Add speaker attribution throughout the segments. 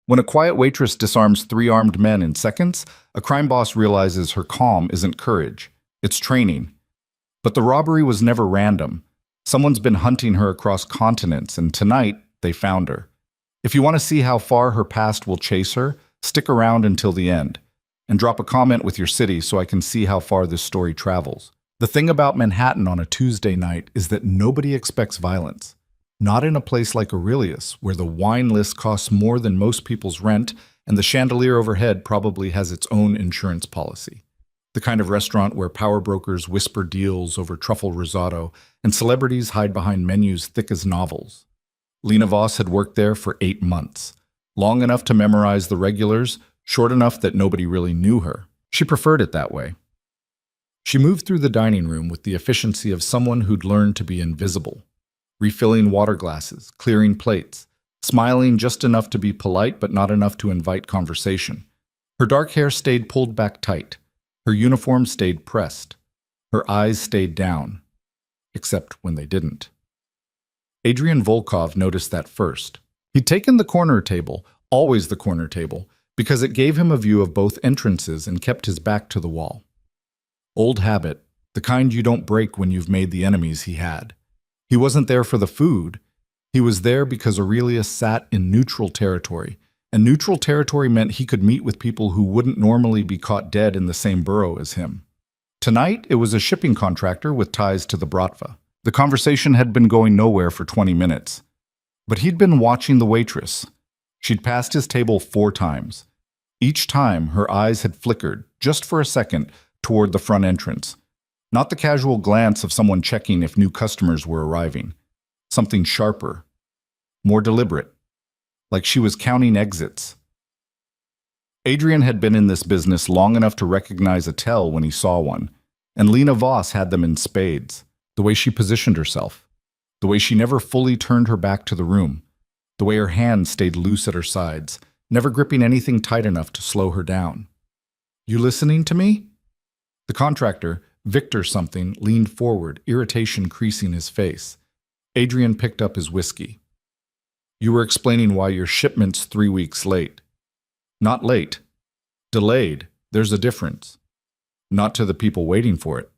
Speaker 1: When a quiet waitress disarms three armed men in seconds, a crime boss realizes her calm isn't courage, it's training. But the robbery was never random. Someone's been hunting her across continents, and tonight, they found her. If you want to see how far her past will chase her, stick around until the end. And drop a comment with your city so I can see how far this story travels. The thing about Manhattan on a Tuesday night is that nobody expects violence. Not in a place like Aurelius, where the wine list costs more than most people's rent and the chandelier overhead probably has its own insurance policy. The kind of restaurant where power brokers whisper deals over truffle risotto and celebrities hide behind menus thick as novels. Lena Voss had worked there for 8 months, long enough to memorize the regulars, short enough that nobody really knew her. She preferred it that way. She moved through the dining room with the efficiency of someone who'd learned to be invisible. Refilling water glasses, clearing plates, smiling just enough to be polite but not enough to invite conversation. Her dark hair stayed pulled back tight. Her uniform stayed pressed. Her eyes stayed down, except when they didn't. Adrian Volkov noticed that first. He'd taken the corner table, always the corner table, because it gave him a view of both entrances and kept his back to the wall. Old habit, the kind you don't break when you've made the enemies he had. He wasn't there for the food. He was there because Aurelius sat in neutral territory, and neutral territory meant he could meet with people who wouldn't normally be caught dead in the same borough as him. Tonight, it was a shipping contractor with ties to the Bratva. The conversation had been going nowhere for 20 minutes. But he'd been watching the waitress. She'd passed his table 4 times. Each time, her eyes had flickered, just for a second, toward the front entrance. Not the casual glance of someone checking if new customers were arriving. Something sharper, more deliberate, like she was counting exits. Adrian had been in this business long enough to recognize a tell when he saw one, and Lena Voss had them in spades. The way she positioned herself, the way she never fully turned her back to the room, the way her hands stayed loose at her sides, never gripping anything tight enough to slow her down. "You listening to me?" The contractor, Victor something, leaned forward, irritation creasing his face. Adrian picked up his whiskey. "You were explaining why your shipment's 3 weeks late." "Not late. Delayed. There's a difference." "Not to the people waiting for it."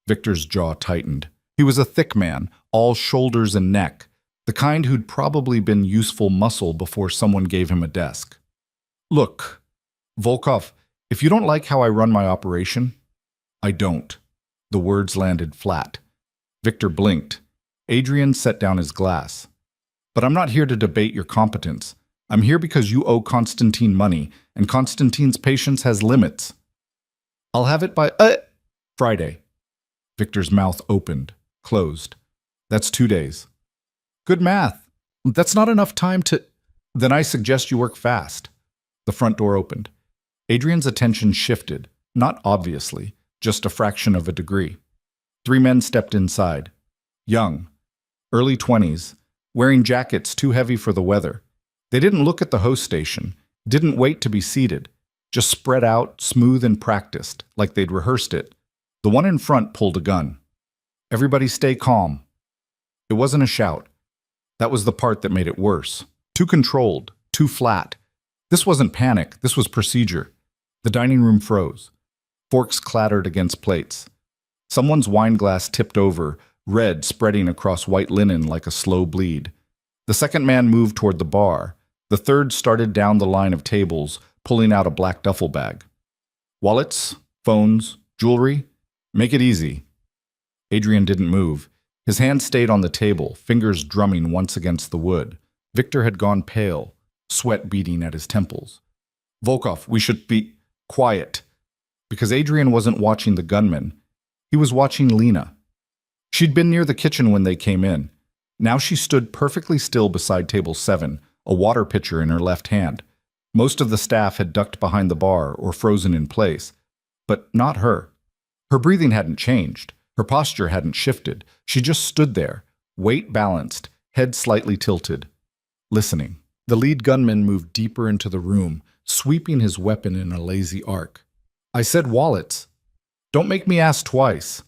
Speaker 1: Victor's jaw tightened. He was a thick man, all shoulders and neck, the kind who'd probably been useful muscle before someone gave him a desk. "Look, Volkov, if you don't like how I run my operation, I don't." The words landed flat. Victor blinked. Adrian set down his glass. "But I'm not here to debate your competence. I'm here because you owe Constantine money, and Constantine's patience has limits. I'll have it by, Friday." Victor's mouth opened, closed. "That's 2 days." "Good math. That's not enough time to—" "Then I suggest you work fast." The front door opened. Adrian's attention shifted, not obviously, just a fraction of a degree. 3 men stepped inside. Young, early 20s, wearing jackets too heavy for the weather. They didn't look at the host station, didn't wait to be seated, just spread out, smooth and practiced, like they'd rehearsed it. The one in front pulled a gun. "Everybody stay calm." It wasn't a shout. That was the part that made it worse. Too controlled, too flat. This wasn't panic, this was procedure. The dining room froze. Forks clattered against plates. Someone's wine glass tipped over, red spreading across white linen like a slow bleed. The second man moved toward the bar. The third started down the line of tables, pulling out a black duffel bag. "Wallets, phones, jewelry, make it easy." Adrian didn't move. His hand stayed on the table, fingers drumming once against the wood. Victor had gone pale, sweat beading at his temples. "Volkov, we should be quiet." Because Adrian wasn't watching the gunman. He was watching Lena. She'd been near the kitchen when they came in. Now she stood perfectly still beside table 7, a water pitcher in her left hand. Most of the staff had ducked behind the bar or frozen in place. But not her. Her breathing hadn't changed. Her posture hadn't shifted. She just stood there, weight balanced, head slightly tilted, listening. The lead gunman moved deeper into the room, sweeping his weapon in a lazy arc. "I said wallets. Don't make me ask twice."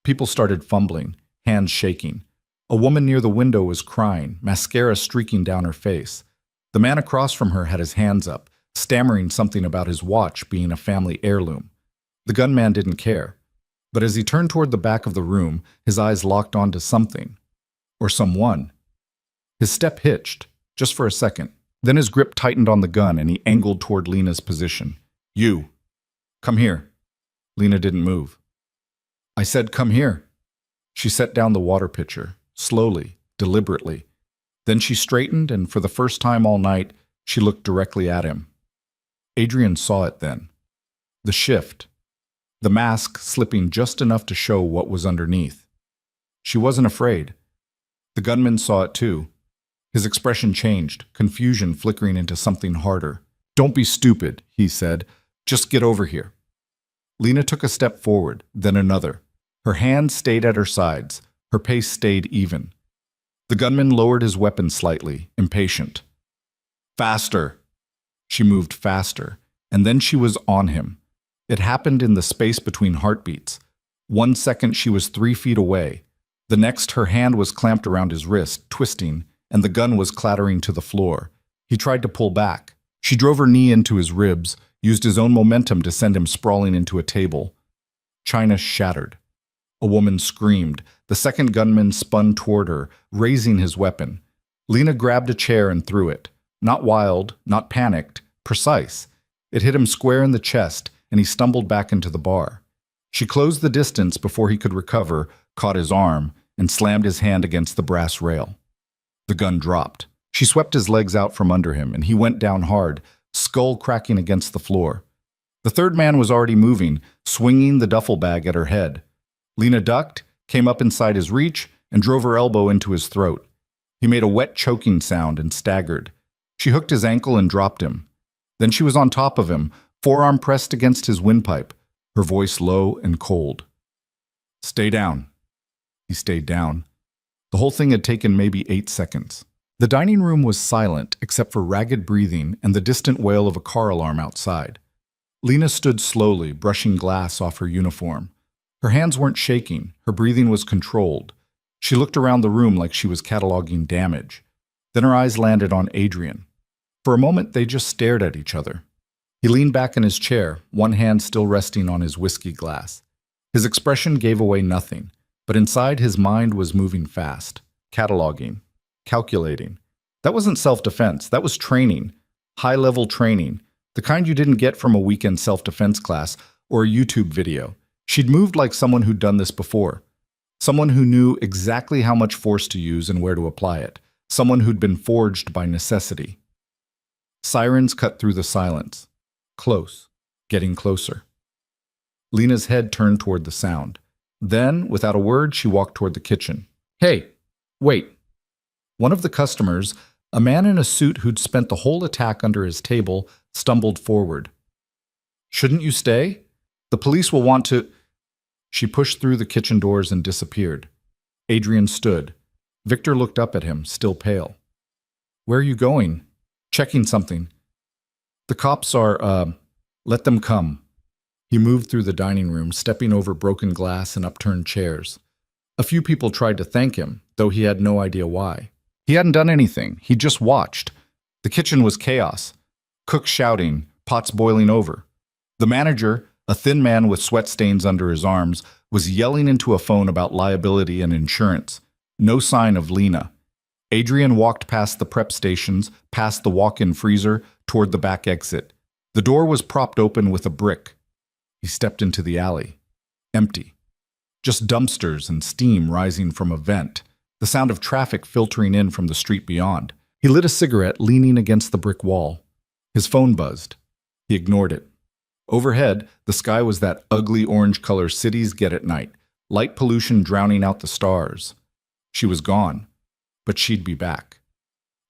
Speaker 1: People started fumbling, hands shaking. A woman near the window was crying, mascara streaking down her face. The man across from her had his hands up, stammering something about his watch being a family heirloom. The gunman didn't care. But as he turned toward the back of the room, his eyes locked onto something. Or someone. His step hitched, just for a second. Then his grip tightened on the gun and he angled toward Lena's position. You. Come here. Lena didn't move. I said, come here. She set down the water pitcher, slowly, deliberately. Then she straightened and for the first time all night, she looked directly at him. Adrian saw it then. The shift. The mask slipping just enough to show what was underneath. She wasn't afraid. The gunman saw it too. His expression changed, confusion flickering into something harder. Don't be stupid, he said. Just get over here. Lena took a step forward, then another. Her hands stayed at her sides. Her pace stayed even. The gunman lowered his weapon slightly, impatient. Faster. She moved faster, and then she was on him. It happened in the space between heartbeats. 1 second she was 3 feet away. The next her hand was clamped around his wrist, twisting, and the gun was clattering to the floor. He tried to pull back. She drove her knee into his ribs, used his own momentum to send him sprawling into a table. China shattered. A woman screamed. The second gunman spun toward her, raising his weapon. Lena grabbed a chair and threw it. Not wild, not panicked, precise. It hit him square in the chest, and he stumbled back into the bar. She closed the distance before he could recover, caught his arm, and slammed his hand against the brass rail. The gun dropped. She swept his legs out from under him, and he went down hard, skull cracking against the floor. The third man was already moving, swinging the duffel bag at her head. Lena ducked, came up inside his reach, and drove her elbow into his throat. He made a wet choking sound and staggered. She hooked his ankle and dropped him. Then she was on top of him, forearm pressed against his windpipe, her voice low and cold. Stay down. He stayed down. The whole thing had taken maybe 8 seconds. The dining room was silent except for ragged breathing and the distant wail of a car alarm outside. Lena stood slowly, brushing glass off her uniform. Her hands weren't shaking, her breathing was controlled. She looked around the room like she was cataloging damage. Then her eyes landed on Adrian. For a moment they just stared at each other. He leaned back in his chair, one hand still resting on his whiskey glass. His expression gave away nothing, but inside his mind was moving fast, cataloging, calculating. That wasn't self-defense, that was training, high-level training, the kind you didn't get from a weekend self-defense class or a YouTube video. She'd moved like someone who'd done this before, someone who knew exactly how much force to use and where to apply it, someone who'd been forged by necessity. Sirens cut through the silence. Close, getting closer. Lena's head turned toward the sound. Then, without a word, she walked toward the kitchen. Hey, wait. One of the customers, a man in a suit who'd spent the whole attack under his table, stumbled forward. Shouldn't you stay? The police will want to... She pushed through the kitchen doors and disappeared. Adrian stood. Victor looked up at him, still pale. Where are you going? Checking something. The cops are, let them come. He moved through the dining room, stepping over broken glass and upturned chairs. A few people tried to thank him, though he had no idea why. He hadn't done anything. He just watched. The kitchen was chaos. Cooks shouting, pots boiling over. The manager, a thin man with sweat stains under his arms, was yelling into a phone about liability and insurance. No sign of Lena. Adrian walked past the prep stations, past the walk-in freezer, toward the back exit. The door was propped open with a brick. He stepped into the alley. Empty. Just dumpsters and steam rising from a vent, the sound of traffic filtering in from the street beyond. He lit a cigarette, leaning against the brick wall. His phone buzzed. He ignored it. Overhead, the sky was that ugly orange color cities get at night, light pollution drowning out the stars. She was gone, but she'd be back.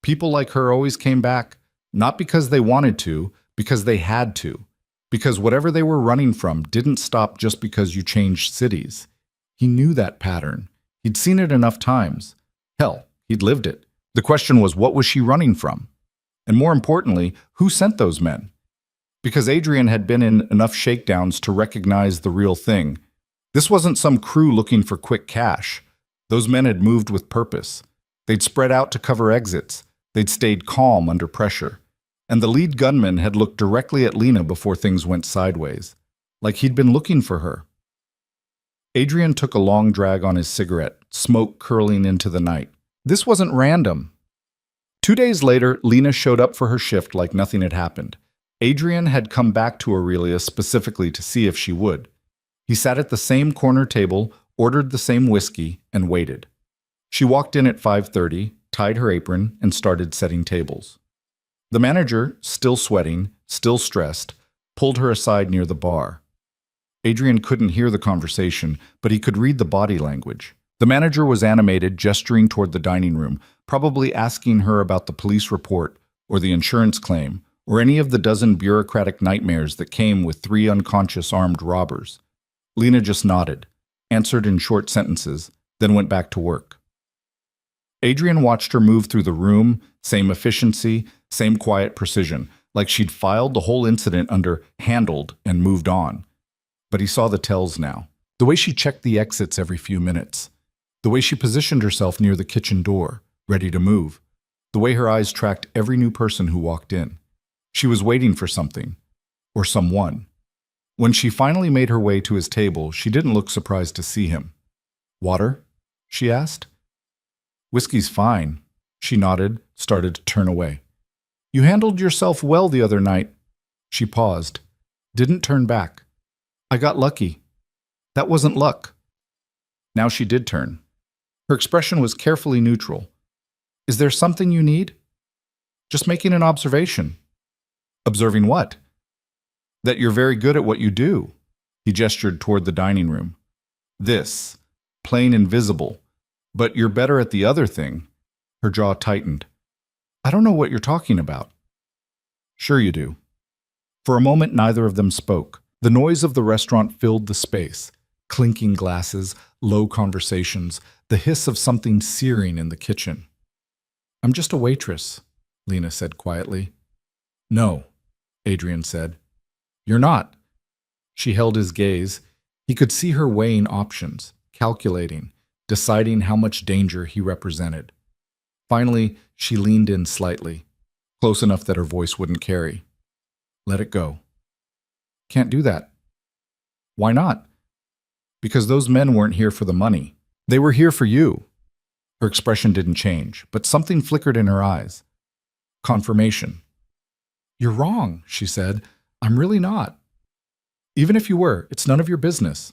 Speaker 1: People like her always came back, not because they wanted to, because they had to. Because whatever they were running from didn't stop just because you changed cities. He knew that pattern. He'd seen it enough times. Hell, he'd lived it. The question was, what was she running from? And more importantly, who sent those men? Because Adrian had been in enough shakedowns to recognize the real thing. This wasn't some crew looking for quick cash. Those men had moved with purpose. They'd spread out to cover exits. They'd stayed calm under pressure, and the lead gunman had looked directly at Lena before things went sideways, like he'd been looking for her. Adrian took a long drag on his cigarette, smoke curling into the night. This wasn't random. 2 days later, Lena showed up for her shift like nothing had happened. Adrian had come back to Aurelia specifically to see if she would. He sat at the same corner table, ordered the same whiskey, and waited. She walked in at 5:30, tied her apron, and started setting tables. The manager, still sweating, still stressed, pulled her aside near the bar. Adrian couldn't hear the conversation, but he could read the body language. The manager was animated, gesturing toward the dining room, probably asking her about the police report or the insurance claim, or any of the dozen bureaucratic nightmares that came with 3 unconscious armed robbers. Lena just nodded, answered in short sentences, then went back to work. Adrian watched her move through the room, same efficiency, same quiet precision, like she'd filed the whole incident under handled and moved on. But he saw the tells now. The way she checked the exits every few minutes. The way she positioned herself near the kitchen door, ready to move. The way her eyes tracked every new person who walked in. She was waiting for something, or someone. When she finally made her way to his table, she didn't look surprised to see him. "Water?" she asked. "Whiskey's fine." She nodded, started to turn away. "You handled yourself well the other night." She paused, didn't turn back. "I got lucky." "That wasn't luck." Now she did turn. Her expression was carefully neutral. "Is there something you need?" "Just making an observation." "Observing what?" "That you're very good at what you do." He gestured toward the dining room. "This, plain and visible. But you're better at the other thing." Her jaw tightened. "I don't know what you're talking about." "Sure you do." For a moment, neither of them spoke. The noise of the restaurant filled the space. Clinking glasses, low conversations, the hiss of something searing in the kitchen. "I'm just a waitress," Lena said quietly. "No," Adrian said. "You're not." She held his gaze. He could see her weighing options, calculating, deciding how much danger he represented. Finally, she leaned in slightly, close enough that her voice wouldn't carry. "Let it go." "Can't do that." "Why not?" "Because those men weren't here for the money. They were here for you." Her expression didn't change, but something flickered in her eyes. Confirmation. "You're wrong," she said. "I'm really not." "Even if you were, it's none of your business."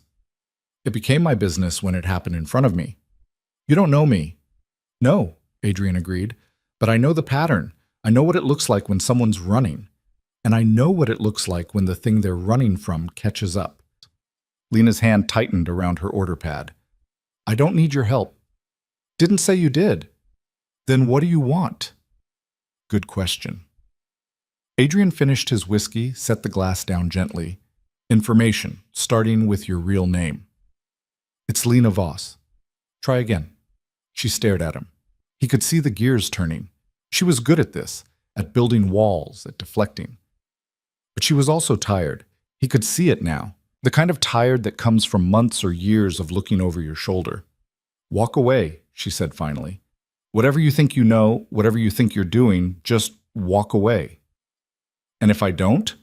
Speaker 1: "It became my business when it happened in front of me." "You don't know me." "No," Adrian agreed, "but I know the pattern. I know what it looks like when someone's running. And I know what it looks like when the thing they're running from catches up." Lena's hand tightened around her order pad. "I don't need your help." "Didn't say you did." "Then what do you want?" "Good question." Adrian finished his whiskey, set the glass down gently. "Information, starting with your real name." "It's Lena Voss." "Try again." She stared at him. He could see the gears turning. She was good at this, at building walls, at deflecting. But she was also tired. He could see it now, the kind of tired that comes from months or years of looking over your shoulder. "Walk away," she said finally. "Whatever you think you know, whatever you think you're doing, just walk away." "And if I don't?"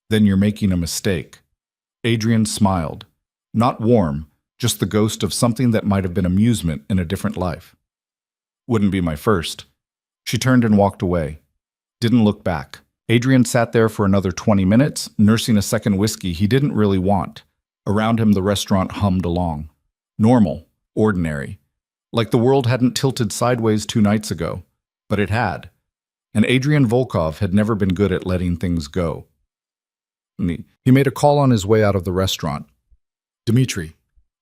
Speaker 1: "Then you're making a mistake." Adrian smiled. Not warm, just the ghost of something that might have been amusement in a different life. "Wouldn't be my first." She turned and walked away. Didn't look back. Adrian sat there for another 20 minutes, nursing a second whiskey he didn't really want. Around him, the restaurant hummed along. Normal, ordinary. Like the world hadn't tilted sideways 2 nights ago. But it had. And Adrian Volkov had never been good at letting things go. He made a call on his way out of the restaurant. "Dmitri,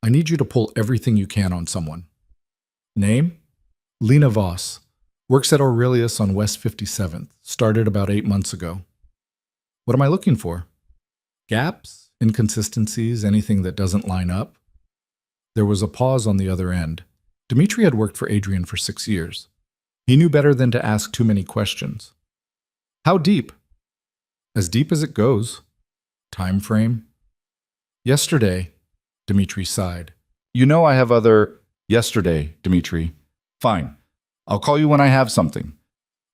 Speaker 1: I need you to pull everything you can on someone." "Name?" "Lena Voss. Works at Aurelius on West 57th. Started about 8 months ago." "What am I looking for?" "Gaps, inconsistencies, anything that doesn't line up." There was a pause on the other end. Dmitri had worked for Adrian for 6 years. He knew better than to ask too many questions. "How deep?" "As deep as it goes." "Time frame?" "Yesterday," Dmitri sighed. "You know I have other—" "Yesterday, Dmitri." "Fine. I'll call you when I have something."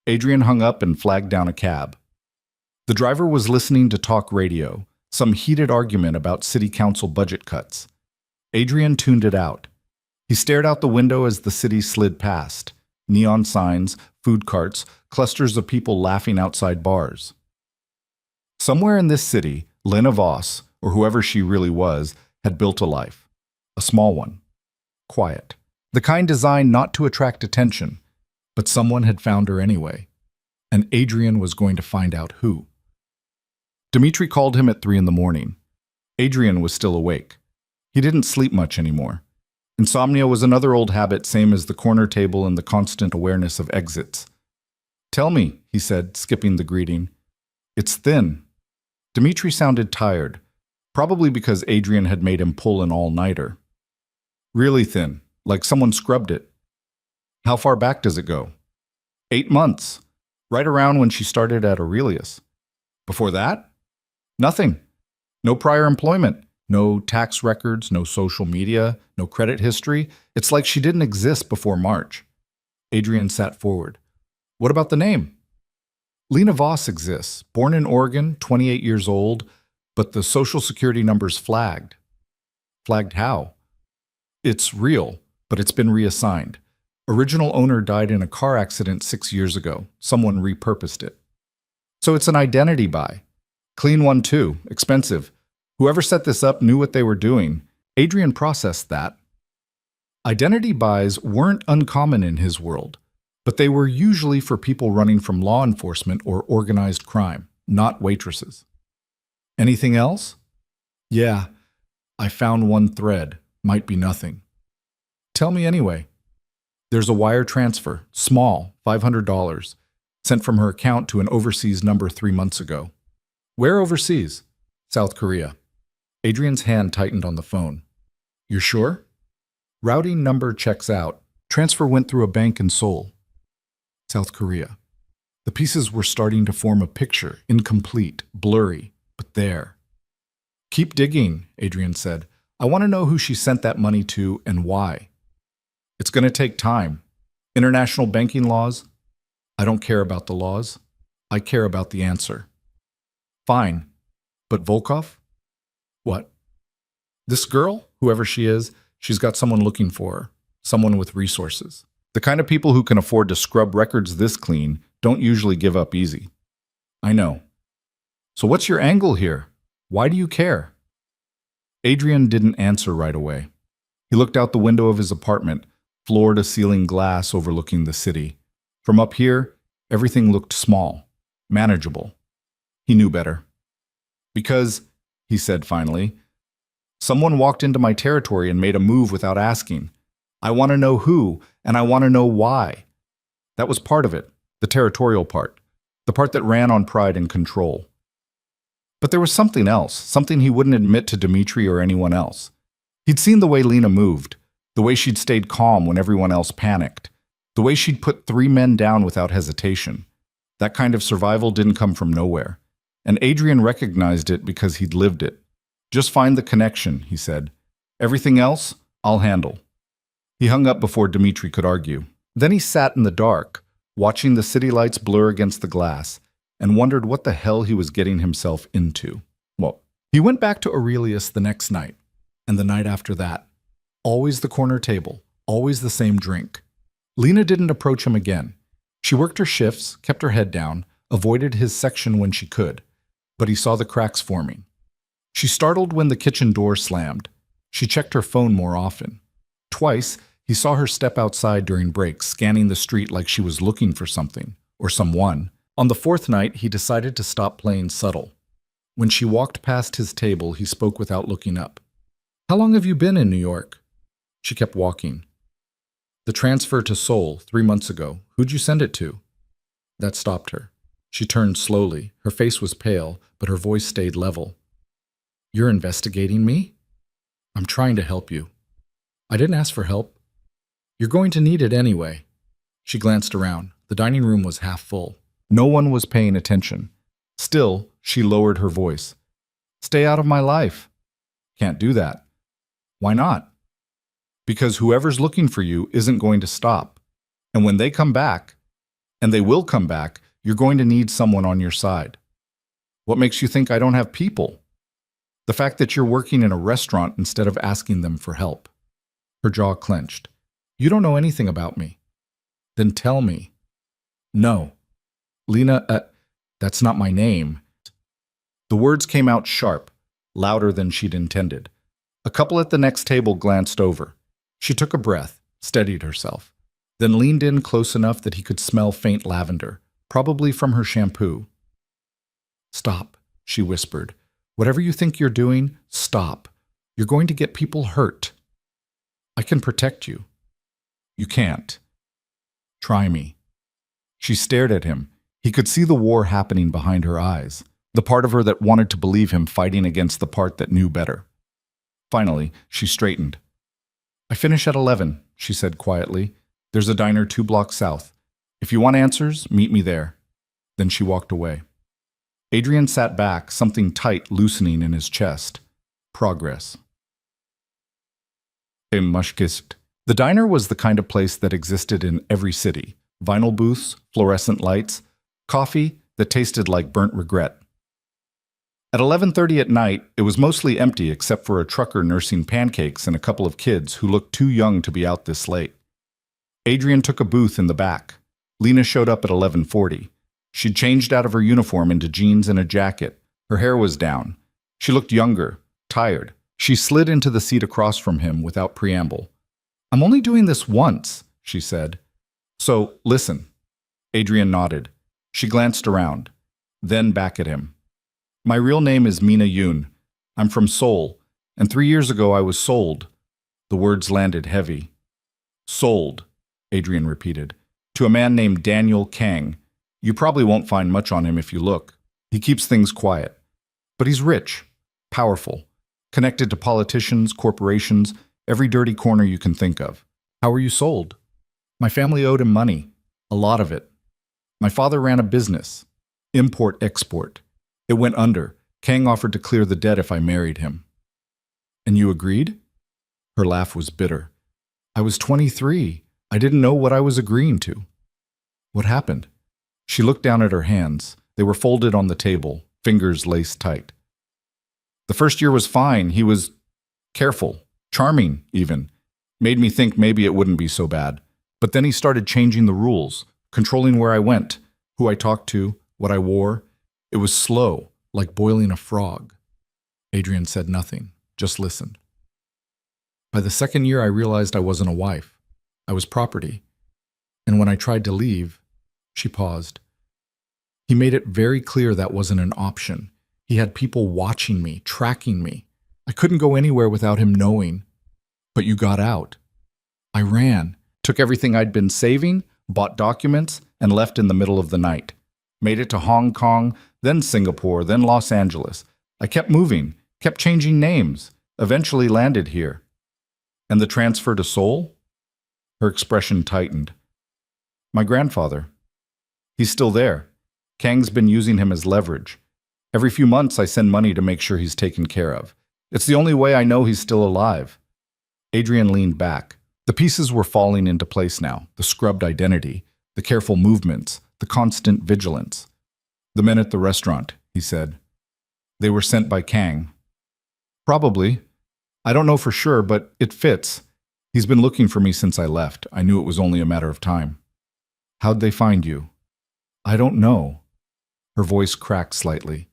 Speaker 1: Adrian hung up and flagged down a cab. The driver was listening to talk radio, some heated argument about city council budget cuts. Adrian tuned it out. He stared out the window as the city slid past. Neon signs, food carts, clusters of people laughing outside bars. Somewhere in this city, Lena Voss, or whoever she really was, had built a life. A small one. Quiet. The kind designed not to attract attention. But someone had found her anyway. And Adrian was going to find out who. Dmitri called him at 3 in the morning. Adrian was still awake. He didn't sleep much anymore. Insomnia was another old habit, same as the corner table and the constant awareness of exits. "Tell me," he said, skipping the greeting. "It's thin." Dmitri sounded tired, probably because Adrian had made him pull an all-nighter. "Really thin, like someone scrubbed it." "How far back does it go?" 8 months, right around when she started at Aurelius. "Before that?" "Nothing. No prior employment. No tax records, no social media, no credit history. It's like she didn't exist before March." Adrian sat forward. "What about the name?" "Lena Voss exists, born in Oregon, 28 years old, but the social security number's flagged." "Flagged how?" "It's real, but it's been reassigned. Original owner died in a car accident 6 years ago. Someone repurposed it." "So it's an identity buy. Clean one too, expensive. Whoever set this up knew what they were doing." Adrian processed that. Identity buys weren't uncommon in his world, but they were usually for people running from law enforcement or organized crime, not waitresses. "Anything else?" "Yeah, I found one thread. Might be nothing." "Tell me anyway." "There's a wire transfer, small, $500, sent from her account to an overseas number 3 months ago." "Where overseas?" "South Korea." Adrian's hand tightened on the phone. "You're sure?" "Routing number checks out. Transfer went through a bank in Seoul." "South Korea." The pieces were starting to form a picture, incomplete, blurry, but there. "Keep digging," Adrian said. "I want to know who she sent that money to and why." "It's going to take time. International banking laws?" "I don't care about the laws. I care about the answer." "Fine. But Volkov?" "What?" "This girl, whoever she is, she's got someone looking for her. Someone with resources. The kind of people who can afford to scrub records this clean don't usually give up easy." "I know. So what's your angle here? Why do you care?" Adrian didn't answer right away. He looked out the window of his apartment, floor-to-ceiling glass overlooking the city. From up here, everything looked small, manageable. He knew better. "Because," he said finally, "someone walked into my territory and made a move without asking. I want to know who, and I want to know why." That was part of it, the territorial part, the part that ran on pride and control. But there was something else, something he wouldn't admit to Dmitri or anyone else. He'd seen the way Lena moved, the way she'd stayed calm when everyone else panicked, the way she'd put 3 men down without hesitation. That kind of survival didn't come from nowhere. And Adrian recognized it because he'd lived it. "Just find the connection," he said. "Everything else, I'll handle." He hung up before Dmitri could argue. Then he sat in the dark, watching the city lights blur against the glass, and wondered what the hell he was getting himself into. Well, he went back to Aurelius the next night, and the night after that. Always the corner table, always the same drink. Lena didn't approach him again. She worked her shifts, kept her head down, avoided his section when she could. But he saw the cracks forming. She startled when the kitchen door slammed. She checked her phone more often. Twice, he saw her step outside during breaks, scanning the street like she was looking for something, or someone. On the 4th night, he decided to stop playing subtle. When she walked past his table, he spoke without looking up. "How long have you been in New York?" She kept walking. "The transfer to Seoul, 3 months ago. Who'd you send it to?" That stopped her. She turned slowly. Her face was pale, but her voice stayed level. "You're investigating me?" "I'm trying to help you." "I didn't ask for help." "You're going to need it anyway." She glanced around. The dining room was half full. No one was paying attention. Still, she lowered her voice. "Stay out of my life." "Can't do that." "Why not?" "Because whoever's looking for you isn't going to stop. And when they come back, And they will come back. You're going to need someone on your side. What makes you think I don't have people? The fact that you're working in a restaurant instead of asking them for help. Her jaw clenched. You don't know anything about me. Then tell me. No. Lena, that's not my name. The words came out sharp, louder than she'd intended. A couple at the next table glanced over. She took a breath, steadied herself, then leaned in close enough that he could smell faint lavender, probably from her shampoo. Stop, she whispered. Whatever you think you're doing, stop. You're going to get people hurt. I can protect you. You can't. Try me. She stared at him. He could see the war happening behind her eyes, the part of her that wanted to believe him fighting against the part that knew better. Finally, she straightened. I finish at 11, she said quietly. There's a diner 2 blocks south. If you want answers, meet me there. Then she walked away. Adrian sat back, something tight loosening in his chest. Progress. The diner was the kind of place that existed in every city. Vinyl booths, fluorescent lights, coffee that tasted like burnt regret. At 11:30 at night, it was mostly empty except for a trucker nursing pancakes and a couple of kids who looked too young to be out this late. Adrian took a booth in the back. Lena showed up at 11:40. She'd changed out of her uniform into jeans and a jacket. Her hair was down. She looked younger, tired. She slid into the seat across from him without preamble. I'm only doing this once, she said. So, listen. Adrian nodded. She glanced around, then back at him. My real name is Mina Yoon. I'm from Seoul, and 3 years ago I was sold. The words landed heavy. Sold, Adrian repeated, to a man named Daniel Kang. You probably won't find much on him if you look. He keeps things quiet. But he's rich, powerful, connected to politicians, corporations, every dirty corner you can think of. How were you sold? My family owed him money, a lot of it. My father ran a business, import-export. It went under. Kang offered to clear the debt if I married him. And you agreed? Her laugh was bitter. I was 23. I didn't know what I was agreeing to. What happened? She looked down at her hands. They were folded on the table, fingers laced tight. The first year was fine. He was careful, charming even. Made me think maybe it wouldn't be so bad. But then he started changing the rules, controlling where I went, who I talked to, what I wore. It was slow, like boiling a frog. Adrian said nothing, just listened. By the second year, I realized I wasn't a wife. I was property. And when I tried to leave, she paused. He made it very clear that wasn't an option. He had people watching me, tracking me. I couldn't go anywhere without him knowing. But you got out. I ran, took everything I'd been saving, bought documents, and left in the middle of the night. Made it to Hong Kong, then Singapore, then Los Angeles. I kept moving, kept changing names, eventually landed here. And the transfer to Seoul? Her expression tightened. My grandfather. He's still there. Kang's been using him as leverage. Every few months I send money to make sure he's taken care of. It's the only way I know he's still alive. Adrian leaned back. The pieces were falling into place now, the scrubbed identity, the careful movements, the constant vigilance. The men at the restaurant, he said. They were sent by Kang. Probably. I don't know for sure, but it fits. He's been looking for me since I left. I knew it was only a matter of time. How'd they find you? I don't know. Her voice cracked slightly.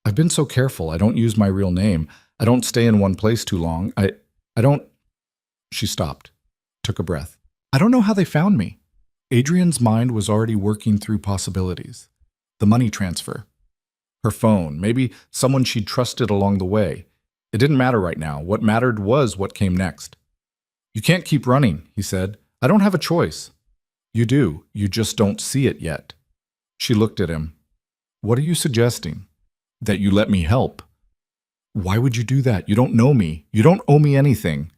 Speaker 1: I've been so careful. I don't use my real name. I don't stay in one place too long. I don't... She stopped, took a breath. I don't know how they found me. Adrian's mind was already working through possibilities. The money transfer. Her phone. Maybe someone she'd trusted along the way. It didn't matter right now. What mattered was what came next. You can't keep running, he said. I don't have a choice. You do. You just don't see it yet. She looked at him. What are you suggesting? That you let me help. Why would you do that? You don't know me. You don't owe me anything.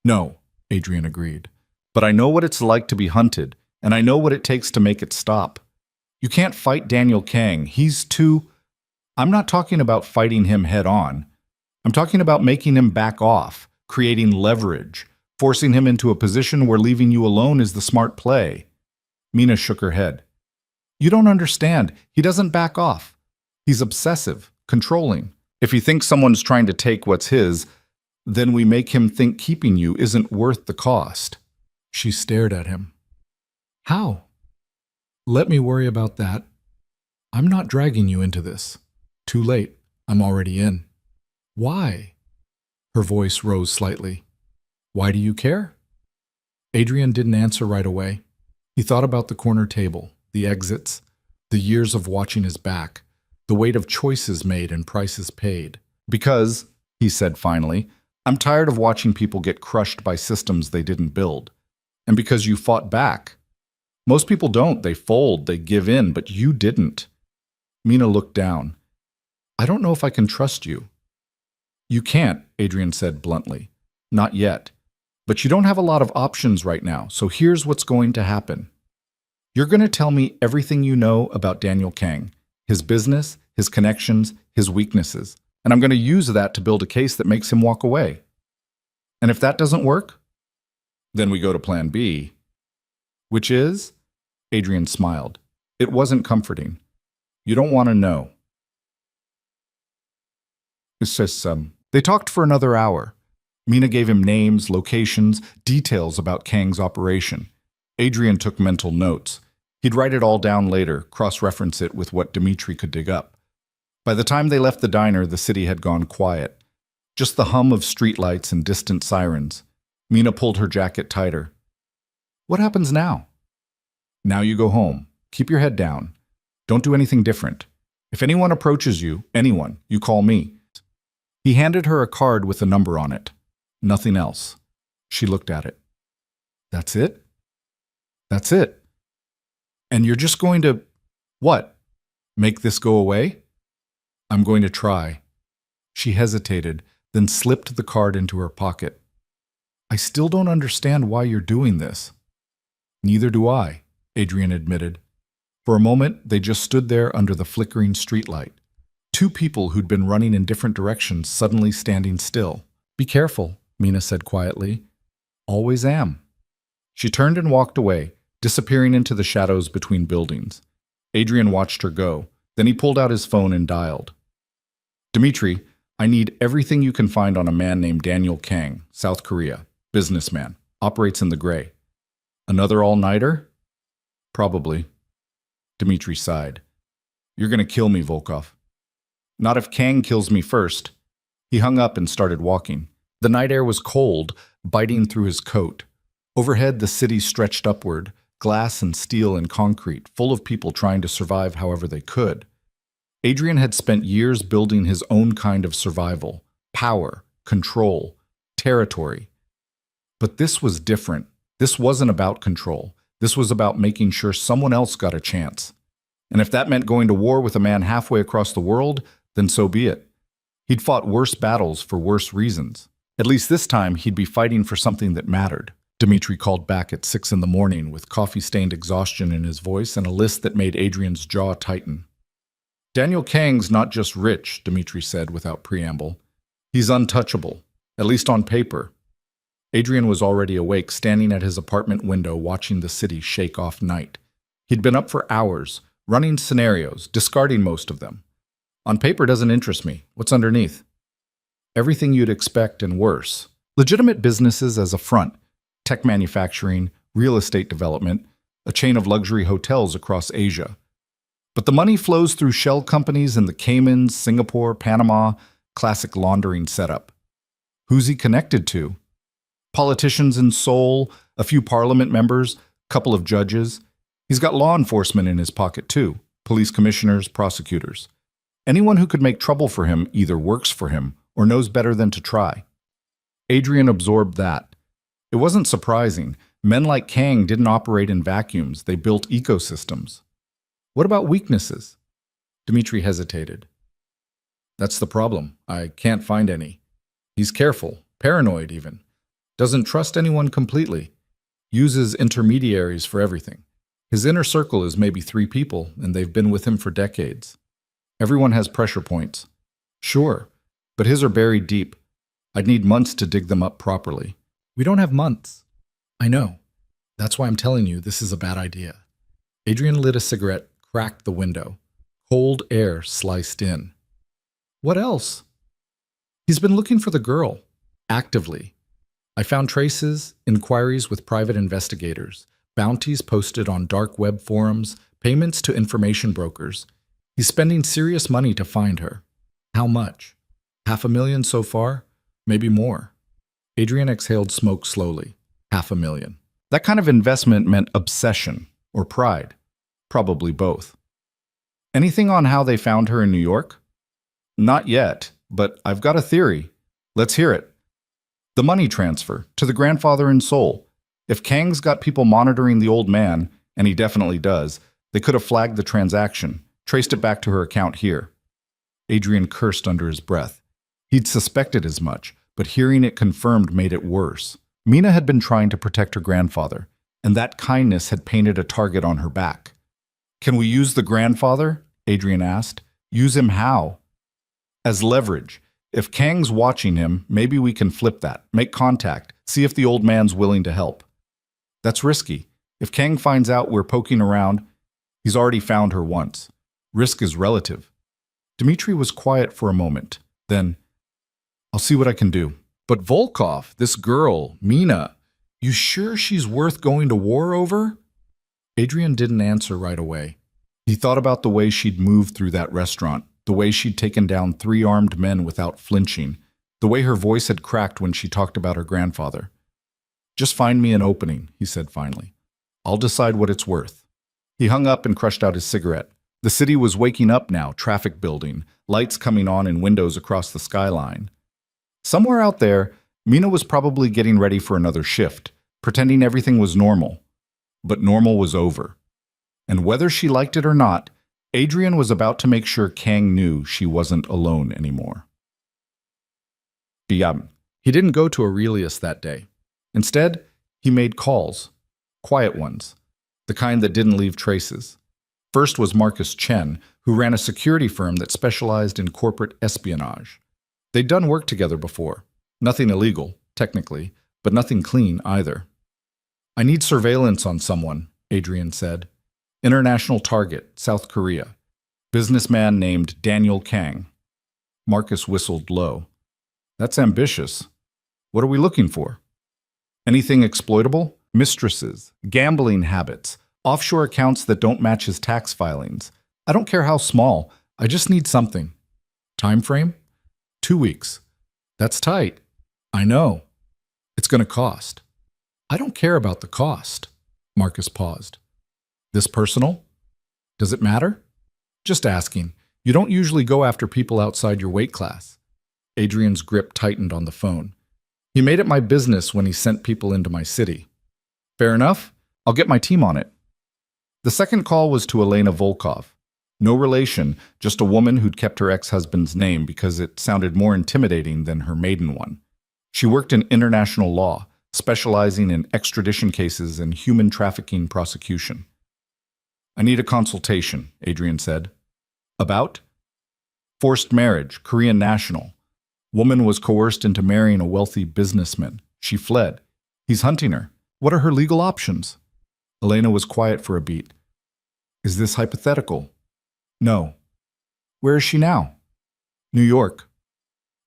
Speaker 1: No, Adrian agreed. But I know what it's like to be hunted, and I know what it takes to make it stop. You can't fight Daniel Kang. He's too... I'm not talking about fighting him head on. I'm talking about making him back off, creating leverage, forcing him into a position where leaving you alone is the smart play. Mina shook her head. You don't understand. He doesn't back off. He's obsessive, controlling. If he thinks someone's trying to take what's his, then we make him think keeping you isn't worth the cost. She stared at him. How? Let me worry about that. I'm not dragging you into this. Too late. I'm already in. Why? Her voice rose slightly. Why do you care? Adrian didn't answer right away. He thought about the corner table, the exits, the years of watching his back, the weight of choices made and prices paid. Because, he said finally, I'm tired of watching people get crushed by systems they didn't build. And because you fought back. Most people don't. They fold, they give in, but you didn't. Mina looked down. I don't know if I can trust you. You can't, Adrian said bluntly. Not yet. But you don't have a lot of options right now, so here's what's going to happen. You're going to tell me everything you know about Daniel Kang, his business, his connections, his weaknesses, and I'm going to use that to build a case that makes him walk away. And if that doesn't work, then we go to plan B. Which is? Adrian smiled. It wasn't comforting. You don't want to know. It's just, They talked for another hour. Mina gave him names, locations, details about Kang's operation. Adrian took mental notes. He'd write it all down later, cross-reference it with what Dmitri could dig up. By the time they left the diner, the city had gone quiet. Just the hum of streetlights and distant sirens. Mina pulled her jacket tighter. What happens now? Now you go home. Keep your head down. Don't do anything different. If anyone approaches you, anyone, you call me. He handed her a card with a number on it. Nothing else. She looked at it. That's it? That's it. And you're just going to, what? Make this go away? I'm going to try. She hesitated, then slipped the card into her pocket. I still don't understand why you're doing this. Neither do I, Adrian admitted. For a moment, they just stood there under the flickering streetlight. Two people who'd been running in different directions suddenly standing still. Be careful, Mina said quietly. Always am. She turned and walked away, disappearing into the shadows between buildings. Adrian watched her go. Then he pulled out his phone and dialed. Dmitri, I need everything you can find on a man named Daniel Kang, South Korea. Businessman. Operates in the gray. Another all-nighter? Probably. Dmitri sighed. You're going to kill me, Volkov. Not if Kang kills me first. He hung up and started walking. The night air was cold, biting through his coat. Overhead, the city stretched upward, glass and steel and concrete, full of people trying to survive however they could. Adrian had spent years building his own kind of survival, power, control, territory. But this was different. This wasn't about control. This was about making sure someone else got a chance. And if that meant going to war with a man halfway across the world, then so be it. He'd fought worse battles for worse reasons. At least this time, he'd be fighting for something that mattered. Dmitri called back at 6 a.m. with coffee-stained exhaustion in his voice and a list that made Adrian's jaw tighten. Daniel Kang's not just rich, Dmitri said without preamble. He's untouchable, at least on paper. Adrian was already awake, standing at his apartment window watching the city shake off night. He'd been up for hours, running scenarios, discarding most of them. On paper doesn't interest me. What's underneath? Everything you'd expect and worse. Legitimate businesses as a front, tech manufacturing, real estate development, a chain of luxury hotels across Asia. But the money flows through shell companies in the Caymans, Singapore, Panama, classic laundering setup. Who's he connected to? Politicians in Seoul, a few parliament members, couple of judges. He's got law enforcement in his pocket too, police commissioners, prosecutors. Anyone who could make trouble for him either works for him or knows better than to try. Adrian absorbed that. It wasn't surprising. Men like Kang didn't operate in vacuums. They built ecosystems. What about weaknesses? Dmitri hesitated. That's the problem. I can't find any. He's careful, paranoid even. Doesn't trust anyone completely. Uses intermediaries for everything. His inner circle is maybe 3 people, and they've been with him for decades. Everyone has pressure points. Sure, but his are buried deep. I'd need months to dig them up properly. We don't have months. I know. That's why I'm telling you this is a bad idea. Adrian lit a cigarette, cracked the window. Cold air sliced in. What else? He's been looking for the girl. Actively. I found traces, inquiries with private investigators, bounties posted on dark web forums, payments to information brokers. He's spending serious money to find her. How much? $500,000 so far? Maybe more. Adrian exhaled smoke slowly. $500,000. That kind of investment meant obsession or pride. Probably both. Anything on how they found her in New York? Not yet, but I've got a theory. Let's hear it. The money transfer to the grandfather in Seoul. If Kang's got people monitoring the old man, and he definitely does, they could have flagged the transaction, traced it back to her account here. Adrian cursed under his breath. He'd suspected as much, but hearing it confirmed made it worse. Mina had been trying to protect her grandfather, and that kindness had painted a target on her back. Can we use the grandfather? Adrian asked. Use him how? As leverage. If Kang's watching him, maybe we can flip that, make contact, see if the old man's willing to help. That's risky. If Kang finds out we're poking around, he's already found her once. Risk is relative. Dmitri was quiet for a moment. Then, I'll see what I can do. But Volkov, this girl, Mina, you sure she's worth going to war over? Adrian didn't answer right away. He thought about the way she'd moved through that restaurant, the way she'd taken down 3 armed men without flinching, the way her voice had cracked when she talked about her grandfather. Just find me an opening, he said finally. I'll decide what it's worth. He hung up and crushed out his cigarette. The city was waking up now, traffic building, lights coming on in windows across the skyline. Somewhere out there, Mina was probably getting ready for another shift, pretending everything was normal. But normal was over. And whether she liked it or not, Adrian was about to make sure Kang knew she wasn't alone anymore. He didn't go to Aurelius that day. Instead, he made calls. Quiet ones. The kind that didn't leave traces. First was Marcus Chen, who ran a security firm that specialized in corporate espionage. They'd done work together before. Nothing illegal, technically, but nothing clean either. I need surveillance on someone, Adrian said. International target, South Korea. Businessman named Daniel Kang. Marcus whistled low. That's ambitious. What are we looking for? Anything exploitable? Mistresses, gambling habits, offshore accounts that don't match his tax filings. I don't care how small. I just need something. Time frame? 2 weeks. That's tight. I know. It's going to cost. I don't care about the cost. Marcus paused. This personal? Does it matter? Just asking. You don't usually go after people outside your weight class. Adrian's grip tightened on the phone. He made it my business when he sent people into my city. Fair enough. I'll get my team on it. The second call was to Elena Volkov. No relation, just a woman who'd kept her ex-husband's name because it sounded more intimidating than her maiden one. She worked in international law, specializing in extradition cases and human trafficking prosecution. I need a consultation, Adrian said. About? Forced marriage, Korean national. Woman was coerced into marrying a wealthy businessman. She fled. He's hunting her. What are her legal options? Elena was quiet for a beat. Is this hypothetical? No. Where is she now? New York.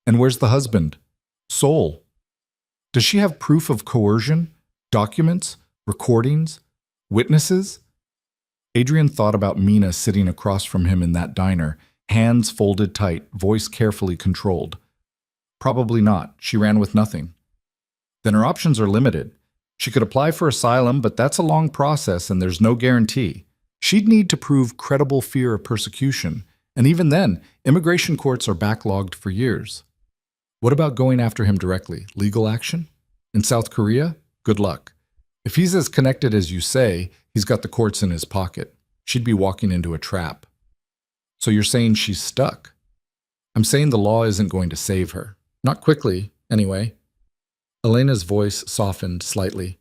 Speaker 1: And where's the husband? Seoul. Does she have proof of coercion? Documents? Recordings? Witnesses? Adrian thought about Mina sitting across from him in that diner, hands folded tight, voice carefully controlled. Probably not. She ran with nothing. Then her options are limited. She could apply for asylum, but that's a long process and there's no guarantee. She'd need to prove credible fear of persecution, and even then, immigration courts are backlogged for years. What about going after him directly? Legal action? In South Korea? Good luck. If he's as connected as you say, he's got the courts in his pocket. She'd be walking into a trap. So you're saying she's stuck? I'm saying the law isn't going to save her. Not quickly, anyway. Elena's voice softened slightly.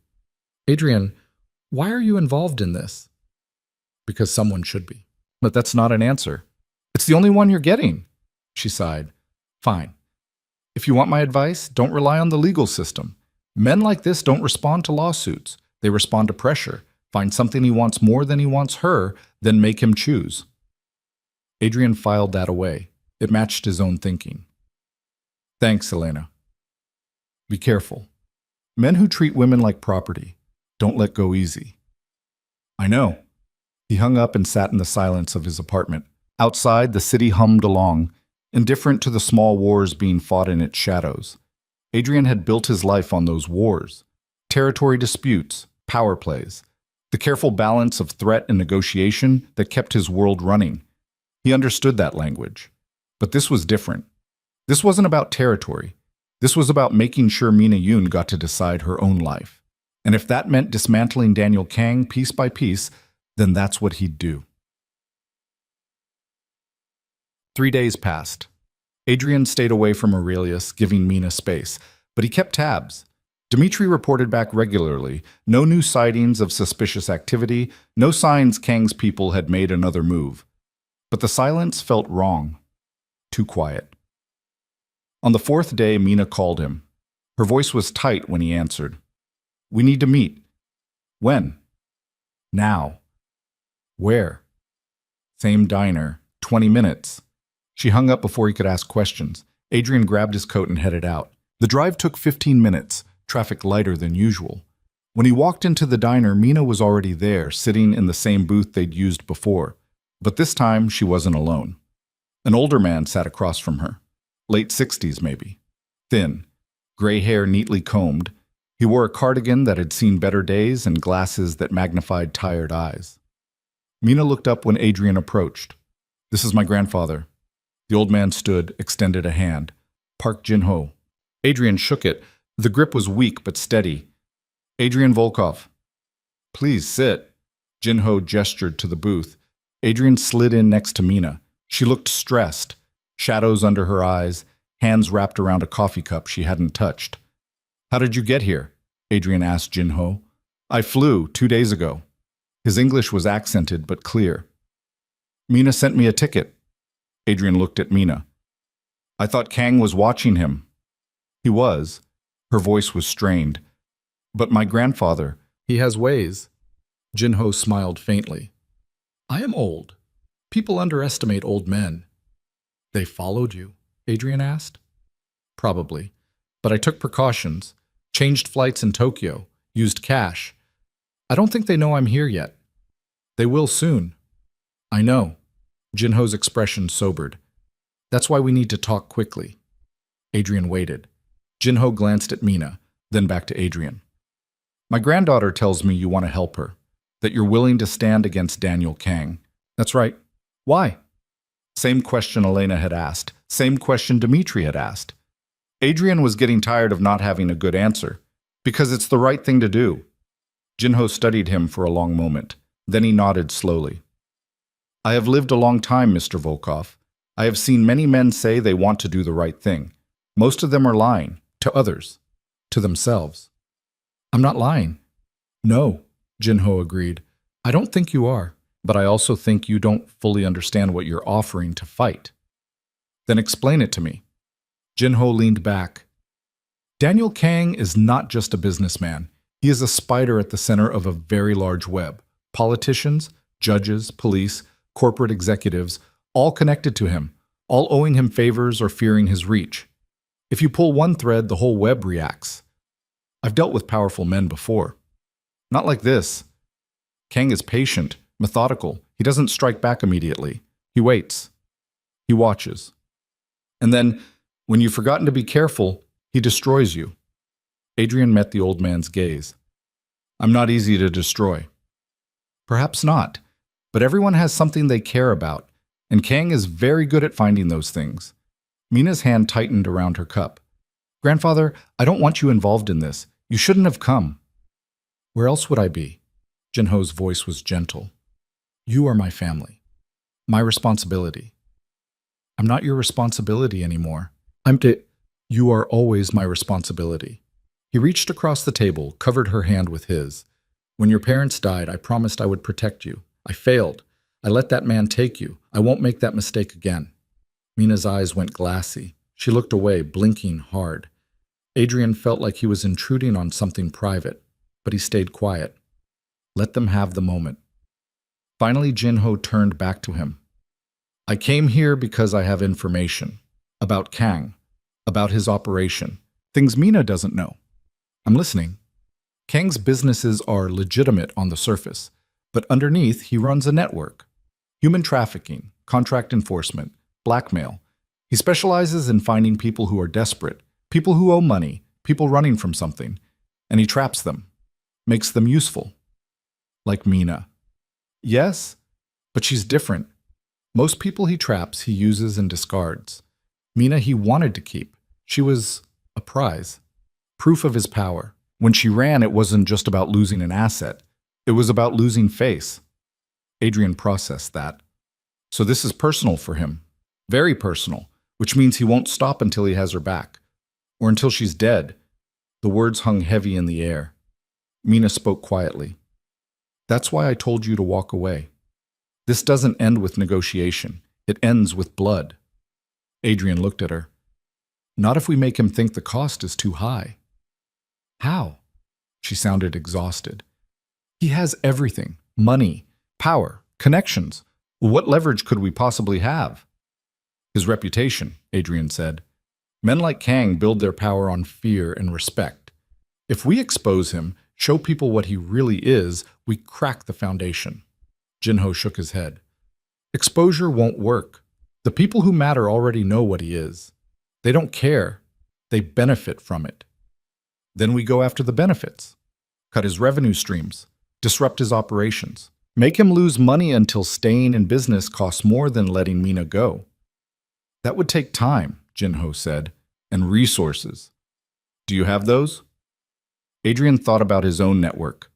Speaker 1: Adrian, why are you involved in this? Because someone should be. But that's not an answer. It's the only one you're getting. She sighed. Fine. If you want my advice, don't rely on the legal system. Men like this don't respond to lawsuits. They respond to pressure. Find something he wants more than he wants her, then make him choose. Adrian filed that away. It matched his own thinking. Thanks, Elena. Be careful. Men who treat women like property don't let go easy. I know. He hung up and sat in the silence of his apartment. Outside, the city hummed along, indifferent to the small wars being fought in its shadows. Adrian had built his life on those wars. Territory disputes, power plays, the careful balance of threat and negotiation that kept his world running. He understood that language. But this was different. This wasn't about territory. This was about making sure Mina Yoon got to decide her own life. And if that meant dismantling Daniel Kang piece by piece, then that's what he'd do. 3 days passed. Adrian stayed away from Aurelius, giving Mina space, but he kept tabs. Dmitri reported back regularly, no new sightings of suspicious activity, no signs Kang's people had made another move. But the silence felt wrong. Too quiet. On the 4th day, Mina called him. Her voice was tight when he answered. We need to meet. When? Now. Where? Same diner. 20 minutes. She hung up before he could ask questions. Adrian grabbed his coat and headed out. The drive took 15 minutes, traffic lighter than usual. When he walked into the diner, Mina was already there, sitting in the same booth they'd used before. But this time, she wasn't alone. An older man sat across from her. Late 60s, maybe. Thin, gray hair neatly combed. He wore a cardigan that had seen better days and glasses that magnified tired eyes. Mina looked up when Adrian approached. This is my grandfather. The old man stood, extended a hand. Park Jin-ho. Adrian shook it. The grip was weak but steady. Adrian Volkov. Please sit. Jin-ho gestured to the booth. Adrian slid in next to Mina. She looked stressed, shadows under her eyes, hands wrapped around a coffee cup she hadn't touched. How did you get here? Adrian asked Jin-ho. I flew 2 days ago. His English was accented but clear. Mina sent me a ticket. Adrian looked at Mina. I thought Kang was watching him. He was. Her voice was strained. But my grandfather, he has ways. Jin-ho smiled faintly. I am old. People underestimate old men. They followed you? Adrian asked. Probably. But I took precautions, changed flights in Tokyo, used cash. I don't think they know I'm here yet. They will soon. I know. Jin-ho's expression sobered. That's why we need to talk quickly. Adrian waited. Jin-ho glanced at Mina, then back to Adrian. My granddaughter tells me you want to help her, that you're willing to stand against Daniel Kang. That's right. Why? Same question Elena had asked, same question Dmitri had asked. Adrian was getting tired of not having a good answer, because it's the right thing to do. Jin-ho studied him for a long moment. Then he nodded slowly. I have lived a long time, Mr. Volkov. I have seen many men say they want to do the right thing. Most of them are lying, to others, to themselves. I'm not lying. No, Jin-ho agreed. I don't think you are, but I also think you don't fully understand what you're offering to fight. Then explain it to me. Jin-ho leaned back. Daniel Kang is not just a businessman. He is a spider at the center of a very large web. Politicians, judges, police, corporate executives, all connected to him, all owing him favors or fearing his reach. If you pull one thread, the whole web reacts. I've dealt with powerful men before. Not like this. Kang is patient, methodical. He doesn't strike back immediately. He waits. He watches. And then, when you've forgotten to be careful, he destroys you. Adrian met the old man's gaze. I'm not easy to destroy. Perhaps not, but everyone has something they care about, and Kang is very good at finding those things. Mina's hand tightened around her cup. Grandfather, I don't want you involved in this. You shouldn't have come. Where else would I be? Jin-ho's voice was gentle. You are my family. My responsibility. I'm not your responsibility anymore. You are always my responsibility. He reached across the table, covered her hand with his. When your parents died, I promised I would protect you. I failed. I let that man take you. I won't make that mistake again. Mina's eyes went glassy. She looked away, blinking hard. Adrian felt like he was intruding on something private, but he stayed quiet. Let them have the moment. Finally, Jinho turned back to him. I came here because I have information. About Kang. About his operation. Things Mina doesn't know. I'm listening. Kang's businesses are legitimate on the surface, but underneath he runs a network. Human trafficking, contract enforcement, blackmail. He specializes in finding people who are desperate, people who owe money, people running from something, and he traps them, makes them useful. Like Mina. Yes, but she's different. Most people he traps, he uses and discards. Mina he wanted to keep. She was a prize. Proof of his power. When she ran, it wasn't just about losing an asset. It was about losing face. Adrian processed that. So this is personal for him. Very personal, which means he won't stop until he has her back. Or until she's dead. The words hung heavy in the air. Mina spoke quietly. That's why I told you to walk away. This doesn't end with negotiation. It ends with blood. Adrian looked at her. Not if we make him think the cost is too high. How? She sounded exhausted. He has everything. Money, power, connections. What leverage could we possibly have? His reputation, Adrian said. Men like Kang build their power on fear and respect. If we expose him, show people what he really is, we crack the foundation. Jinho shook his head. Exposure won't work. The people who matter already know what he is. They don't care. They benefit from it. Then we go after the benefits. Cut his revenue streams. Disrupt his operations. Make him lose money until staying in business costs more than letting Mina go. That would take time, Jinho said, and resources. Do you have those? Adrian thought about his own network.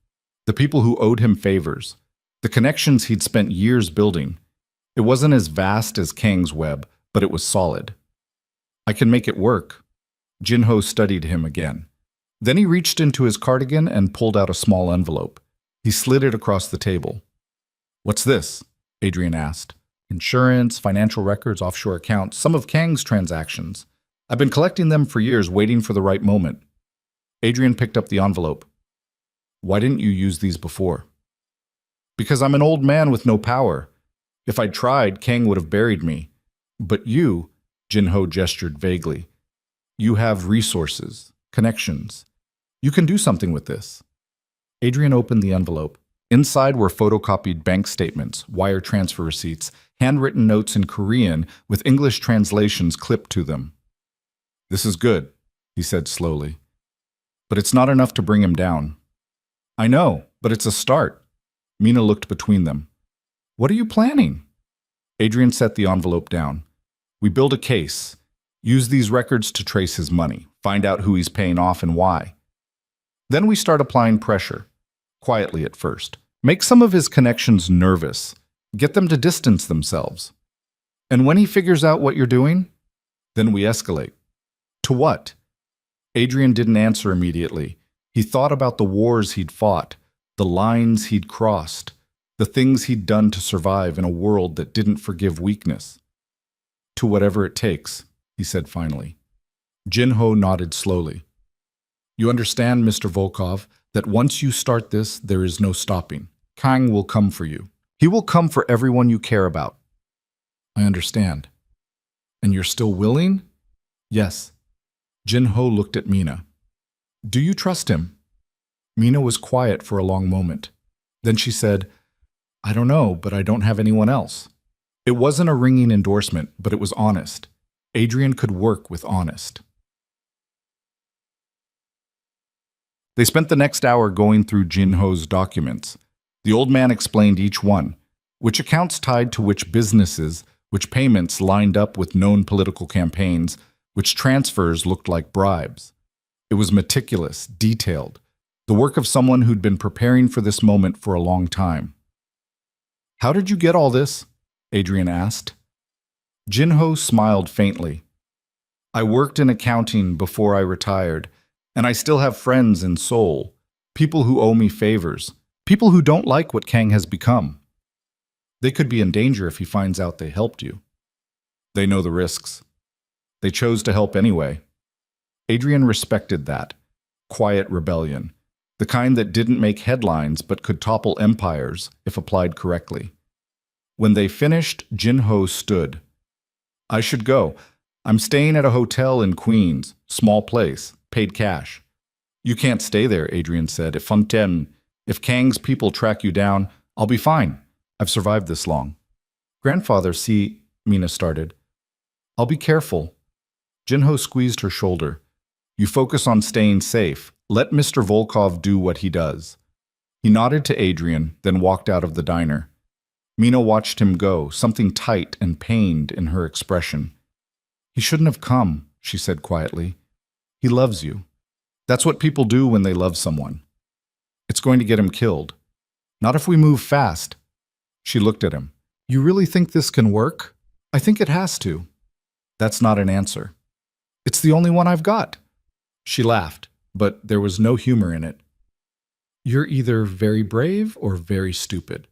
Speaker 1: The people who owed him favors. The connections he'd spent years building. It wasn't as vast as Kang's web, but it was solid. I can make it work. Jinho studied him again. Then he reached into his cardigan and pulled out a small envelope. He slid it across the table. What's this? Adrian asked. Insurance, financial records, offshore accounts, some of Kang's transactions. I've been collecting them for years, waiting for the right moment. Adrian picked up the envelope. Why didn't you use these before? Because I'm an old man with no power. If I'd tried, Kang would have buried me. But you, Jinho gestured vaguely, you have resources, connections. You can do something with this. Adrian opened the envelope. Inside were photocopied bank statements, wire transfer receipts, handwritten notes in Korean with English translations clipped to them. This is good, he said slowly. But it's not enough to bring him down. I know, but it's a start. Mina looked between them. What are you planning? Adrian set the envelope down. We build a case. Use these records to trace his money. Find out who he's paying off and why. Then we start applying pressure. Quietly at first. Make some of his connections nervous. Get them to distance themselves. And when he figures out what you're doing, then we escalate. To what? Adrian didn't answer immediately. He thought about the wars he'd fought, the lines he'd crossed, the things he'd done to survive in a world that didn't forgive weakness. To whatever it takes, he said finally. Jinho nodded slowly. You understand, Mr. Volkov, that once you start this, there is no stopping. Kang will come for you. He will come for everyone you care about. I understand. And you're still willing? Yes. Jinho looked at Mina. Do you trust him? Mina was quiet for a long moment. Then she said, I don't know, but I don't have anyone else. It wasn't a ringing endorsement, but it was honest. Adrian could work with honest. They spent the next hour going through Jinho's documents. The old man explained each one, which accounts tied to which businesses, which payments lined up with known political campaigns, which transfers looked like bribes. It was meticulous, detailed, the work of someone who'd been preparing for this moment for a long time. How did you get all this? Adrian asked. Jinho smiled faintly. I worked in accounting before I retired, and I still have friends in Seoul, people who owe me favors, people who don't like what Kang has become. They could be in danger if he finds out they helped you. They know the risks. They chose to help anyway. Adrian respected that. Quiet rebellion. The kind that didn't make headlines but could topple empires if applied correctly. When they finished, Jin-ho stood. I should go. I'm staying at a hotel in Queens, small place, paid cash. You can't stay there, Adrian said. If Kang's people track you down, I'll be fine. I've survived this long. Grandfather, see, Mina started. I'll be careful. Jin-ho squeezed her shoulder. You focus on staying safe. Let Mr. Volkov do what he does. He nodded to Adrian, then walked out of the diner. Mina watched him go, something tight and pained in her expression. He shouldn't have come, she said quietly. He loves you. That's what people do when they love someone. It's going to get him killed. Not if we move fast. She looked at him. You really think this can work? I think it has to. That's not an answer. It's the only one I've got. She laughed, but there was no humor in it. You're either very brave or very stupid.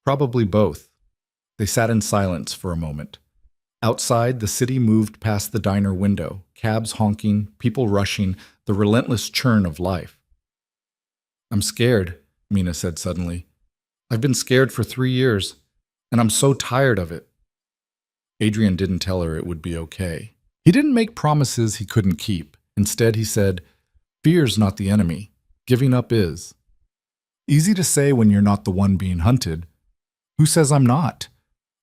Speaker 1: Probably both. They sat in silence for a moment. Outside, the city moved past the diner window, cabs honking, people rushing, the relentless churn of life. I'm scared, Mina said suddenly. I've been scared for 3 years, and I'm so tired of it. Adrian didn't tell her it would be okay. He didn't make promises he couldn't keep. Instead, he said, Fear's not the enemy. Giving up is. Easy to say when you're not the one being hunted. Who says I'm not?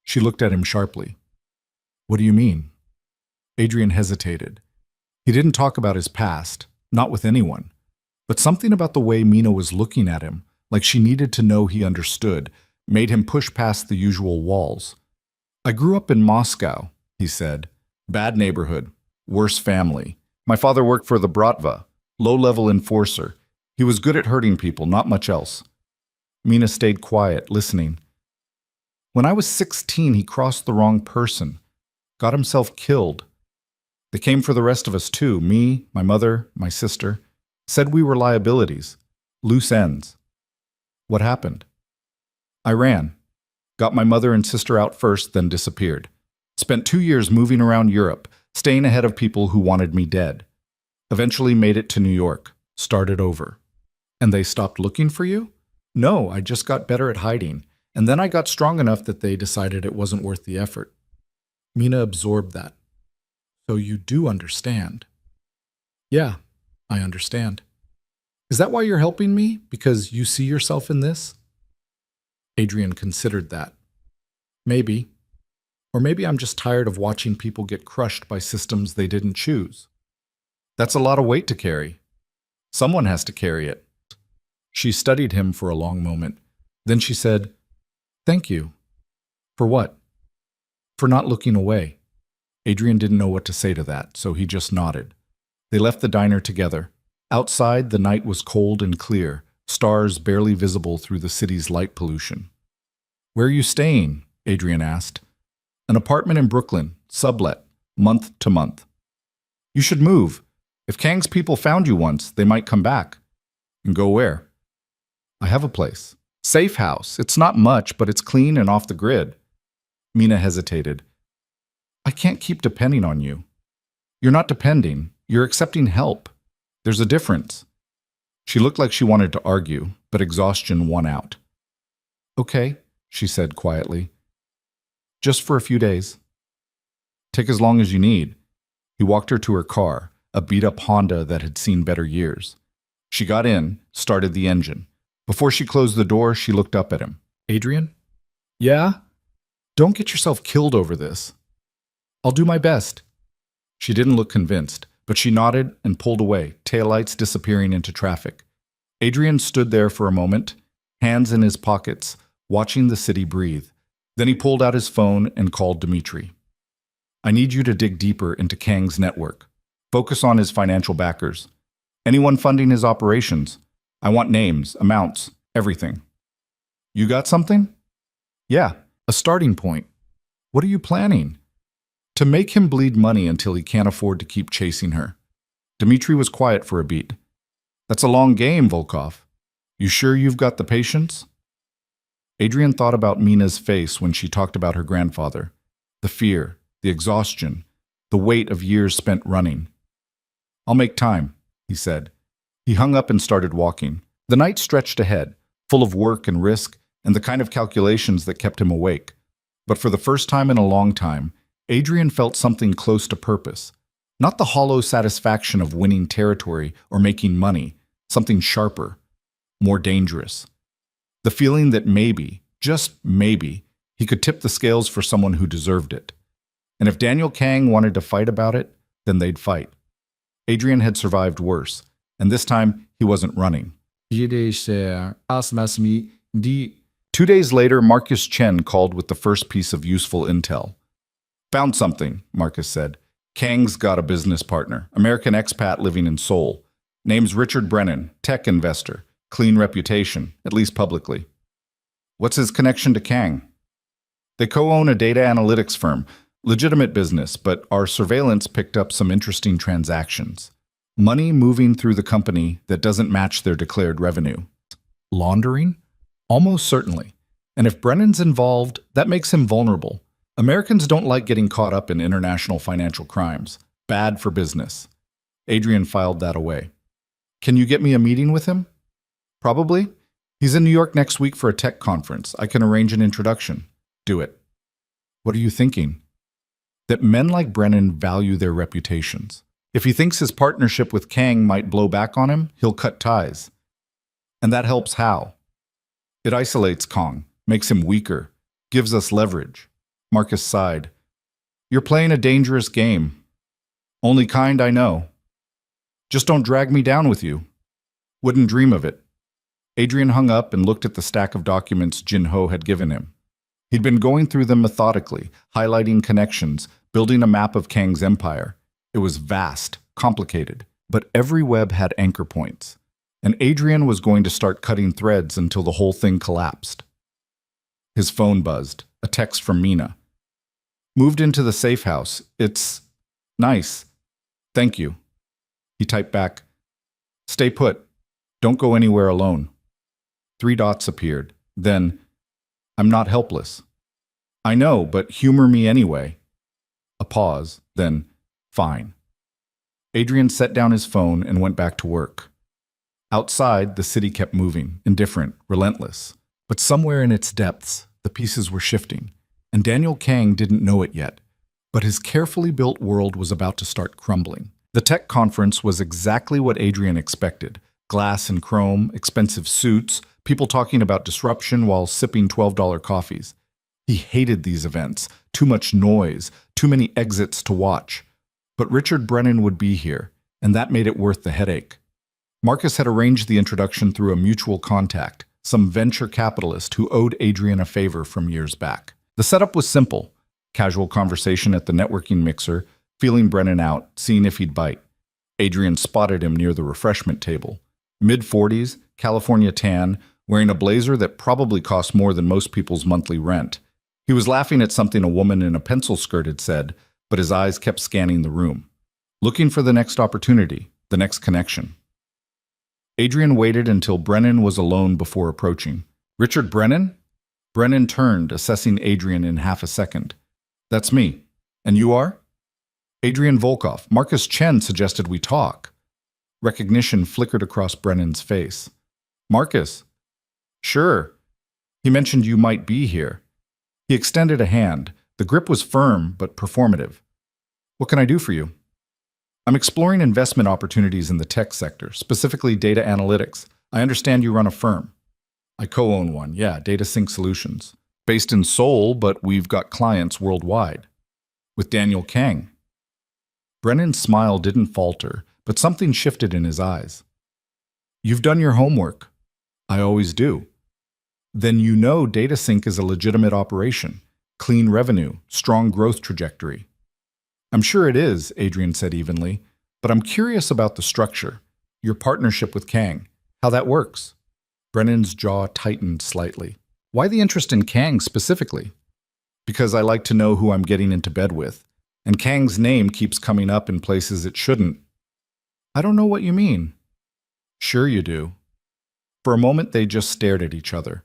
Speaker 1: She looked at him sharply. What do you mean? Adrian hesitated. He didn't talk about his past, not with anyone. But something about the way Mina was looking at him, like she needed to know he understood, made him push past the usual walls. I grew up in Moscow, he said. Bad neighborhood, worse family. My father worked for the Bratva, low-level enforcer. He was good at hurting people, not much else. Mina stayed quiet, listening. When I was 16, he crossed the wrong person, got himself killed. They came for the rest of us too, me, my mother, my sister. Said we were liabilities, loose ends. What happened? I ran. Got my mother and sister out first, then disappeared. Spent 2 years moving around Europe, staying ahead of people who wanted me dead. Eventually made it to New York, started over. And they stopped looking for you? No, I just got better at hiding. And then I got strong enough that they decided it wasn't worth the effort. Mina absorbed that. So you do understand. Yeah, I understand. Is that why you're helping me? Because you see yourself in this? Adrian considered that. Maybe. Or maybe I'm just tired of watching people get crushed by systems they didn't choose. That's a lot of weight to carry. Someone has to carry it. She studied him for a long moment. Then she said, Thank you. For what? For not looking away. Adrian didn't know what to say to that, so he just nodded. They left the diner together. Outside, the night was cold and clear, stars barely visible through the city's light pollution. Where are you staying? Adrian asked. An apartment in Brooklyn, sublet, month to month. You should move. If Kang's people found you once, they might come back. And go where? I have a place. Safe house. It's not much, but it's clean and off the grid. Mina hesitated. I can't keep depending on you. You're not depending. You're accepting help. There's a difference. She looked like she wanted to argue, but exhaustion won out. Okay, she said quietly. Just for a few days. Take as long as you need. He walked her to her car, a beat-up Honda that had seen better years. She got in, started the engine. Before she closed the door, she looked up at him. Adrian? Yeah? Don't get yourself killed over this. I'll do my best. She didn't look convinced, but she nodded and pulled away, taillights disappearing into traffic. Adrian stood there for a moment, hands in his pockets, watching the city breathe. Then he pulled out his phone and called Dmitri. I need you to dig deeper into Kang's network. Focus on his financial backers. Anyone funding his operations. I want names, amounts, everything. You got something? Yeah, a starting point. What are you planning? To make him bleed money until he can't afford to keep chasing her. Dmitri was quiet for a beat. That's a long game, Volkov. You sure you've got the patience? Adrian thought about Mina's face when she talked about her grandfather. The fear, the exhaustion, the weight of years spent running. I'll make time, he said. He hung up and started walking. The night stretched ahead, full of work and risk and the kind of calculations that kept him awake. But for the first time in a long time, Adrian felt something close to purpose. Not the hollow satisfaction of winning territory or making money, something sharper, more dangerous. The feeling that maybe, just maybe, he could tip the scales for someone who deserved it. And if Daniel Kang wanted to fight about it, then they'd fight. Adrian had survived worse, and this time he wasn't running. 2 days later, Marcus Chen called with the first piece of useful intel. Found something, Marcus said. Kang's got a business partner, American expat living in Seoul. Name's Richard Brennan, tech investor. Clean reputation, at least publicly. What's his connection to Kang? They co-own a data analytics firm, legitimate business, but our surveillance picked up some interesting transactions. Money moving through the company that doesn't match their declared revenue. Laundering? Almost certainly. And if Brennan's involved, that makes him vulnerable. Americans don't like getting caught up in international financial crimes. Bad for business. Adrian filed that away. Can you get me a meeting with him? Probably. He's in New York next week for a tech conference. I can arrange an introduction. Do it. What are you thinking? That men like Brennan value their reputations. If he thinks his partnership with Kang might blow back on him, he'll cut ties. And that helps how? It isolates Kang, makes him weaker, gives us leverage. Marcus sighed. You're playing a dangerous game. Only kind I know. Just don't drag me down with you. Wouldn't dream of it. Adrian hung up and looked at the stack of documents Jin Ho had given him. He'd been going through them methodically, highlighting connections, building a map of Kang's empire. It was vast, complicated, but every web had anchor points. And Adrian was going to start cutting threads until the whole thing collapsed. His phone buzzed, a text from Mina. Moved into the safe house. It's nice. Thank you. He typed back, stay put. Don't go anywhere alone. 3 dots appeared. Then, I'm not helpless. I know, but humor me anyway. A pause, then, fine. Adrian set down his phone and went back to work. Outside, the city kept moving, indifferent, relentless. But somewhere in its depths, the pieces were shifting, and Daniel Kang didn't know it yet. But his carefully built world was about to start crumbling. The tech conference was exactly what Adrian expected. Glass and chrome, expensive suits, people talking about disruption while sipping $12 coffees. He hated these events. Too much noise, too many exits to watch. But Richard Brennan would be here, and that made it worth the headache. Marcus had arranged the introduction through a mutual contact, some venture capitalist who owed Adrian a favor from years back. The setup was simple. Casual conversation at the networking mixer, feeling Brennan out, seeing if he'd bite. Adrian spotted him near the refreshment table. Mid-40s, California tan, wearing a blazer that probably cost more than most people's monthly rent. He was laughing at something a woman in a pencil skirt had said, but his eyes kept scanning the room, looking for the next opportunity, the next connection. Adrian waited until Brennan was alone before approaching. Richard Brennan? Brennan turned, assessing Adrian in half a second. That's me. And you are? Adrian Volkov. Marcus Chen suggested we talk. Recognition flickered across Brennan's face. Marcus? Sure. He mentioned you might be here. He extended a hand. The grip was firm, but performative. What can I do for you? I'm exploring investment opportunities in the tech sector, specifically data analytics. I understand you run a firm. I co-own one, yeah, Data Sync Solutions. Based in Seoul, but we've got clients worldwide. With Daniel Kang. Brennan's smile didn't falter, but something shifted in his eyes. You've done your homework. I always do. Then you know Data Sync is a legitimate operation. Clean revenue, strong growth trajectory. I'm sure it is, Adrian said evenly, but I'm curious about the structure, your partnership with Kang, how that works. Brennan's jaw tightened slightly. Why the interest in Kang specifically? Because I like to know who I'm getting into bed with, and Kang's name keeps coming up in places it shouldn't. I don't know what you mean. Sure you do. For a moment they just stared at each other.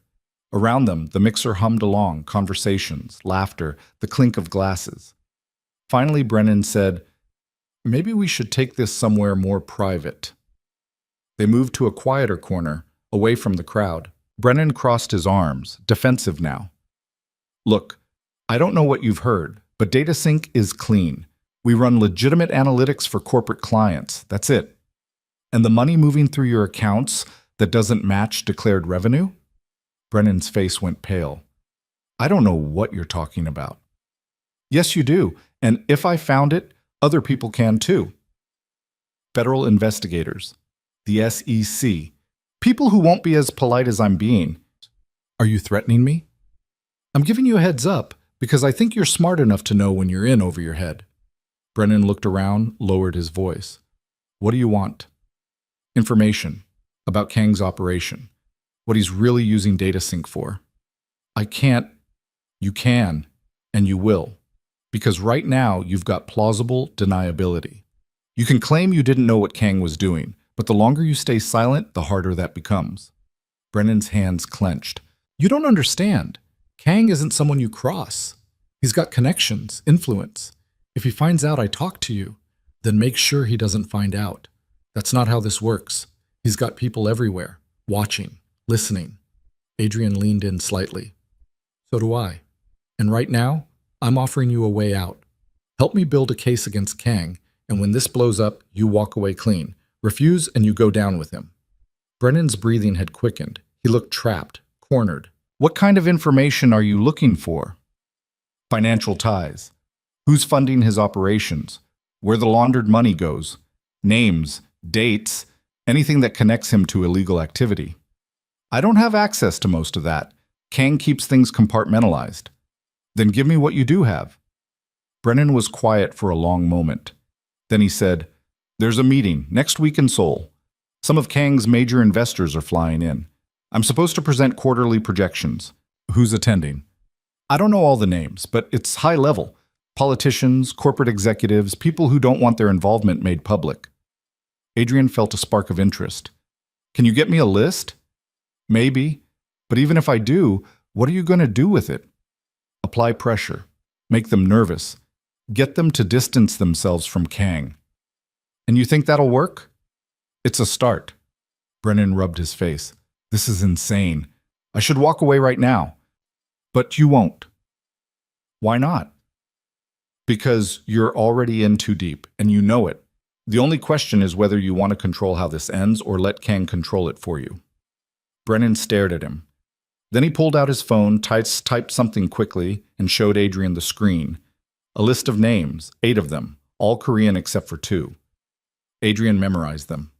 Speaker 1: Around them, the mixer hummed along, conversations, laughter, the clink of glasses. Finally, Brennan said, maybe we should take this somewhere more private. They moved to a quieter corner, away from the crowd. Brennan crossed his arms, defensive now. Look, I don't know what you've heard, but DataSync is clean. We run legitimate analytics for corporate clients. That's it. And the money moving through your accounts that doesn't match declared revenue? Brennan's face went pale. I don't know what you're talking about. Yes, you do. And if I found it, other people can too. Federal investigators, the SEC, people who won't be as polite as I'm being. Are you threatening me? I'm giving you a heads up because I think you're smart enough to know when you're in over your head. Brennan looked around, lowered his voice. What do you want? Information about Kang's operation, what he's really using DataSync for. I can't. You can, and you will. Because right now, you've got plausible deniability. You can claim you didn't know what Kang was doing, but the longer you stay silent, the harder that becomes. Brennan's hands clenched. You don't understand. Kang isn't someone you cross. He's got connections, influence. If he finds out I talked to you, then make sure he doesn't find out. That's not how this works. He's got people everywhere, watching, listening. Adrian leaned in slightly. So do I. And right now, I'm offering you a way out. Help me build a case against Kang, and when this blows up, you walk away clean. Refuse and you go down with him. Brennan's breathing had quickened. He looked trapped, cornered. What kind of information are you looking for? Financial ties. Who's funding his operations? Where the laundered money goes? Names, dates, anything that connects him to illegal activity. I don't have access to most of that. Kang keeps things compartmentalized. Then give me what you do have. Brennan was quiet for a long moment. Then he said, There's a meeting next week in Seoul. Some of Kang's major investors are flying in. I'm supposed to present quarterly projections. Who's attending? I don't know all the names, but it's high level. Politicians, corporate executives, people who don't want their involvement made public. Adrian felt a spark of interest. Can you get me a list? Maybe. But even if I do, what are you going to do with it? Apply pressure. Make them nervous. Get them to distance themselves from Kang. And you think that'll work? It's a start. Brennan rubbed his face. This is insane. I should walk away right now. But you won't. Why not? Because you're already in too deep, and you know it. The only question is whether you want to control how this ends or let Kang control it for you. Brennan stared at him. Then he pulled out his phone, typed something quickly, and showed Adrian the screen. A list of names, 8 of them, all Korean except for 2. Adrian memorized them.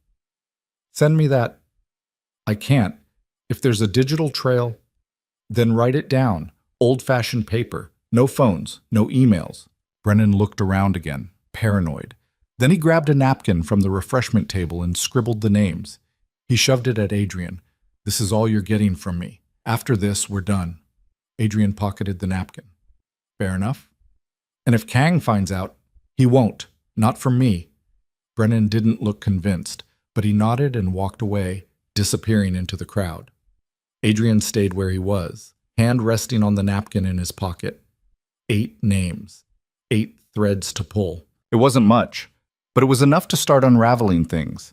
Speaker 1: Send me that. I can't. If there's a digital trail, then write it down. Old-fashioned paper. No phones, no emails. Brennan looked around again, paranoid. Then he grabbed a napkin from the refreshment table and scribbled the names. He shoved it at Adrian. This is all you're getting from me. After this, we're done. Adrian pocketed the napkin. Fair enough. And if Kang finds out, he won't. Not from me. Brennan didn't look convinced, but he nodded and walked away, disappearing into the crowd. Adrian stayed where he was, hand resting on the napkin in his pocket. 8 names. 8 threads to pull. It wasn't much, but it was enough to start unraveling things.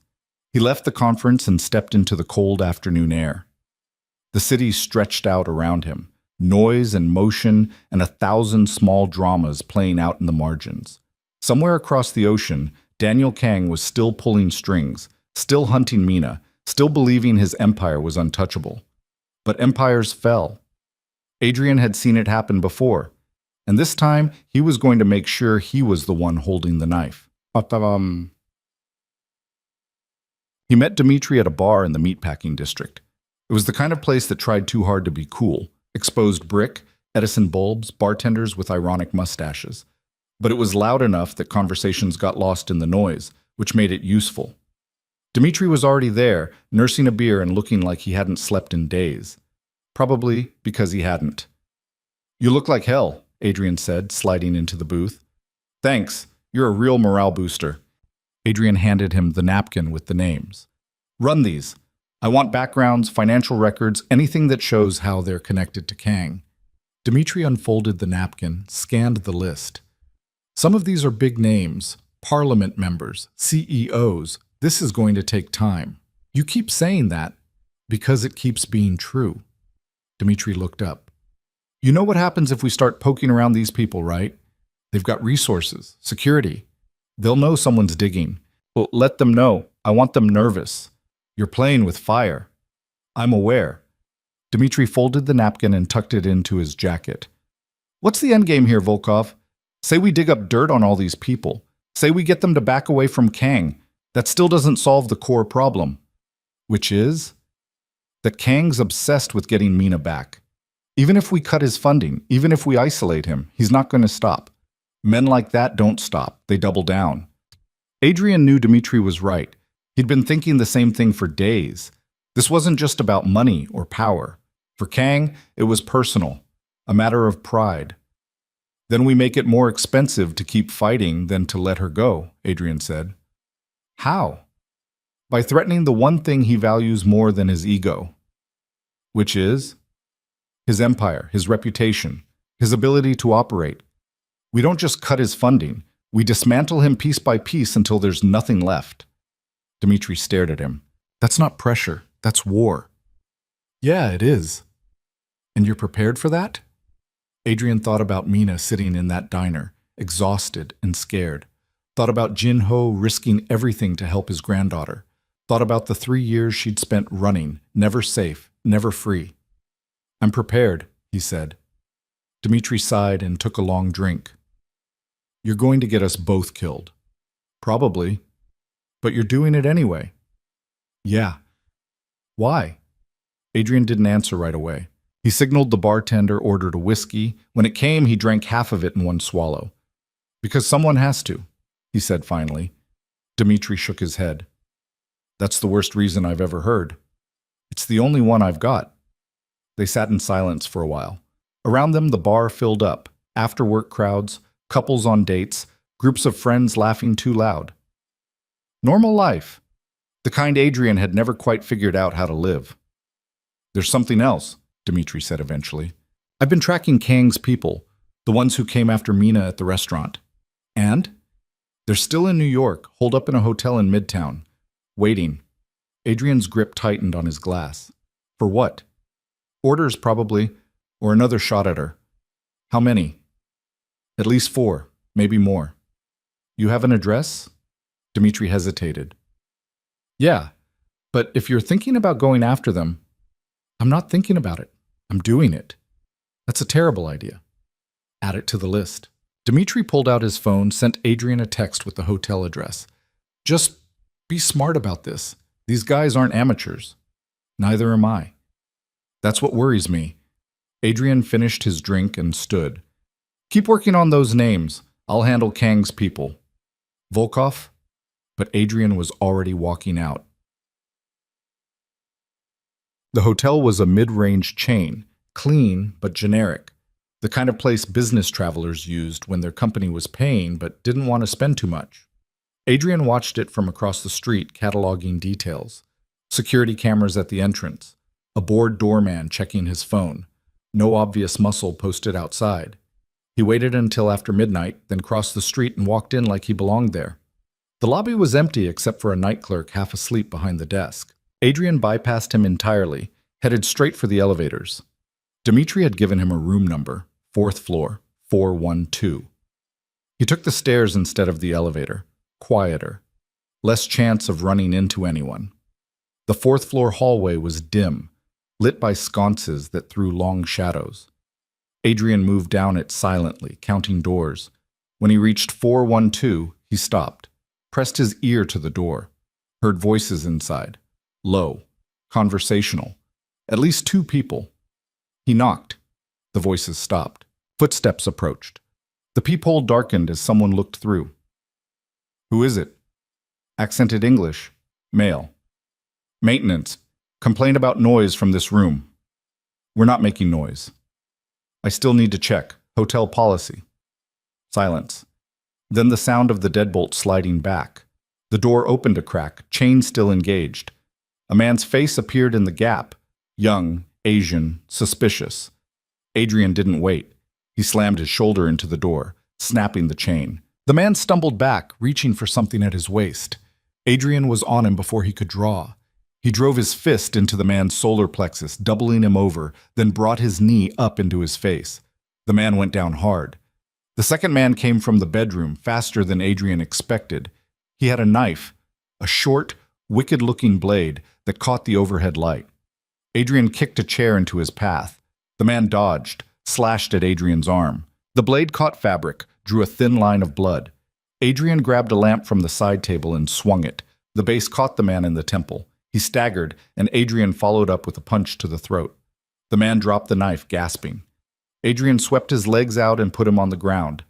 Speaker 1: He left the conference and stepped into the cold afternoon air. The city stretched out around him, noise and motion and 1,000 small dramas playing out in the margins. Somewhere across the ocean, Daniel Kang was still pulling strings, still hunting Mina, still believing his empire was untouchable. But empires fell. Adrian had seen it happen before, and this time he was going to make sure he was the one holding the knife. He met Dmitri at a bar in the meatpacking district. It was the kind of place that tried too hard to be cool. Exposed brick, Edison bulbs, bartenders with ironic mustaches. But it was loud enough that conversations got lost in the noise, which made it useful. Dmitri was already there, nursing a beer and looking like he hadn't slept in days. Probably because he hadn't. You look like hell, Adrian said, sliding into the booth. Thanks, you're a real morale booster. Adrian handed him the napkin with the names. Run these. I want backgrounds, financial records, anything that shows how they're connected to Kang. Dmitri unfolded the napkin, scanned the list. Some of these are big names, parliament members, CEOs. This is going to take time.
Speaker 2: You keep saying that because it keeps being true. Dmitri looked up. You know what happens if we start poking around these people, right? They've got resources, security. They'll know someone's digging. Well, let them know. I want them nervous. You're playing with fire. I'm aware. Dmitri folded the napkin and tucked it into his jacket. What's the endgame here, Volkov? Say we dig up dirt on all these people. Say we get them to back away from Kang. That still doesn't solve the core problem. Which is? That Kang's obsessed with getting Mina back. Even if we cut his funding, even if we isolate him, he's not going to stop. Men like that don't stop. They double down. Adrian knew Dmitri was right. He'd been thinking the same thing for days. This wasn't just about money or power. For Kang, it was personal, a matter of pride. Then we make it more expensive to keep fighting than to let her go, Adrian said. How? By threatening the one thing he values more than his ego. Which is? His empire, his reputation, his ability to operate. We don't just cut his funding. We dismantle him piece by piece until there's nothing left. Dmitri stared at him. That's not pressure. That's war. Yeah, it is. And you're prepared for that? Adrian thought about Mina sitting in that diner, exhausted and scared. Thought about Jin-ho risking everything to help his granddaughter. Thought about the 3 years she'd spent running, never safe, never free. I'm prepared, he said. Dmitri sighed and took a long drink. You're going to get us both killed. Probably. But you're doing it anyway. Yeah. Why? Adrian didn't answer right away. He signaled the bartender, ordered a whiskey. When it came, he drank half of it in one swallow. Because someone has to, he said finally. Dmitri shook his head. That's the worst reason I've ever heard. It's the only one I've got. They sat in silence for a while. Around them, the bar filled up. After-work crowds, couples on dates, groups of friends laughing too loud. Normal life. The kind Adrian had never quite figured out how to live. There's something else, Dmitri said eventually. I've been tracking Kang's people, the ones who came after Mina at the restaurant. And? They're still in New York, holed up in a hotel in Midtown. Waiting. Adrian's grip tightened on his glass. For what? Orders, probably, or another shot at her. How many? At least 4, maybe more. You have an address? Dmitri hesitated. Yeah, but if you're thinking about going after them, I'm not thinking about it. I'm doing it. That's a terrible idea. Add it to the list. Dmitri pulled out his phone, sent Adrian a text with the hotel address. Just be smart about this. These guys aren't amateurs. Neither am I. That's what worries me. Adrian finished his drink and stood. Keep working on those names. I'll handle Kang's people. Volkov? But Adrian was already walking out. The hotel was a mid-range chain, clean but generic, the kind of place business travelers used when their company was paying but didn't want to spend too much. Adrian watched it from across the street, cataloging details. Security cameras at the entrance, a bored doorman checking his phone, no obvious muscle posted outside. He waited until after midnight, then crossed the street and walked in like he belonged there. The lobby was empty except for a night clerk half asleep behind the desk. Adrian bypassed him entirely, headed straight for the elevators. Dmitri had given him a room number, 4th floor, 412. He took the stairs instead of the elevator, quieter, less chance of running into anyone. The 4th floor hallway was dim, lit by sconces that threw long shadows. Adrian moved down it silently, counting doors. When he reached 412, he stopped, pressed his ear to the door, heard voices inside, low, conversational, at least 2 people. He knocked. The voices stopped. Footsteps approached. The peephole darkened as someone looked through. Who is it? Accented English. Male. Maintenance. Complain about noise from this room. We're not making noise. I still need to check. Hotel policy. Silence. Then the sound of the deadbolt sliding back. The door opened a crack, chain still engaged. A man's face appeared in the gap. Young, Asian, suspicious. Adrian didn't wait. He slammed his shoulder into the door, snapping the chain. The man stumbled back, reaching for something at his waist. Adrian was on him before he could draw.
Speaker 1: He drove his fist into the man's solar plexus, doubling him over, then brought his knee up into his face. The man went down hard. The second man came from the bedroom, faster than Adrian expected. He had a knife, a short, wicked-looking blade that caught the overhead light. Adrian kicked a chair into his path. The man dodged, slashed at Adrian's arm. The blade caught fabric, drew a thin line of blood. Adrian grabbed a lamp from the side table and swung it. The base caught the man in the temple. He staggered, and Adrian followed up with a punch to the throat. The man dropped the knife, gasping. Adrian swept his legs out and put him on the ground.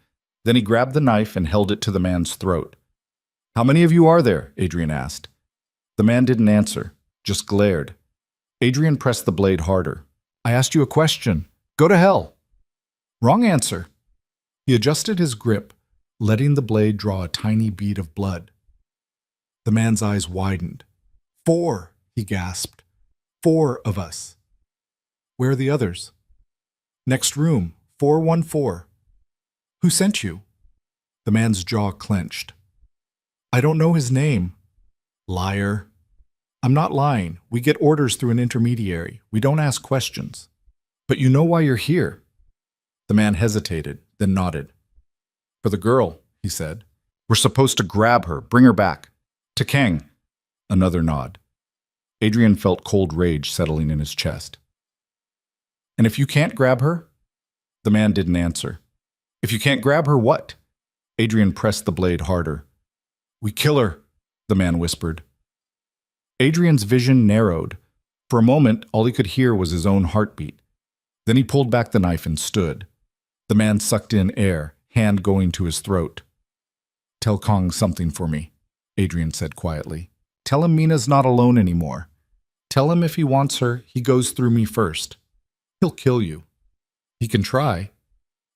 Speaker 1: Then he grabbed the knife and held it to the man's throat. "How many of you are there?" Adrian asked. The man didn't answer, just glared. Adrian pressed the blade harder. "I asked you a question. Go to hell." "Wrong answer." He adjusted his grip, letting the blade draw a tiny bead of blood. The man's eyes widened. "4," he gasped. "4 of us." "Where are the others?" "Next room, 414. "Who sent you?" The man's jaw clenched. "I don't know his name." "Liar." "I'm not lying. We get orders through an intermediary. We don't ask questions." "But you know why you're here." The man hesitated, then nodded. "For the girl," he said. "We're supposed to grab her, bring her back." "To Kang." Another nod. Adrian felt cold rage settling in his chest. "And if you can't grab her?" The man didn't answer. "If you can't grab her, what?" Adrian pressed the blade harder. "We kill her," the man whispered. Adrian's vision narrowed. For a moment, all he could hear was his own heartbeat. Then he pulled back the knife and stood. The man sucked in air, hand going to his throat. "Tell Kong something for me," Adrian said quietly. "Tell him Mina's not alone anymore. Tell him if he wants her, he goes through me first. He'll kill you." "He can try."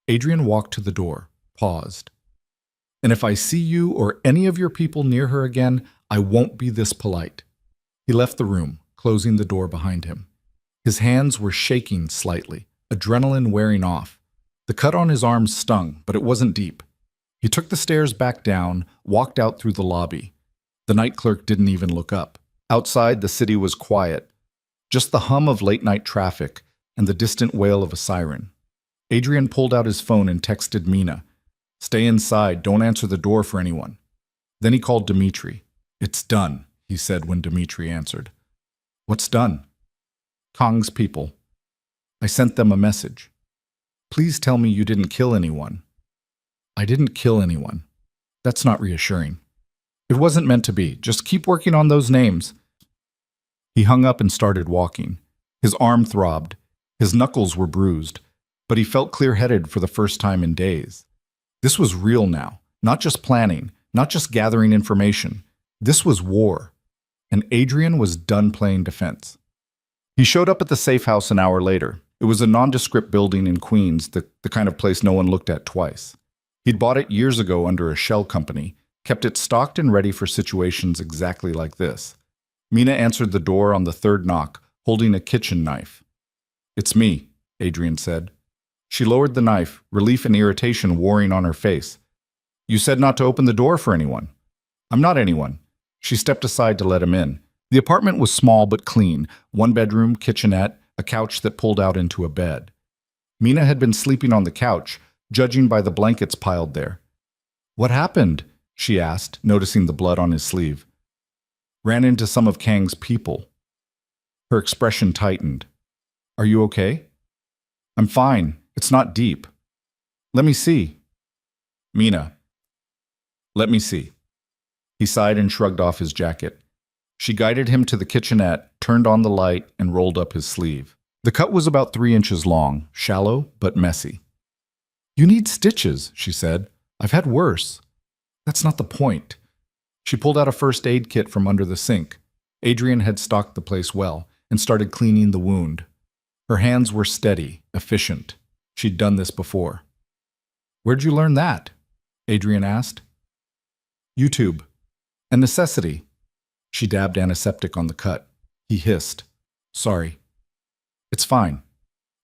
Speaker 1: Adrian walked to the door, paused. "And if I see you or any of your people near her again, I won't be this polite." He left the room, closing the door behind him. His hands were shaking slightly, adrenaline wearing off. The cut on his arm stung, but it wasn't deep. He took the stairs back down, walked out through the lobby. The night clerk didn't even look up. Outside, the city was quiet. Just the hum of late-night traffic and the distant wail of a siren. Adrian pulled out his phone and texted Mina. "Stay inside, don't answer the door for anyone." Then he called Dmitri. "It's done," he said when Dmitri answered. "What's done?" "Kong's people. I sent them a message. Please tell me you didn't kill anyone." "I didn't kill anyone." "That's not reassuring." "It wasn't meant to be. Just keep working on those names." He hung up and started walking. His arm throbbed. His knuckles were bruised, but he felt clear-headed for the first time in days. This was real now, not just planning, not just gathering information. This was war, and Adrian was done playing defense. He showed up at the safe house an hour later. It was a nondescript building in Queens, the kind of place no one looked at twice. He'd bought it years ago under a shell company, kept it stocked and ready for situations exactly like this. Mina answered the door on the third knock, holding a kitchen knife. "It's me," Adrian said. She lowered the knife, relief and irritation warring on her face. "You said not to open the door for anyone." "I'm not anyone." She stepped aside to let him in. The apartment was small but clean, one bedroom, kitchenette, a couch that pulled out into a bed. Mina had been sleeping on the couch, judging by the blankets piled there. "What happened?" she asked, noticing the blood on his sleeve. "Ran into some of Kang's people." Her expression tightened. "Are you okay?" "I'm fine. It's not deep." "Let me see." "Mina." "Let me see." He sighed and shrugged off his jacket. She guided him to the kitchenette, turned on the light, and rolled up his sleeve. The cut was about 3 inches long, shallow but messy. "You need stitches," she said. "I've had worse." "That's not the point." She pulled out a first aid kit from under the sink. Adrian had stocked the place well and started cleaning the wound. Her hands were steady, efficient. She'd done this before. "Where'd you learn that?" Adrian asked. "YouTube. A necessity." She dabbed antiseptic on the cut. He hissed. "Sorry." "It's fine."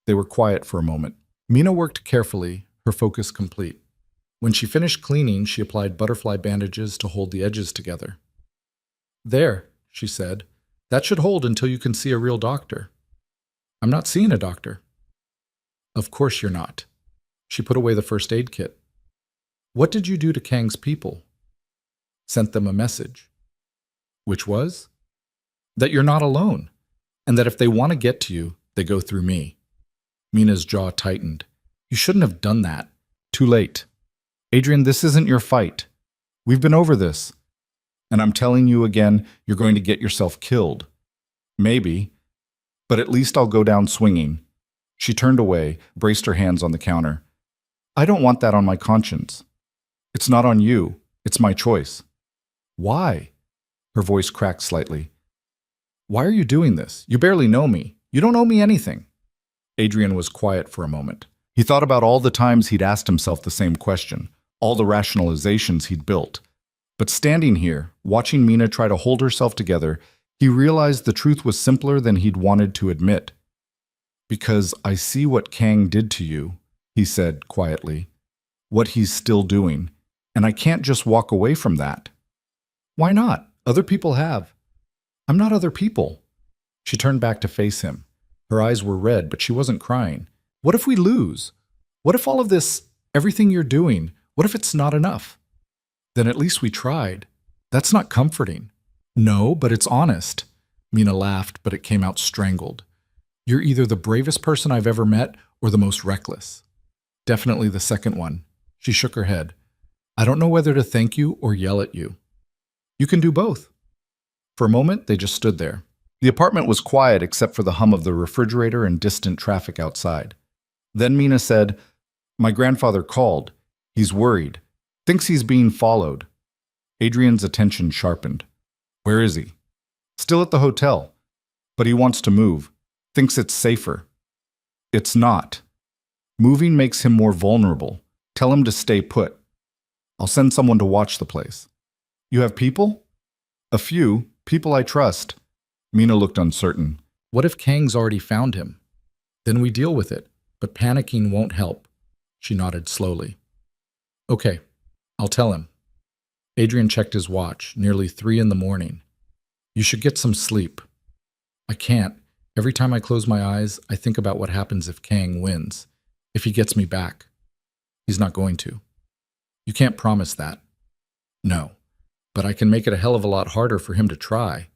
Speaker 1: They were quiet for a moment. Mina worked carefully, her focus complete. When she finished cleaning, she applied butterfly bandages to hold the edges together. "There," she said.
Speaker 2: That should hold until you can see a real doctor. I'm not seeing a doctor. Of course you're not. She put away the first aid kit. What did you do to Kang's people? Sent them a message. Which was? That you're not alone, and that if they want to get to you, they go through me. Mina's jaw tightened. You shouldn't have done that.
Speaker 1: Too late. Adrian, this isn't your fight. We've been over this. And I'm telling you again, you're going to get yourself killed. Maybe, but at least I'll go down swinging. She turned away, braced her hands on the counter. I don't want that on my conscience. It's not on you. It's my choice. Why? Her voice cracked slightly. Why are you doing this? You barely know me. You don't owe me anything. Adrian was quiet for a moment. He thought about all the times he'd asked himself the same question, all the rationalizations he'd built. But standing here, watching Mina try to hold herself together, he realized the truth was simpler than he'd wanted to admit. Because I see what Kang did to you, he said quietly, what he's still doing, and I can't just walk away from that. Why not? Other people have. I'm not other people. She turned back to face him. Her eyes were red, but she wasn't crying. What if we lose? What if all of this, everything you're doing, what if it's not enough? Then at least we tried. That's not comforting. No, but it's honest. Mina laughed, but it came out strangled. You're either the bravest person I've ever met or the most reckless. Definitely the second one. She shook her head. I don't know whether to thank you or yell at you. You can do both. For a moment, they just stood there. The apartment was quiet except for the hum of the refrigerator and distant traffic outside. Then Mina said, My grandfather called. He's worried. Thinks he's being followed. Adrian's attention sharpened. Where is he? Still at the hotel. But he wants to move. Thinks it's safer. It's not. Moving makes him more vulnerable. Tell him to stay put. I'll send someone to watch the place. You have people? A few. People I trust. Mina looked uncertain. What if Kang's already found him? Then we deal with it, but panicking won't help. She nodded slowly. Okay, I'll tell him. Adrian checked his watch, nearly 3 a.m. You should get some sleep. I can't. Every time I close my eyes, I think about what happens if Kang wins. If he gets me back. He's not going to. You can't promise that. No, but I can make it a hell of a lot harder for him to try.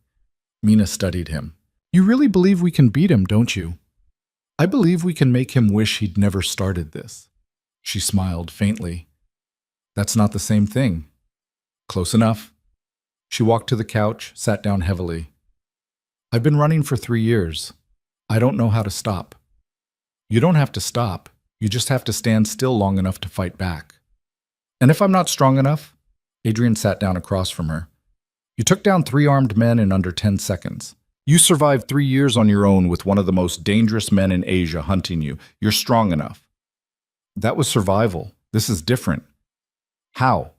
Speaker 1: Mina studied him. You really believe we can beat him, don't you? I believe we can make him wish he'd never started this. She smiled faintly. That's not the same thing. Close enough. She walked to the couch, sat down heavily. I've been running for 3 years. I don't know how to stop. You don't have to stop. You just have to stand still long enough to fight back. And if I'm not strong enough? Adrian sat down across from her. You took down 3 armed men in under 10 seconds. You survived 3 years on your own with one of the most dangerous men in Asia hunting you. You're strong enough. That was survival. This is different. How?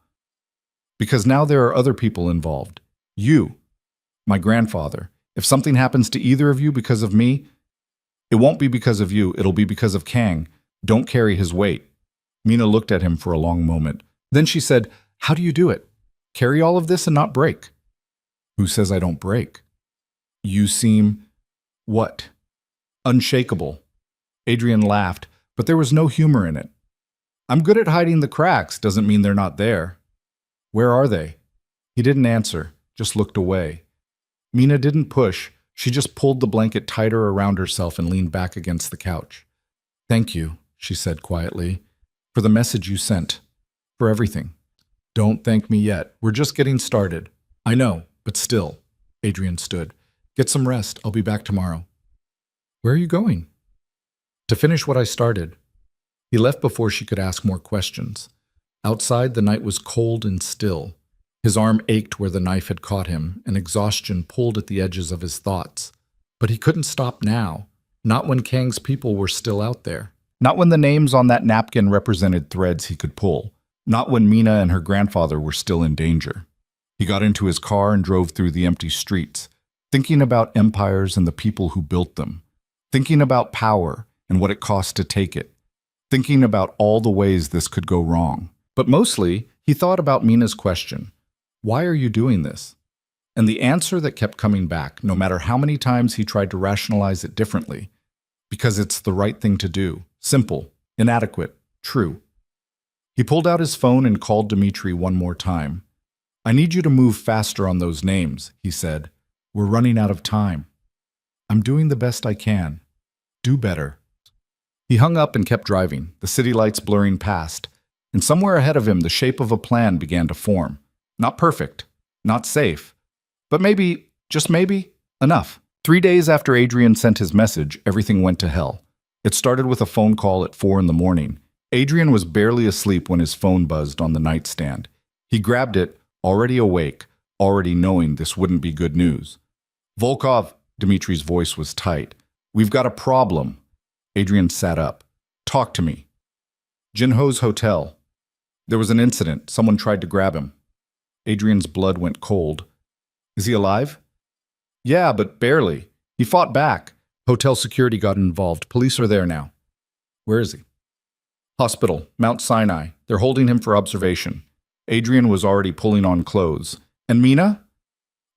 Speaker 1: Because now there are other people involved. You, my grandfather. If something happens to either of you because of me, it won't be because of you. It'll be because of Kang. Don't carry his weight. Mina looked at him for a long moment. Then she said, How do you do it? Carry all of this and not break? Who says I don't break? You seem, what? Unshakable. Adrian laughed, but there was no humor in it. I'm good at hiding the cracks doesn't mean they're not there. Where are they? He didn't answer, just looked away. Mina didn't push. She just pulled the blanket tighter around herself and leaned back against the couch. Thank you, she said quietly, for the message you sent, for everything. Don't thank me yet. We're just getting started. I know, but still. Adrian stood. Get some rest. I'll be back tomorrow. Where are you going? To finish what I started. He left before she could ask more questions. Outside, the night was cold and still. His arm ached where the knife had caught him, and exhaustion pulled at the edges of his thoughts. But he couldn't stop now, not when Kang's people were still out there. Not when the names on that napkin represented threads he could pull. Not when Mina and her grandfather were still in danger. He got into his car and drove through the empty streets, thinking about empires and the people who built them, thinking about power and what it cost to take it, thinking about all the ways this could go wrong. But mostly, he thought about Mina's question. Why are you doing this? And the answer that kept coming back, no matter how many times he tried to rationalize it differently, because it's the right thing to do, simple, inadequate, true. He pulled out his phone and called Dmitri one more time. "I need you to move faster on those names," he said. "We're running out of time." "I'm doing the best I can. Do better." He hung up and kept driving, the city lights blurring past, and somewhere ahead of him the shape of a plan began to form. Not perfect, not safe, but maybe, just maybe, enough. 3 days after Adrian sent his message, everything went to hell. It started with a phone call at 4 in the morning. Adrian was barely asleep when his phone buzzed on the nightstand. He grabbed it, already awake, already knowing this wouldn't be good news. "Volkov," Dmitri's voice was tight. "We've got a problem." Adrian sat up. "Talk to me." "Jinho's hotel. There was an incident. Someone tried to grab him." Adrian's blood went cold. "Is he alive?" "Yeah, but barely. He fought back. Hotel security got involved. Police are there now." "Where is he?" "Hospital, Mount Sinai. They're holding him for observation." Adrian was already pulling on clothes. "And Mina?"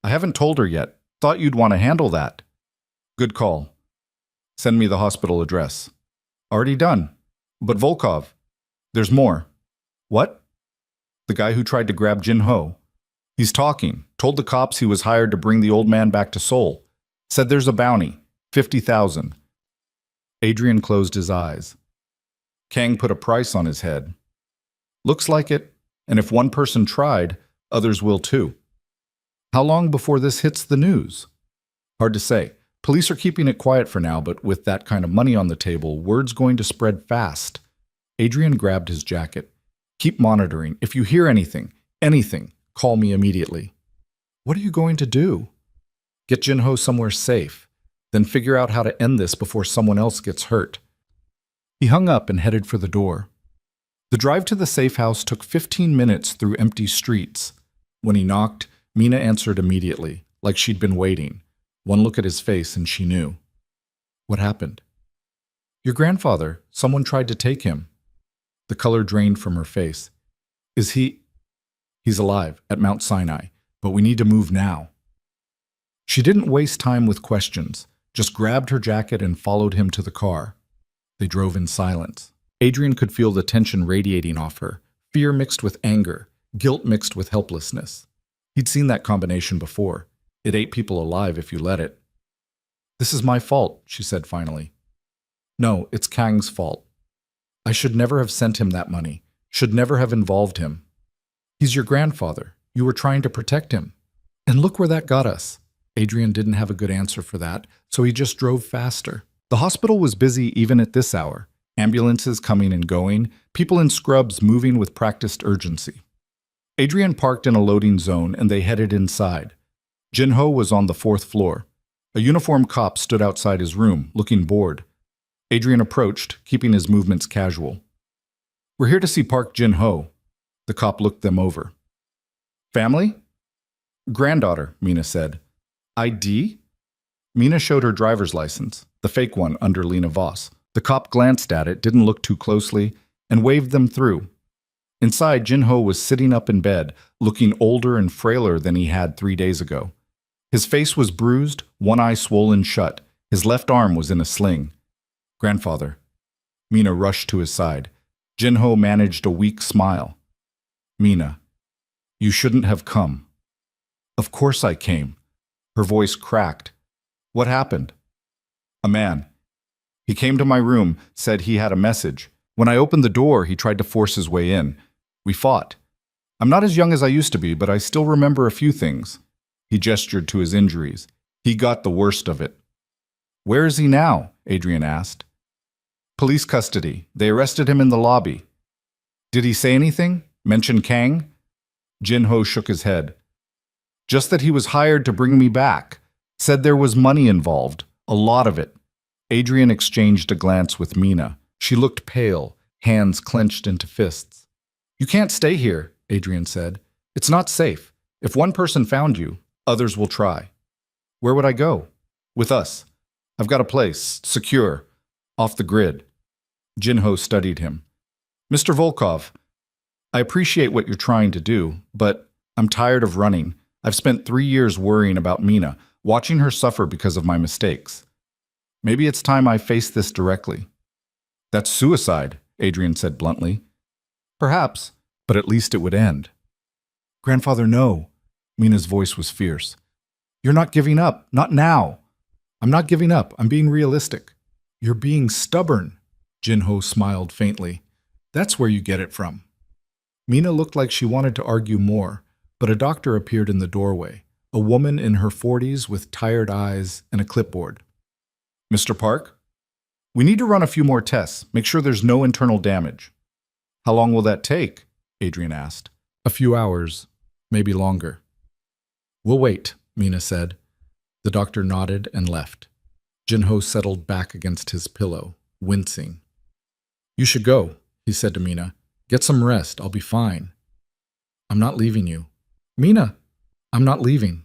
Speaker 1: "I haven't told her yet. Thought you'd want to handle that." "Good call. Send me the hospital address." "Already done." "But Volkov." "There's more." "What?" "The guy who tried to grab Jinho. He's talking. Told the cops he was hired to bring the old man back to Seoul. Said there's a bounty. 50,000. Adrian closed his eyes. Kang put a price on his head. "Looks like it. And if one person tried, others will too." "How long before this hits the news?" "Hard to say. Police are keeping it quiet for now, but with that kind of money on the table, word's going to spread fast." Adrian grabbed his jacket. "Keep monitoring. If you hear anything, call me immediately." "What are you going to do?" "Get Jinho somewhere safe. Then figure out how to end this before someone else gets hurt." He hung up and headed for the door. The drive to the safe house took 15 minutes through empty streets. When he knocked, Mina answered immediately, like she'd been waiting. One look at his face and she knew. "What happened?" "Your grandfather. Someone tried to take him." The color drained from her face. "Is he—" "He's alive, at Mount Sinai, but we need to move now." She didn't waste time with questions, just grabbed her jacket and followed him to the car. They drove in silence. Adrian could feel the tension radiating off her, fear mixed with anger, guilt mixed with helplessness. He'd seen that combination before. It ate people alive if you let it. "This is my fault," she said finally. "No, it's Kang's fault. I should never have sent him that money, should never have involved him. He's your grandfather. You were trying to protect him. And look where that got us." Adrian didn't have a good answer for that, so he just drove faster. The hospital was busy even at this hour. Ambulances coming and going, people in scrubs moving with practiced urgency. Adrian parked in a loading zone and they headed inside. Jinho was on the 4th floor. A uniformed cop stood outside his room, looking bored. Adrian approached, keeping his movements casual. "We're here to see Park Jinho." The cop looked them over. "Family?" "Granddaughter," Mina said. "ID?" Mina showed her driver's license, the fake one under Lena Voss. The cop glanced at it, didn't look too closely, and waved them through. Inside, Jinho was sitting up in bed, looking older and frailer than he had 3 days ago. His face was bruised, one eye swollen shut. His left arm was in a sling. "Grandfather." Mina rushed to his side. Jinho managed a weak smile. "Mina, you shouldn't have come." "Of course I came." Her voice cracked. "What happened?" "A man. He came to my room, said he had a message. When I opened the door, he tried to force his way in. We fought. I'm not as young as I used to be, but I still remember a few things." He gestured to his injuries. "He got the worst of it." "Where is he now?" Adrian asked. "Police custody. They arrested him in the lobby." "Did he say anything? Mention Kang?" Jinho shook his head. "Just that he was hired to bring me back. Said there was money involved. A lot of it." Adrian exchanged a glance with Mina. She looked pale, hands clenched into fists. "You can't stay here," Adrian said. "It's not safe. If one person found you, others will try." "Where would I go?" "With us. I've got a place, secure, off the grid." Jinho studied him. "Mr. Volkov, I appreciate what you're trying to do, but I'm tired of running. I've spent 3 years worrying about Mina, watching her suffer because of my mistakes. Maybe it's time I face this directly. That's suicide, Adrian said bluntly. Perhaps, but at least it would end. Grandfather, no. Mina's voice was fierce. You're not giving up. Not now. I'm not giving up. I'm being realistic. You're being stubborn. Jinho smiled faintly. That's where you get it from. Mina looked like she wanted to argue more, but a doctor appeared in the doorway, a woman in her 40s with tired eyes and a clipboard. Mr. Park? We need to run a few more tests, make sure there's no internal damage. How long will that take? Adrian asked. A few hours, maybe longer. We'll wait, Mina said. The doctor nodded and left. Jinho settled back against his pillow, wincing. You should go, he said to Mina. Get some rest, I'll be fine. I'm not leaving you. Mina, I'm not leaving.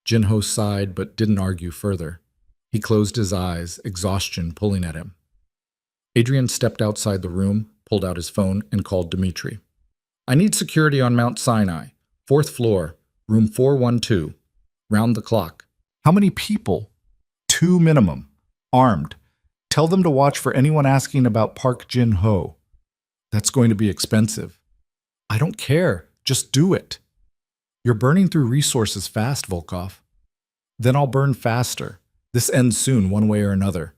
Speaker 1: Jinho sighed but didn't argue further. He closed his eyes, exhaustion pulling at him. Adrian stepped outside the room, pulled out his phone, and called Dmitri. I need security on Mount Sinai, 4th floor, room 412. Round the clock. How many people? 2 minimum. Armed. Tell them to watch for anyone asking about Park Jin-ho. That's going to be expensive. I don't care. Just do it. You're burning through resources fast, Volkov. Then I'll burn faster. This ends soon, one way or another.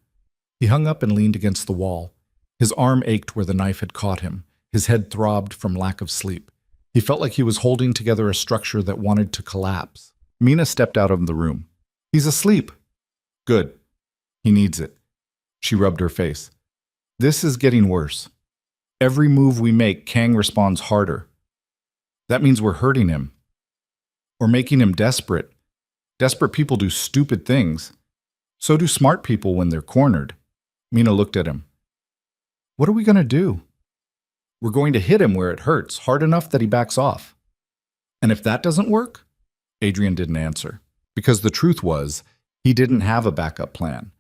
Speaker 1: He hung up and leaned against the wall. His arm ached where the knife had caught him. His head throbbed from lack of sleep. He felt like he was holding together a structure that wanted to collapse. Mina stepped out of the room. He's asleep. Good. He needs it. She rubbed her face. This is getting worse. Every move we make, Kang responds harder. That means we're hurting him. Or making him desperate. Desperate people do stupid things. So do smart people when they're cornered. Mina looked at him. What are we going to do? We're going to hit him where it hurts, hard enough that he backs off. And if that doesn't work? Adrian didn't answer. Because the truth was, he didn't have a backup plan.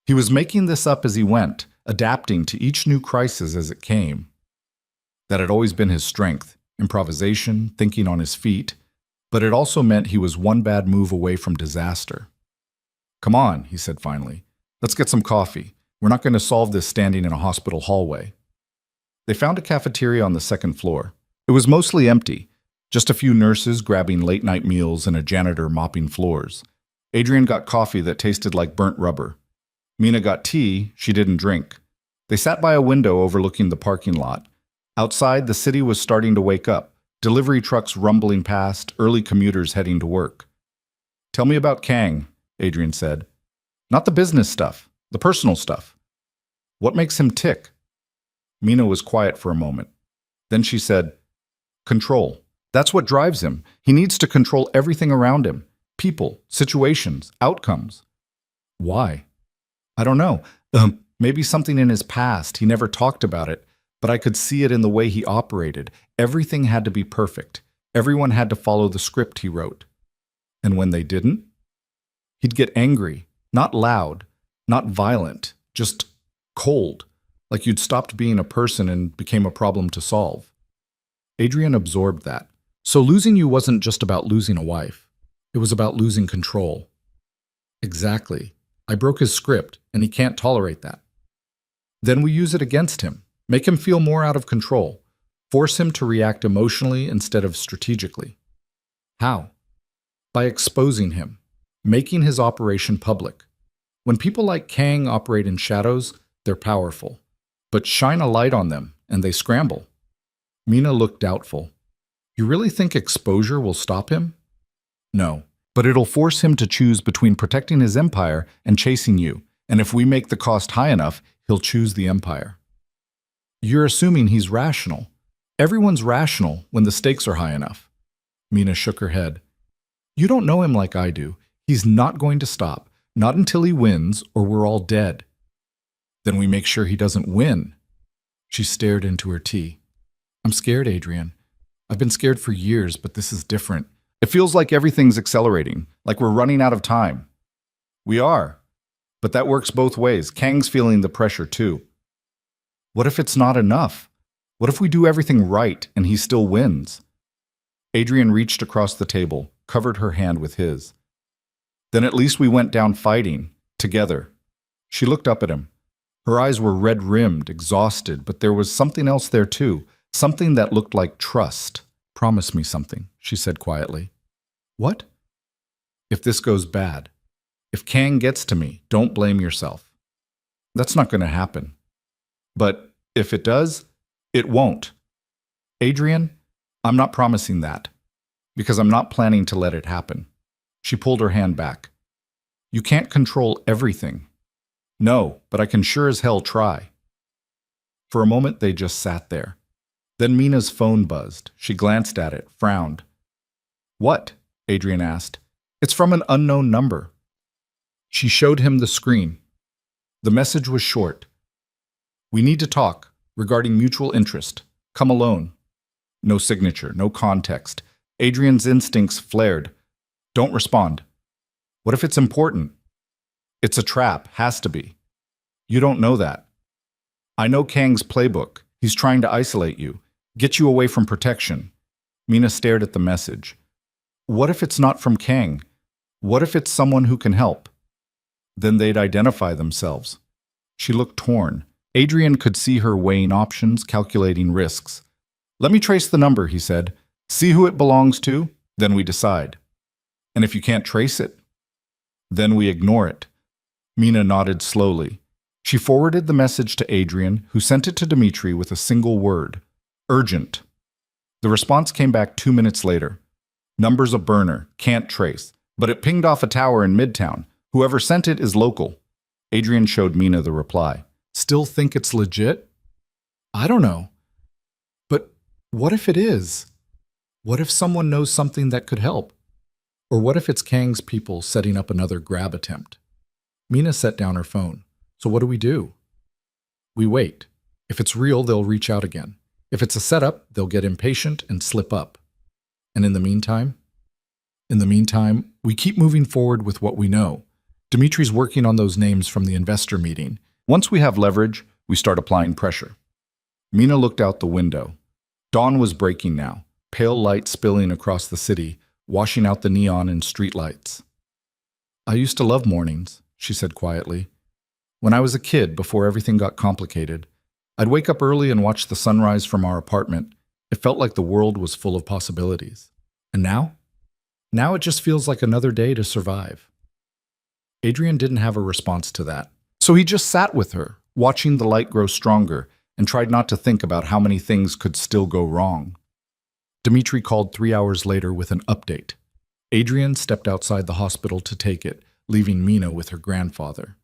Speaker 1: He was making this up as he went, adapting to each new crisis as it came. That had always been his strength, improvisation, thinking on his feet, but it also meant he was one bad move away from disaster. Come on, he said finally. Let's get some coffee. We're not going to solve this standing in a hospital hallway. They found a cafeteria on the 2nd floor. It was mostly empty, just a few nurses grabbing late-night meals and a janitor mopping floors. Adrian got coffee that tasted like burnt rubber. Mina got tea she didn't drink. They sat by a window overlooking the parking lot. Outside, the city was starting to wake up, delivery trucks rumbling past, early commuters heading to work. Tell me about Kang, Adrian said. Not the business stuff, the personal stuff. What makes him tick? Mina was quiet for a moment. Then she said, control. That's what drives him. He needs to control everything around him. People, situations, outcomes. Why? I don't know. Maybe something in his past. He never talked about it, but I could see it in the way he operated. Everything had to be perfect. Everyone had to follow the script he wrote. And when they didn't, he'd get angry, not loud, not violent, just cold, like you'd stopped being a person and became a problem to solve. Adrian absorbed that. So losing you wasn't just about losing a wife. It was about losing control. Exactly. I broke his script, and he can't tolerate that. Then we use it against him, make him feel more out of control, force him to react emotionally instead of strategically. How? By exposing him, making his operation public. When people like Kang operate in shadows, they're powerful. But shine a light on them, and they scramble. Mina looked doubtful. You really think exposure will stop him? No, but it'll force him to choose between protecting his empire and chasing you, and if we make the cost high enough, he'll choose the empire. You're assuming he's rational. Everyone's rational when the stakes are high enough. Mina shook her head. You don't know him like I do. He's not going to stop, not until he wins or we're all dead. Then we make sure he doesn't win. She stared into her tea. I'm scared, Adrian. I've been scared for years, but this is different. It feels like everything's accelerating, like we're running out of time. We are. But that works both ways. Kang's feeling the pressure too. What if it's not enough? What if we do everything right and he still wins? Adrian reached across the table, covered her hand with his. Then at least we went down fighting, together. She looked up at him. Her eyes were red-rimmed, exhausted, but there was something else there too, something that looked like trust.
Speaker 2: Promise me something, she said quietly. What?
Speaker 1: If this goes bad, if Kang gets to me, don't blame yourself. That's not going to happen. But if it does, it won't. Adrian, I'm not promising that, because I'm not planning to let it happen. She pulled her hand back. You can't control everything. No, but I can sure as hell try. For a moment, they just sat there. Then Mina's phone buzzed. She glanced at it, frowned. What? Adrian asked. It's from an unknown number. She showed him the screen. The message was short. We need to talk, regarding mutual interest. Come alone. No signature, no context. Adrian's instincts flared. Don't respond. What if it's important? It's a trap, has to be. You don't know that. I know Kang's playbook. He's trying to isolate you, get you away from protection. Mina stared at the message. What if it's not from Kang? What if it's someone who can help? Then they'd identify themselves. She looked torn. Adrian could see her weighing options, calculating risks. Let me trace the number, he said. See who it belongs to, then we decide. And if you can't trace it, then we ignore it. Mina nodded slowly. She forwarded the message to Adrian, who sent it to Dmitri with a single word. Urgent. The response came back 2 minutes later. Number's a burner, can't trace, but it pinged off a tower in Midtown. Whoever sent it is local. Adrian showed Mina the reply.
Speaker 2: Still think it's legit? I don't know. But what if it is? What if someone knows something that could help? Or what if it's Kang's people setting up another grab attempt? Mina set down her phone. So what do? We wait. If it's real, they'll reach out again. If it's a setup, they'll get impatient and slip up. And in the meantime? In the meantime, we keep moving forward with what we know. Dimitri's working on those names from the investor meeting.
Speaker 1: Once we have leverage, we start applying pressure. Mina looked out the window. Dawn was breaking now, pale light spilling across the city, washing out the neon and streetlights. I used to love mornings, she said quietly. When I was a kid, before everything got complicated, I'd wake up early and watch the sunrise from our apartment. It felt like the world was full of possibilities. And now? Now it just feels like another day to survive. Adrian didn't have a response to that. So he just sat with her, watching the light grow stronger, and tried not to think about how many things could still go wrong. Dmitri called 3 hours later with an update. Adrian stepped outside the hospital to take it, leaving Mina with her grandfather.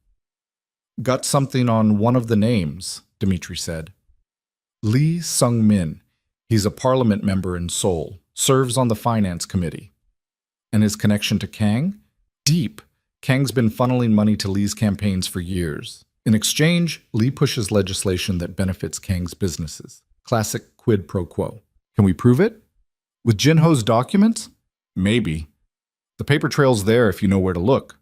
Speaker 1: Got something on one of the names, Dmitri said. Lee Sung-min. He's a parliament member in Seoul, serves on the finance committee. And his connection to Kang? Deep. Kang's been funneling money to Lee's campaigns for years. In exchange, Lee pushes legislation that benefits Kang's businesses. Classic quid pro quo. Can we prove it? With Jinho's documents? Maybe. The paper trail's there if you know where to look.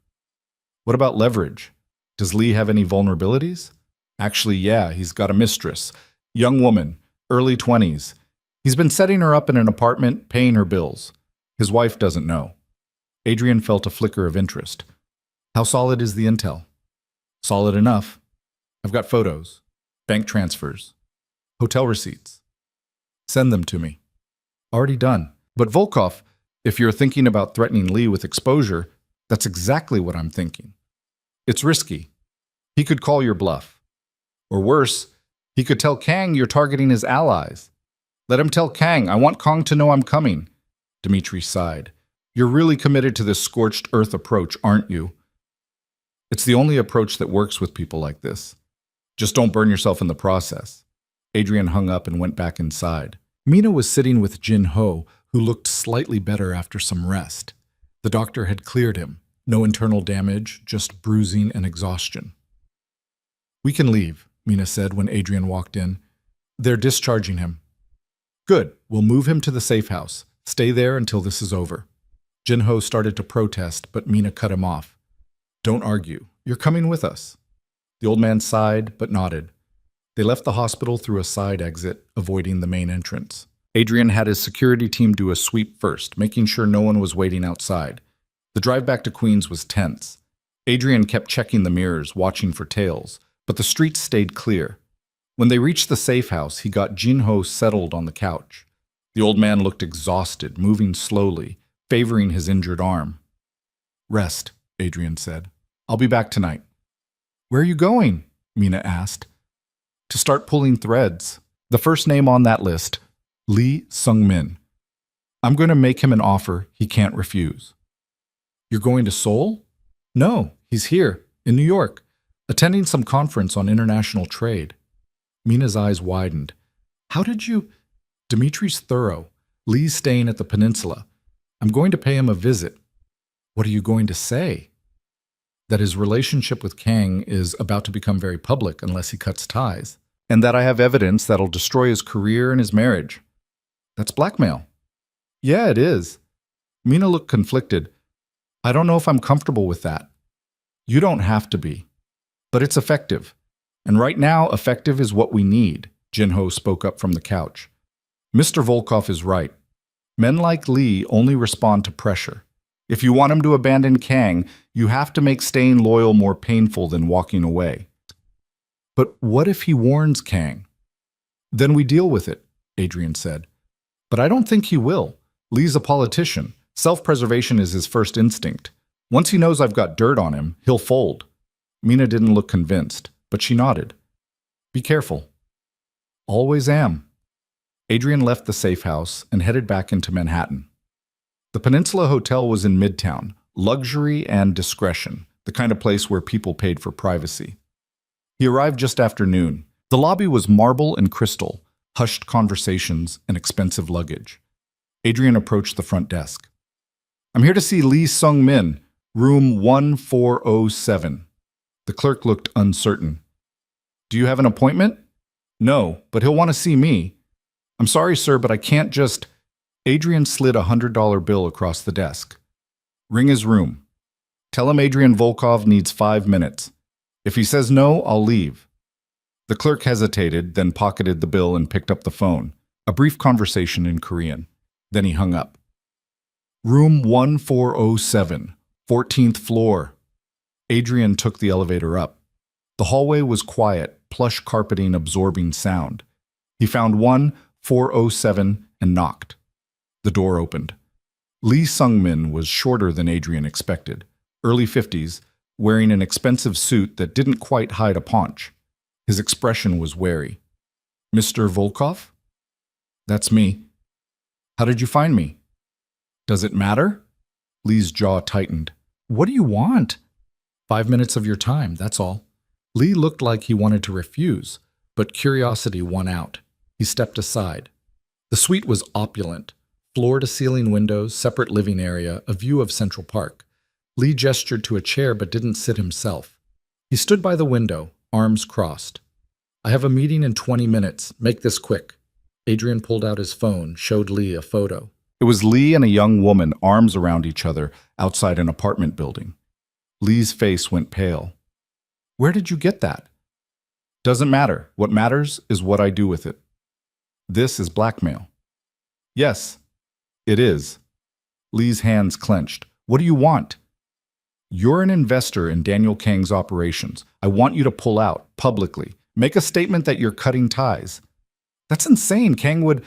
Speaker 1: What about leverage? Does Lee have any vulnerabilities? Actually, yeah, he's got a mistress. Young woman, early 20s. He's been setting her up in an apartment, paying her bills. His wife doesn't know. Adrian felt a flicker of interest. How solid is the intel? Solid enough. I've got photos, bank transfers, hotel receipts. Send them to me. Already done. But Volkov, if you're thinking about threatening Lee with exposure, that's exactly what I'm thinking. It's risky. He could call your bluff. Or worse, he could tell Kang you're targeting his allies. Let him tell Kang, I want Kong to know I'm coming. Dmitri sighed. You're really committed to this scorched earth approach, aren't you? It's the only approach that works with people like this. Just don't burn yourself in the process. Adrian hung up and went back inside. Mina was sitting with Jinho, who looked slightly better after some rest. The doctor had cleared him. No internal damage, just bruising and exhaustion. We can leave, Mina said when Adrian walked in. They're discharging him. Good, we'll move him to the safe house. Stay there until this is over. Jinho started to protest, but Mina cut him off. Don't argue. You're coming with us. The old man sighed, but nodded. They left the hospital through a side exit, avoiding the main entrance. Adrian had his security team do a sweep first, making sure no one was waiting outside. The drive back to Queens was tense. Adrian kept checking the mirrors, watching for tails, but the streets stayed clear. When they reached the safe house, he got Jinho settled on the couch. The old man looked exhausted, moving slowly, favoring his injured arm. "Rest," Adrian said. "I'll be back tonight." "Where are you going?" Mina asked. "To start pulling threads. The first name on that list, Lee Sung-min. I'm going to make him an offer he can't refuse." "You're going to Seoul?" "No, he's here, in New York, attending some conference on international trade." Mina's eyes widened. "How did you—" "Dimitri's thorough. Lee's staying at the peninsula. I'm going to pay him a visit." "What are you going to say?" "That his relationship with Kang is about to become very public unless he cuts ties. And that I have evidence that'll destroy his career and his marriage." "That's blackmail." "Yeah, it is." Mina looked conflicted. "I don't know if I'm comfortable with that." "You don't have to be. But it's effective. And right now, effective is what we need," Jinho spoke up from the couch. "Mr. Volkov is right. Men like Lee only respond to pressure. If you want him to abandon Kang, you have to make staying loyal more painful than walking away." "But what if he warns Kang?" "Then we deal with it," Adrian said. "But I don't think he will. Lee's a politician. Self-preservation is his first instinct. Once he knows I've got dirt on him, he'll fold." Mina didn't look convinced, but she nodded. "Be careful." "Always am." Adrian left the safe house and headed back into Manhattan. The Peninsula Hotel was in Midtown, luxury and discretion, the kind of place where people paid for privacy. He arrived just after noon. The lobby was marble and crystal, hushed conversations and expensive luggage. Adrian approached the front desk. "I'm here to see Lee Sung-min, room 1407. The clerk looked uncertain. "Do you have an appointment?" "No, but he'll want to see me." "I'm sorry, sir, but I can't just—" Adrian slid a $100 bill across the desk. "Ring his room. Tell him Adrian Volkov needs 5 minutes. If he says no, I'll leave." The clerk hesitated, then pocketed the bill and picked up the phone. A brief conversation in Korean. Then he hung up. "Room 1407, 14th floor." Adrian took the elevator up. The hallway was quiet, plush carpeting absorbing sound. He found 1407 and knocked. The door opened. Lee Sung-min was shorter than Adrian expected, early 50s, wearing an expensive suit that didn't quite hide a paunch. His expression was wary. "Mr. Volkov?" "That's me." "How did you find me?" "Does it matter?" Lee's jaw tightened. "What do you want?" 5 minutes of your time, that's all." Lee looked like he wanted to refuse, but curiosity won out. He stepped aside. The suite was opulent. Floor-to-ceiling windows, separate living area, a view of Central Park. Lee gestured to a chair but didn't sit himself. He stood by the window, arms crossed. "I have a meeting in 20 minutes. Make this quick." Adrian pulled out his phone, showed Lee a photo. It was Lee and a young woman, arms around each other, outside an apartment building. Lee's face went pale. "Where did you get that?" "Doesn't matter. What matters is what I do with it." "This is blackmail." "Yes, it is." Lee's hands clenched. "What do you want?" "You're an investor in Daniel Kang's operations. I want you to pull out, publicly. Make a statement that you're cutting ties." "That's insane. Kang would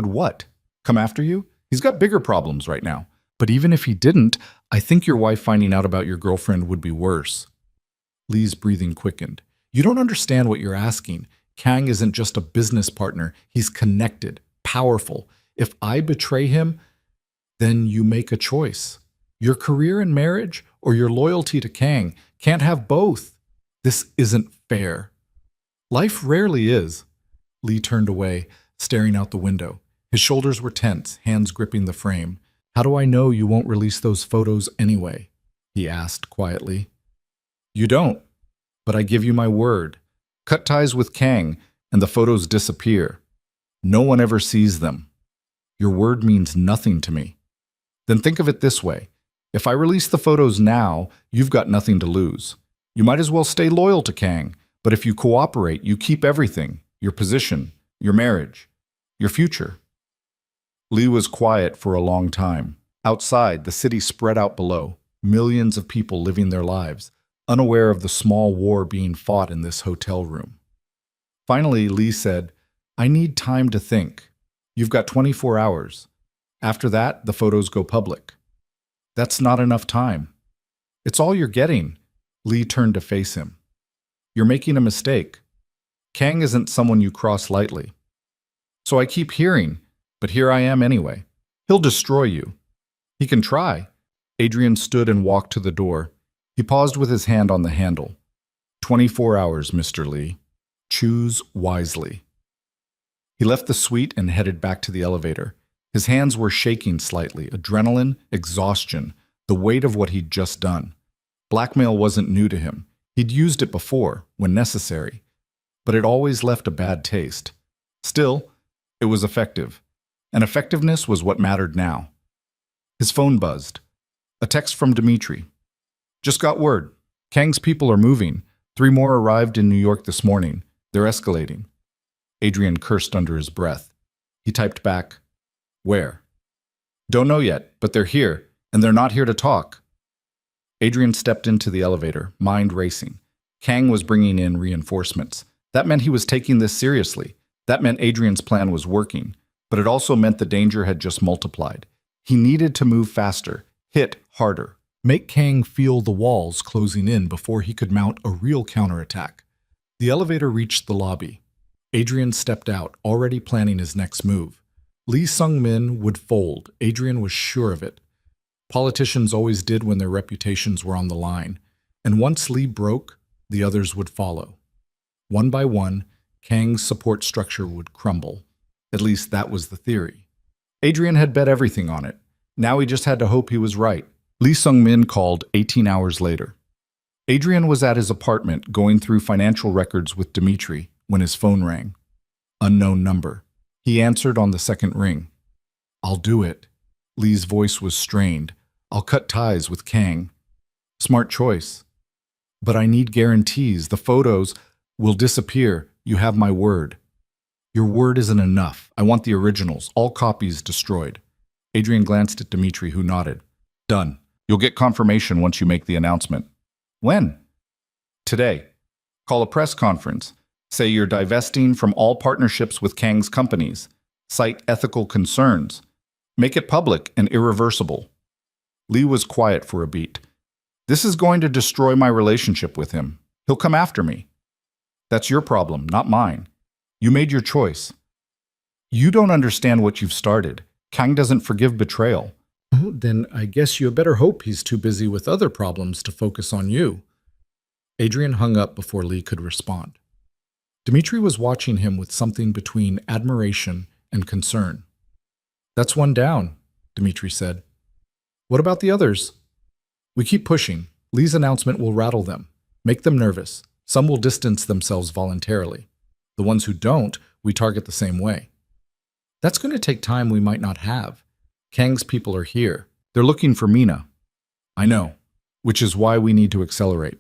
Speaker 1: what? Come after you? He's got bigger problems right now. But even if he didn't, I think your wife finding out about your girlfriend would be worse." Lee's breathing quickened. "You don't understand what you're asking. Kang isn't just a business partner. He's connected, powerful. If I betray him, then you make a choice. Your career and marriage or your loyalty to Kang. Can't have both. This isn't fair." "Life rarely is." Lee turned away, staring out the window. His shoulders were tense, hands gripping the frame. "How do I know you won't release those photos anyway?" he asked quietly. "You don't, but I give you my word. Cut ties with Kang, and the photos disappear. No one ever sees them. Your word means nothing to me." "Then think of it this way. If I release the photos now, you've got nothing to lose. You might as well stay loyal to Kang, but if you cooperate, you keep everything, your position, your marriage, your future." Lee was quiet for a long time. Outside, the city spread out below, millions of people living their lives, unaware of the small war being fought in this hotel room. Finally, Lee said, "I need time to think. You've got 24 hours. After that, the photos go public." "That's not enough time." "It's all you're getting." Lee turned to face him. "You're making a mistake. Kang isn't someone you cross lightly." "So I keep hearing, but here I am anyway. He'll destroy you." "He can try." Adrian stood and walked to the door. He paused with his hand on the handle. 24 hours, Mr. Lee. Choose wisely." He left the suite and headed back to the elevator. His hands were shaking slightly, adrenaline, exhaustion, the weight of what he'd just done. Blackmail wasn't new to him. He'd used it before, when necessary. But it always left a bad taste. Still, it was effective. And effectiveness was what mattered now. His phone buzzed. A text from Dimitri. "Just got word. Kang's people are moving. 3 more arrived in New York this morning. They're escalating." Adrian cursed under his breath. He typed back, "Where?" "Don't know yet, but they're here, and they're not here to talk." Adrian stepped into the elevator, mind racing. Kang was bringing in reinforcements. That meant he was taking this seriously. That meant Adrian's plan was working, but it also meant the danger had just multiplied. He needed to move faster, hit harder, make Kang feel the walls closing in before he could mount a real counterattack. The elevator reached the lobby. Adrian stepped out, already planning his next move. Lee Sung-min would fold. Adrian was sure of it. Politicians always did when their reputations were on the line. And once Lee broke, the others would follow. One by one, Kang's support structure would crumble. At least that was the theory. Adrian had bet everything on it. Now he just had to hope he was right. Lee Sung-min called 18 hours later. Adrian was at his apartment going through financial records with Dimitri when his phone rang. Unknown number. He answered on the second ring. "I'll do it." Lee's voice was strained. "I'll cut ties with Kang." "Smart choice." "But I need guarantees. The photos will disappear. You have my word." "Your word isn't enough. I want the originals, all copies destroyed." Adrian glanced at Dimitri, who nodded. "Done. You'll get confirmation once you make the announcement." "When?" "Today. Call a press conference. Say you're divesting from all partnerships with Kang's companies. Cite ethical concerns. Make it public and irreversible." Lee was quiet for a beat. "This is going to destroy my relationship with him. He'll come after me." "That's your problem, not mine. You made your choice." "You don't understand what you've started. Kang doesn't forgive betrayal." "Then I guess you better hope he's too busy with other problems to focus on you." Adrian hung up before Lee could respond. Dimitri was watching him with something between admiration and concern. "That's one down," Dimitri said. "What about the others?" "We keep pushing. Lee's announcement will rattle them, make them nervous. Some will distance themselves voluntarily. The ones who don't, we target the same way." "That's going to take time we might not have. Kang's people are here. They're looking for Mina." "I know, which is why we need to accelerate."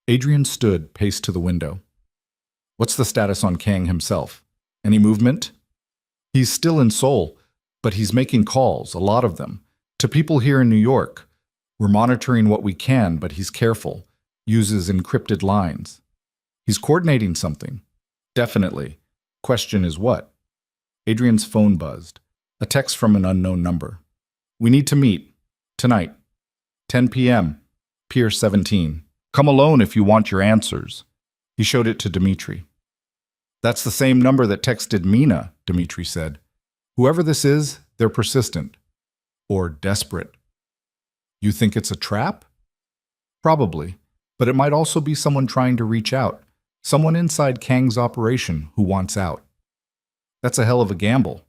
Speaker 1: Adrian stood, paced to the window. "What's the status on Kang himself? Any movement?" "He's still in Seoul, but he's making calls, a lot of them, to people here in New York. We're monitoring what we can, but he's careful, uses encrypted lines. He's coordinating something." "Definitely. Question is what?" Adrian's phone buzzed. A text from an unknown number. "We need to meet. Tonight. 10 p.m. Pier 17. Come alone if you want your answers." He showed it to Dimitri. "That's the same number that texted Mina," Dimitri said. "Whoever this is, they're persistent. Or desperate." "You think it's a trap?" "Probably. But it might also be someone trying to reach out. Someone inside Kang's operation who wants out." "That's a hell of a gamble."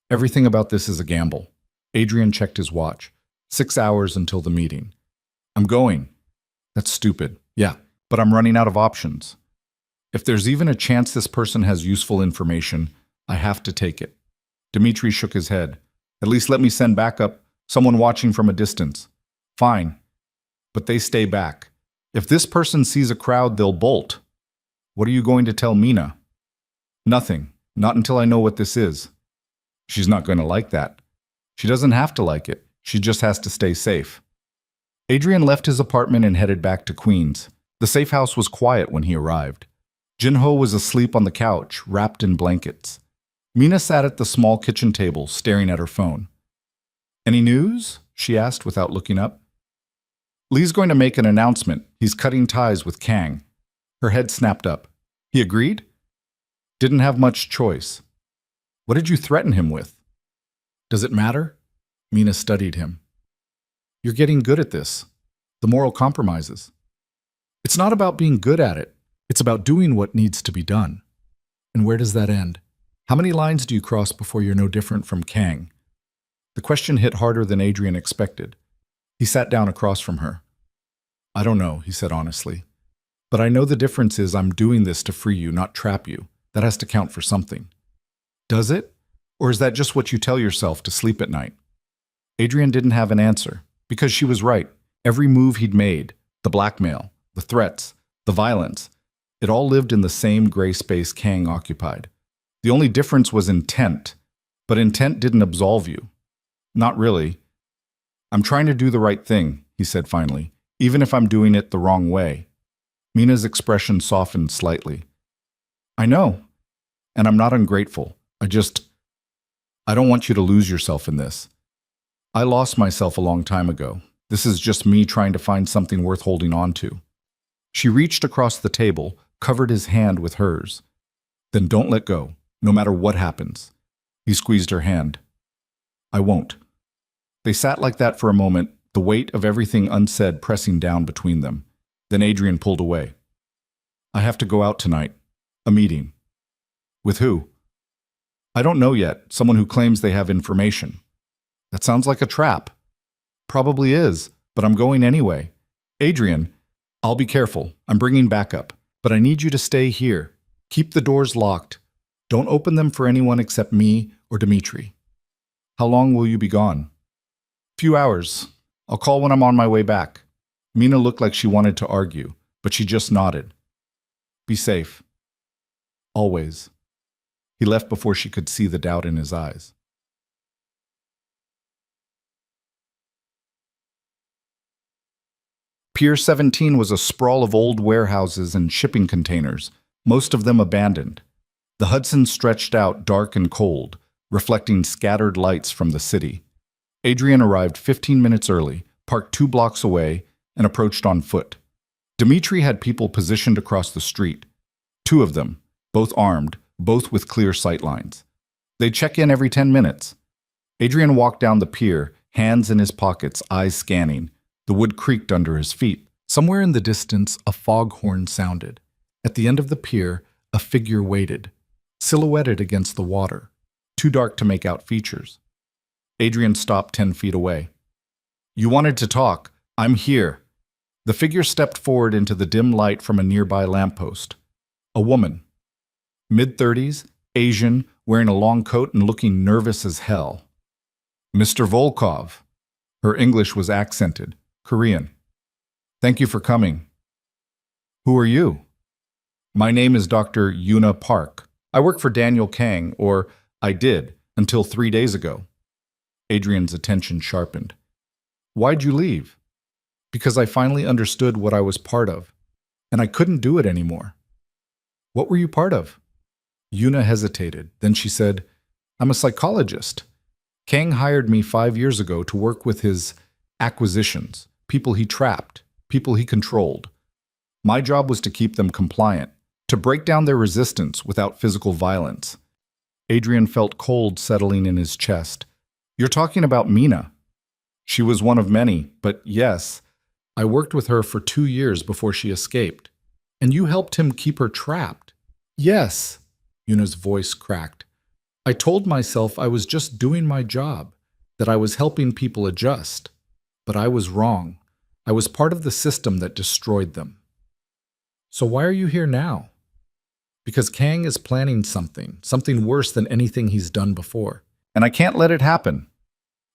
Speaker 1: "Everything about this is a gamble." Adrian checked his watch. 6 hours until the meeting. "I'm going." "That's stupid." "Yeah, but I'm running out of options. If there's even a chance this person has useful information, I have to take it." Dimitri shook his head. "At least let me send backup, someone watching from a distance." "Fine. But they stay back. If this person sees a crowd, they'll bolt." "What are you going to tell Mina?" "Nothing. Not until I know what this is." She's not going to like that. She doesn't have to like it. She just has to stay safe. Adrian left his apartment and headed back to Queens. The safe house was quiet when he arrived. Jinho was asleep on the couch, wrapped in blankets. Mina sat at the small kitchen table, staring at her phone. "Any news?" she asked without looking up. "Lee's going to make an announcement. He's cutting ties with Kang." Her head snapped up. "He agreed?" "Didn't have much choice." "What did you threaten him with?" "Does it matter?" Mina studied him. "You're getting good at this. The moral compromises. It's not about being good at it. It's about doing what needs to be done. And where does that end? How many lines do you cross before you're no different from Kang?" The question hit harder than Adrian expected. He sat down across from her. "I don't know," he said honestly. "But I know the difference is I'm doing this to free you, not trap you. That has to count for something." "Does it? Or is that just what you tell yourself to sleep at night?" Adrian didn't have an answer, because she was right. Every move he'd made, the blackmail, the threats, the violence, it all lived in the same gray space Kang occupied. The only difference was intent, but intent didn't absolve you. "Not really. I'm trying to do the right thing," he said finally, "even if I'm doing it the wrong way." Mina's expression softened slightly. "I know, and I'm not ungrateful. I don't want you to lose yourself in this. I lost myself a long time ago. This is just me trying to find something worth holding on to." She reached across the table, covered his hand with hers. "Then don't let go, no matter what happens." He squeezed her hand. "I won't." They sat like that for a moment, the weight of everything unsaid pressing down between them. Then Adrian pulled away. "I have to go out tonight. A meeting." "With who?" "I don't know yet. Someone who claims they have information." "That sounds like a trap." "Probably is, but I'm going anyway." "Adrian, I'll be careful. I'm bringing backup. But I need you to stay here. Keep the doors locked. Don't open them for anyone except me or Dimitri." "How long will you be gone?" "Few hours. I'll call when I'm on my way back." Mina looked like she wanted to argue, but she just nodded. "Be safe. Always." He left before she could see the doubt in his eyes. Pier 17 was a sprawl of old warehouses and shipping containers, most of them abandoned. The Hudson stretched out dark and cold, reflecting scattered lights from the city. Adrian arrived 15 minutes early, parked 2 blocks away, and approached on foot. Dimitri had people positioned across the street. 2 of them, both armed, both with clear sightlines. They'd check in every 10 minutes. Adrian walked down the pier, hands in his pockets, eyes scanning. The wood creaked under his feet. Somewhere in the distance, a foghorn sounded. At the end of the pier, a figure waited, silhouetted against the water, too dark to make out features. Adrian stopped 10 feet away. "You wanted to talk. I'm here." The figure stepped forward into the dim light from a nearby lamppost. A woman. Mid-30s, Asian, wearing a long coat and looking nervous as hell. "Mr. Volkov." Her English was accented. Korean. "Thank you for coming." "Who are you?" "My name is Dr. Yuna Park. I work for Daniel Kang, or I did, until 3 days ago." Adrian's attention sharpened. "Why'd you leave?" "Because I finally understood what I was part of, and I couldn't do it anymore." "What were you part of?" Yuna hesitated. Then she said, "I'm a psychologist. Kang hired me 5 years ago to work with his acquisitions, people he trapped, people he controlled. My job was to keep them compliant, to break down their resistance without physical violence." Adrian felt cold settling in his chest. "You're talking about Mina." "She was one of many, but yes, I worked with her for 2 years before she escaped." "And you helped him keep her trapped?" "Yes." Yuna's voice cracked. "I told myself I was just doing my job, that I was helping people adjust. But I was wrong. I was part of the system that destroyed them." "So why are you here now?" "Because Kang is planning something worse than anything he's done before. And I can't let it happen."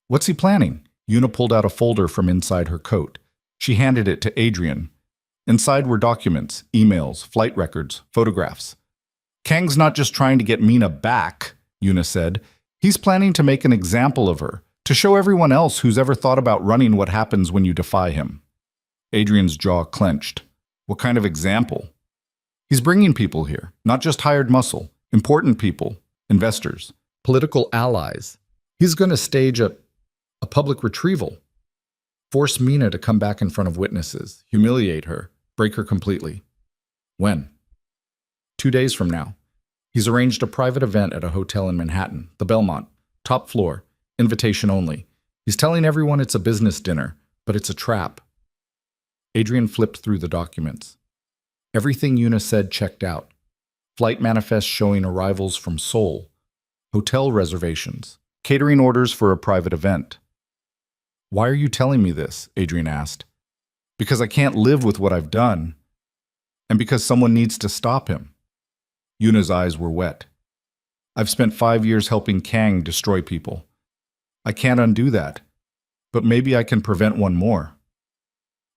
Speaker 1: "What's he planning?" Yuna pulled out a folder from inside her coat. She handed it to Adrian. Inside were documents, emails, flight records, photographs. "Kang's not just trying to get Mina back," Yuna said. He's planning to make an example of her, to show everyone else who's ever thought about running what happens when you defy him. Adrian's jaw clenched. What kind of example? He's bringing people here, not just hired muscle, important people, investors, political allies. He's going to stage a public retrieval. Force Mina to come back in front of witnesses, humiliate her, break her completely. When? 2 days from now. He's arranged a private event at a hotel in Manhattan, the Belmont, top floor, invitation only. He's telling everyone it's a business dinner, but it's a trap. Adrian flipped through the documents. Everything Una said checked out. Flight manifests showing arrivals from Seoul, hotel reservations, catering orders for a private event. Why are you telling me this? Adrian asked. Because I can't live with what I've done, and because someone needs to stop him. Yuna's eyes were wet. I've spent 5 years helping Kang destroy people. I can't undo that, but maybe I can prevent one more.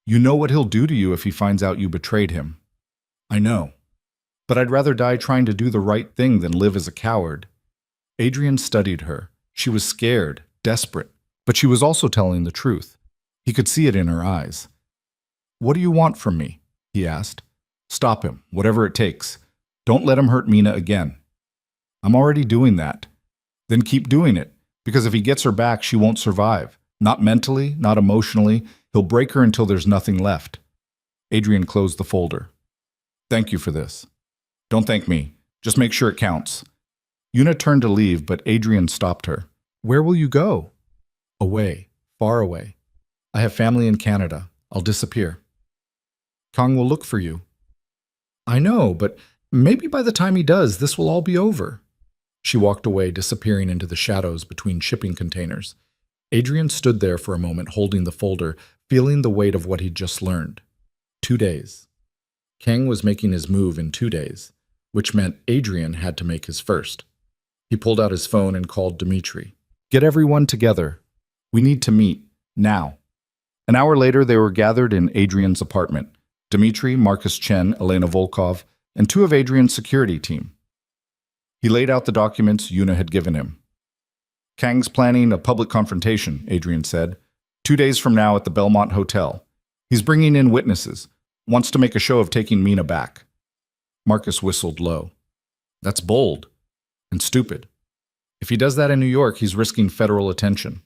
Speaker 1: You know what he'll do to you if he finds out you betrayed him. I know, but I'd rather die trying to do the right thing than live as a coward. Adrian studied her. She was scared, desperate, but she was also telling the truth. He could see it in her eyes. What do you want from me? He asked. Stop him, whatever it takes. Don't let him hurt Mina again. I'm already doing that. Then keep doing it, because if he gets her back, she won't survive. Not mentally, not emotionally. He'll break her until there's nothing left. Adrian closed the folder. Thank you for this. Don't thank me. Just make sure it counts. Una turned to leave, but Adrian stopped her. Where will you go? Away. Far away. I have family in Canada. I'll disappear. Kang will look for you. I know, but maybe by the time he does, this will all be over. She walked away, disappearing into the shadows between shipping containers. Adrian stood there for a moment, holding the folder, feeling the weight of what he'd just learned. 2 days. Kang was making his move in 2 days, which meant Adrian had to make his first. He pulled out his phone and called Dmitri. Get everyone together. We need to meet. Now. An hour later, they were gathered in Adrian's apartment. Dmitri, Marcus Chen, Elena Volkov, and 2 of Adrian's security team. He laid out the documents Una had given him. Kang's planning a public confrontation, Adrian said. 2 days from now at the Belmont Hotel. He's bringing in witnesses. Wants to make a show of taking Mina back. Marcus whistled low. That's bold. And stupid. If he does that in New York, he's risking federal attention.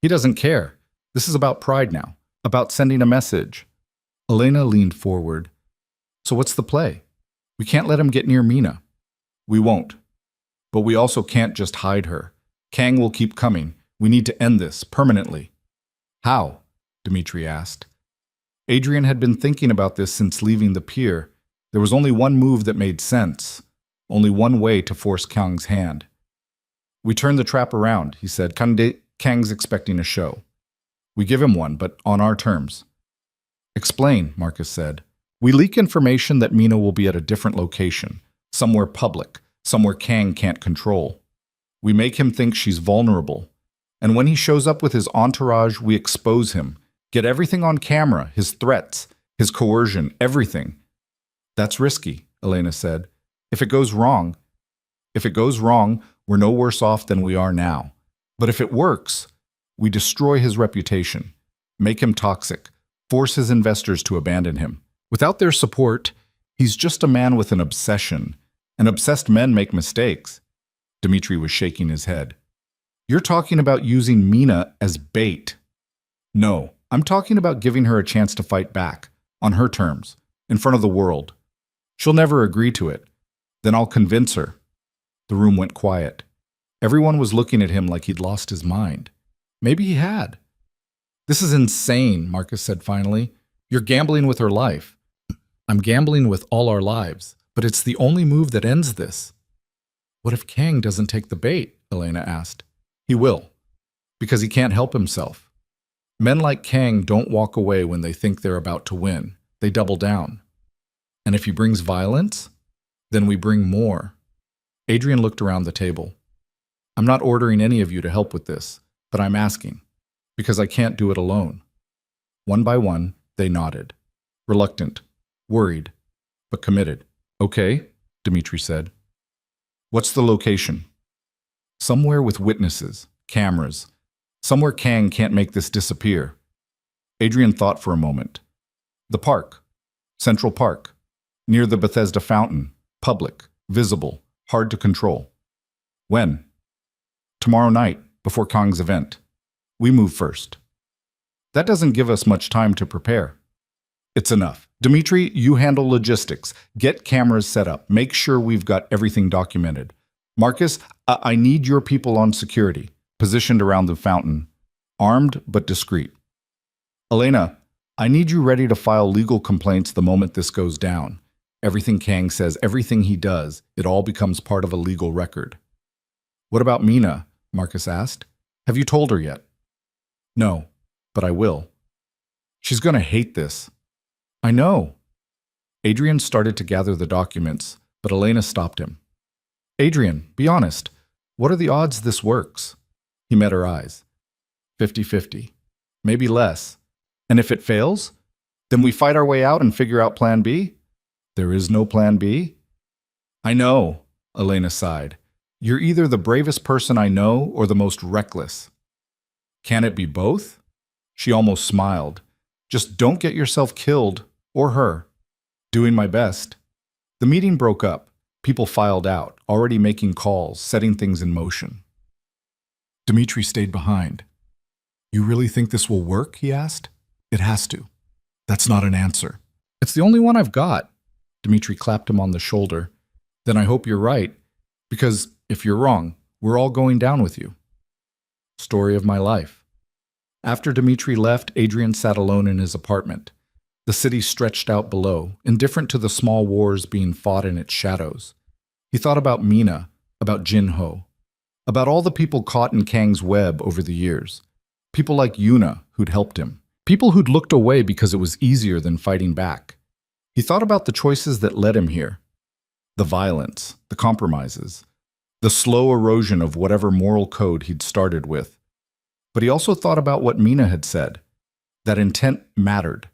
Speaker 1: He doesn't care. This is about pride now. About sending a message. Elena leaned forward. So what's the play? We can't let him get near Mina. We won't. But we also can't just hide her. Kang will keep coming. We need to end this, permanently. How? Dmitri asked. Adrian had been thinking about this since leaving the pier. There was only one move that made sense. Only one way to force Kang's hand. We turn the trap around, he said. Kang's expecting a show. We give him one, but on our terms. Explain, Marcus said. We leak information that Mina will be at a different location, somewhere public, somewhere Kang can't control. We make him think she's vulnerable. And when he shows up with his entourage, we expose him. Get everything on camera, his threats, his coercion, everything. That's risky, Elena said. If it goes wrong, we're no worse off than we are now. But if it works, we destroy his reputation, make him toxic, force his investors to abandon him. Without their support, he's just a man with an obsession. And obsessed men make mistakes. Dmitri was shaking his head. You're talking about using Mina as bait. No, I'm talking about giving her a chance to fight back, on her terms, in front of the world. She'll never agree to it. Then I'll convince her. The room went quiet. Everyone was looking at him like he'd lost his mind. Maybe he had. This is insane, Marcus said finally. You're gambling with her life. I'm gambling with all our lives, but it's the only move that ends this. What if Kang doesn't take the bait? Elena asked. He will, because he can't help himself. Men like Kang don't walk away when they think they're about to win. They double down. And if he brings violence, then we bring more. Adrian looked around the table. I'm not ordering any of you to help with this, but I'm asking, because I can't do it alone. One by one, they nodded. Reluctant, worried, but committed. Okay, Dmitri said. What's the location? Somewhere with witnesses, cameras. Somewhere Kang can't make this disappear. Adrian thought for a moment. The park. Central Park. Near the Bethesda fountain. Public. Visible. Hard to control. When? Tomorrow night, before Kang's event. We move first. That doesn't give us much time to prepare. It's enough. Dimitri, you handle logistics. Get cameras set up. Make sure we've got everything documented. Marcus, I need your people on security, positioned around the fountain, armed but discreet. Elena, I need you ready to file legal complaints the moment this goes down. Everything Kang says, everything he does, it all becomes part of a legal record. What about Mina? Marcus asked. Have you told her yet? No, but I will. She's going to hate this. I know. Adrian started to gather the documents, but Elena stopped him. Adrian, be honest. What are the odds this works? He met her eyes. 50-50. Maybe less. And if it fails, then we fight our way out and figure out plan B? There is no plan B? I know, Elena sighed. You're either the bravest person I know or the most reckless. Can it be both? She almost smiled. Just don't get yourself killed, or her. Doing my best. The meeting broke up. People filed out, already making calls, setting things in motion. Dimitri stayed behind. You really think this will work? He asked. It has to. That's not an answer. It's the only one I've got. Dimitri clapped him on the shoulder. Then I hope you're right, because if you're wrong, we're all going down with you. Story of my life. After Dimitri left, Adrian sat alone in his apartment. The city stretched out below, indifferent to the small wars being fought in its shadows. He thought about Mina, about Jin-Ho, about all the people caught in Kang's web over the years. People like Yuna, who'd helped him. People who'd looked away because it was easier than fighting back. He thought about the choices that led him here. The violence, the compromises, the slow erosion of whatever moral code he'd started with. But he also thought about what Mina had said, that intent mattered,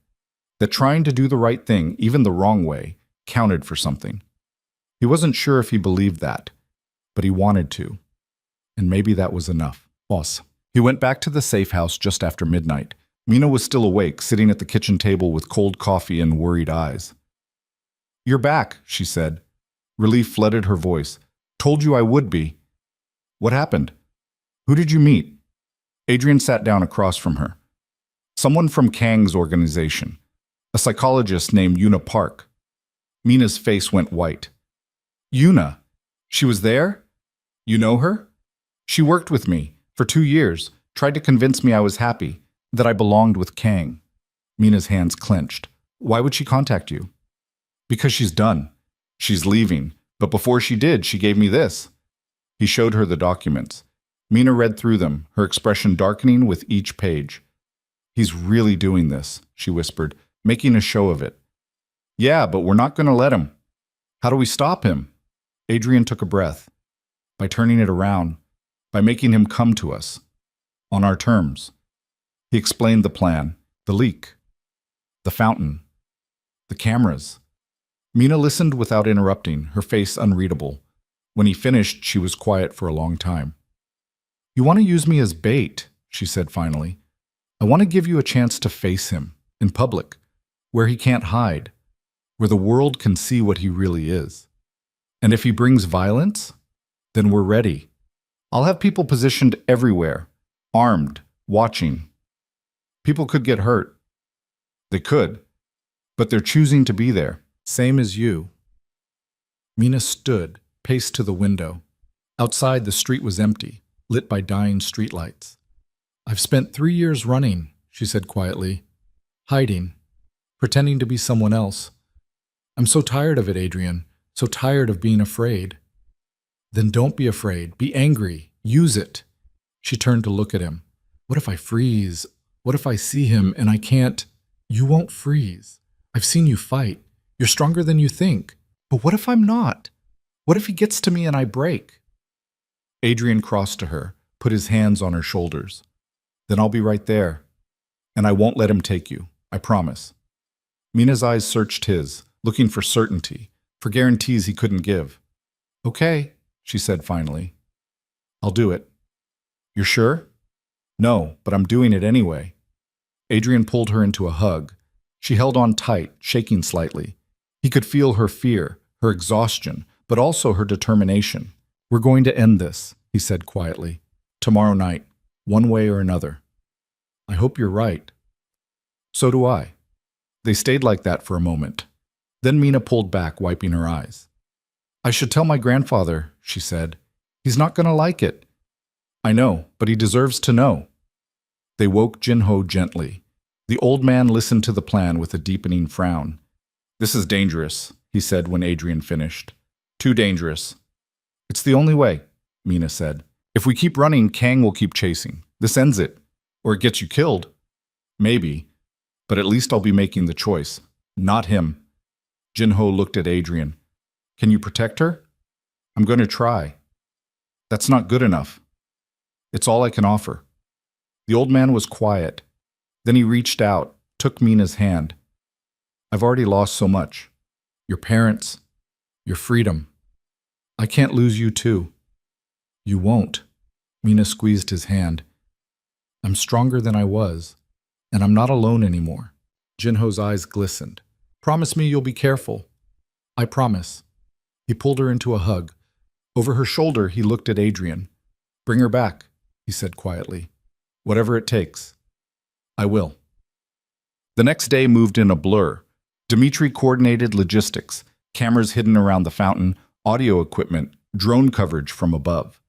Speaker 1: that trying to do the right thing, even the wrong way, counted for something. He wasn't sure if he believed that, but he wanted to. And maybe that was enough. Boss. He went back to the safe house just after midnight. Mina was still awake, sitting at the kitchen table with cold coffee and worried eyes. You're back, she said. Relief flooded her voice. Told you I would be. What happened? Who did you meet? Adrian sat down across from her. Someone from Kang's organization. A psychologist named Yuna Park. Mina's face went white. Yuna? She was there? You know her? She worked with me for 2 years, tried to convince me I was happy, that I belonged with Kang. Mina's hands clenched. Why would she contact you? Because she's done. She's leaving. But before she did, she gave me this. He showed her the documents. Mina read through them, her expression darkening with each page. He's really doing this, she whispered, making a show of it. Yeah, but we're not going to let him. How do we stop him? Adrian took a breath. By turning it around. By making him come to us. On our terms. He explained the plan, the leak, the fountain, the cameras. Mina listened without interrupting, her face unreadable. When he finished, she was quiet for a long time. You want to use me as bait, she said finally. I want to give you a chance to face him, in public, where he can't hide, where the world can see what he really is. And if he brings violence, then we're ready. I'll have people positioned everywhere, armed, watching. People could get hurt. They could, but they're choosing to be there, same as you. Mina stood, paced to the window. Outside, the street was empty, lit by dying streetlights. I've spent 3 years running, she said quietly, hiding, pretending to be someone else. I'm so tired of it, Adrian, so tired of being afraid. Then don't be afraid, be angry, use it. She turned to look at him. What if I freeze? What if I see him and I can't? You won't freeze. I've seen you fight. You're stronger than you think. But what if I'm not? What if he gets to me and I break? Adrian crossed to her, put his hands on her shoulders. Then I'll be right there. And I won't let him take you, I promise. Mina's eyes searched his, looking for certainty, for guarantees he couldn't give. Okay, she said finally.
Speaker 2: I'll do it.
Speaker 1: You're sure?
Speaker 2: No, but I'm doing it anyway. Adrian pulled her into a hug. She held on tight, shaking slightly. He could feel her fear, her exhaustion, but also her determination. We're going to end this, he said quietly. Tomorrow night, one way or another. I hope you're right. So do I. They stayed like that for a moment. Then Mina pulled back, wiping her eyes. I should tell my grandfather, she said. He's not going to like it. I know, but he deserves to know. They woke Jinho gently. The old man listened to the plan with a deepening frown. This is dangerous, he said when Adrian finished. Too dangerous. It's the only way, Mina said. If we keep running, Kang will keep chasing. This ends it. Or it gets you killed. Maybe. But at least I'll be making the choice. Not him. Jinho looked at Adrian. Can you protect her? I'm going to try. That's not good enough. It's all I can offer. The old man was quiet. Then he reached out, took Mina's hand. I've already lost so much. Your parents, your freedom. I can't lose you too. You won't. Mina squeezed his hand. I'm stronger than I was, and I'm not alone anymore. Jinho's eyes glistened. Promise me you'll be careful. I promise. He pulled her into a hug. Over her shoulder, he looked at Adrian. Bring her back, he said quietly. Whatever it takes. I will. The next day moved in a blur. Dmitri coordinated logistics, cameras hidden around the fountain, audio equipment, drone coverage from above.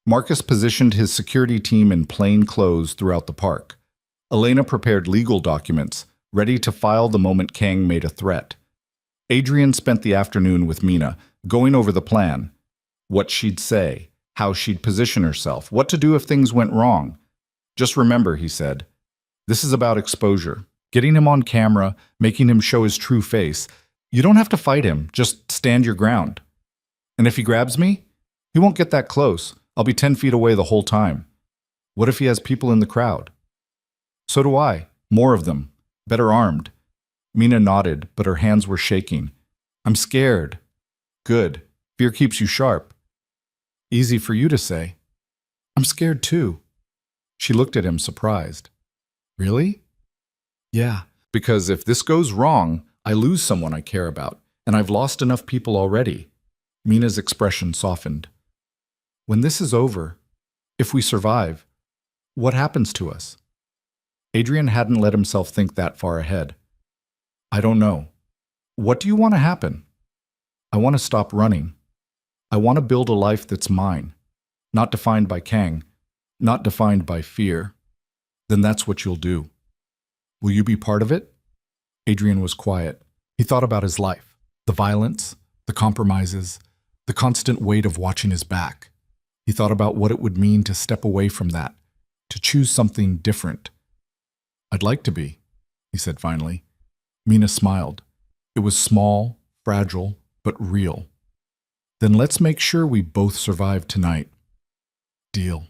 Speaker 2: Marcus positioned his security team in plain clothes throughout the park. Elena prepared legal documents, ready to file the moment Kang made a threat. Adrian spent the afternoon with Mina, going over the plan. What she'd say, how she'd position herself, what to do if things went wrong. Just remember, he said, this is about exposure. Getting him on camera, making him show his true face. You don't have to fight him, just stand your ground. And if he grabs me, he won't get that close. I'll be 10 feet away the whole time. What if he has people in the crowd? So do I. More of them. Better armed. Mina nodded, but her hands were shaking. I'm scared. Good. Fear keeps you sharp. Easy for you to say. I'm scared too. She looked at him surprised. Really? Yeah, because if this goes wrong, I lose someone I care about, and I've lost enough people already. Mina's expression softened. When this is over, if we survive, what happens to us? Adrian hadn't let himself think that far ahead. I don't know. What do you want to happen? I want to stop running. I want to build a life that's mine, not defined by Kang, not defined by fear. Then that's what you'll do. Will you be part of it? Adrian was quiet. He thought about his life, the violence, the compromises, the constant weight of watching his back. He thought about what it would mean to step away from that, to choose something different. I'd like to be, he said finally. Mina smiled. It was small, fragile, but real. Then let's make sure we both survive tonight. Deal.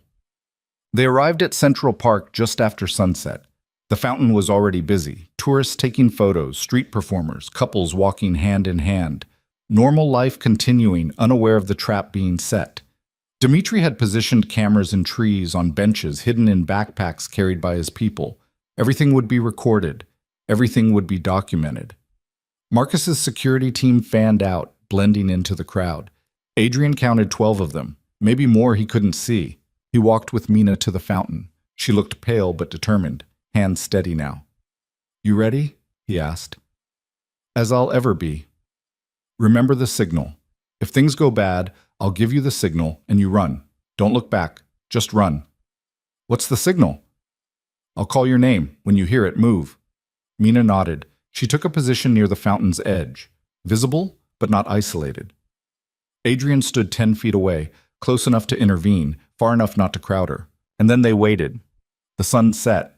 Speaker 2: They arrived at Central Park just after sunset. The fountain was already busy. Tourists taking photos, street performers, couples walking hand in hand. Normal life continuing, unaware of the trap being set. Dmitri had positioned cameras in trees on benches hidden in backpacks carried by his people. Everything would be recorded. Everything would be documented. Marcus's security team fanned out, blending into the crowd. Adrian counted 12 of them, maybe more he couldn't see. He walked with Mina to the fountain. She looked pale but determined, hands steady now. You ready? He asked. As I'll ever be. Remember the signal. If things go bad, I'll give you the signal and you run. Don't look back. Just run. What's the signal? I'll call your name. When you hear it, move. Mina nodded. She took a position near the fountain's edge, visible but not isolated. Adrian stood 10 feet away, close enough to intervene, far enough not to crowd her. And then they waited. The sun set.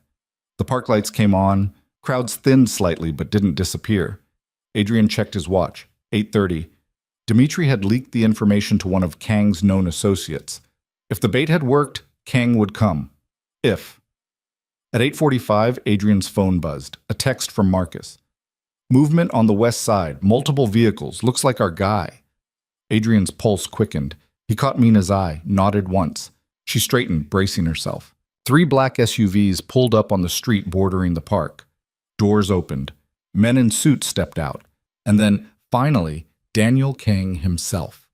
Speaker 2: The park lights came on. Crowds thinned slightly but didn't disappear. Adrian checked his watch. 8:30. Dmitri had leaked the information to one of Kang's known associates. If the bait had worked, Kang would come. If. At 8:45, Adrian's phone buzzed. A text from Marcus. Movement on the west side. Multiple vehicles. Looks like our guy. Adrian's pulse quickened. He caught Mina's eye, nodded once.
Speaker 1: She straightened, bracing herself. 3 black SUVs pulled up on the street bordering the park. Doors opened. Men in suits stepped out. And then, finally, Daniel Kang himself.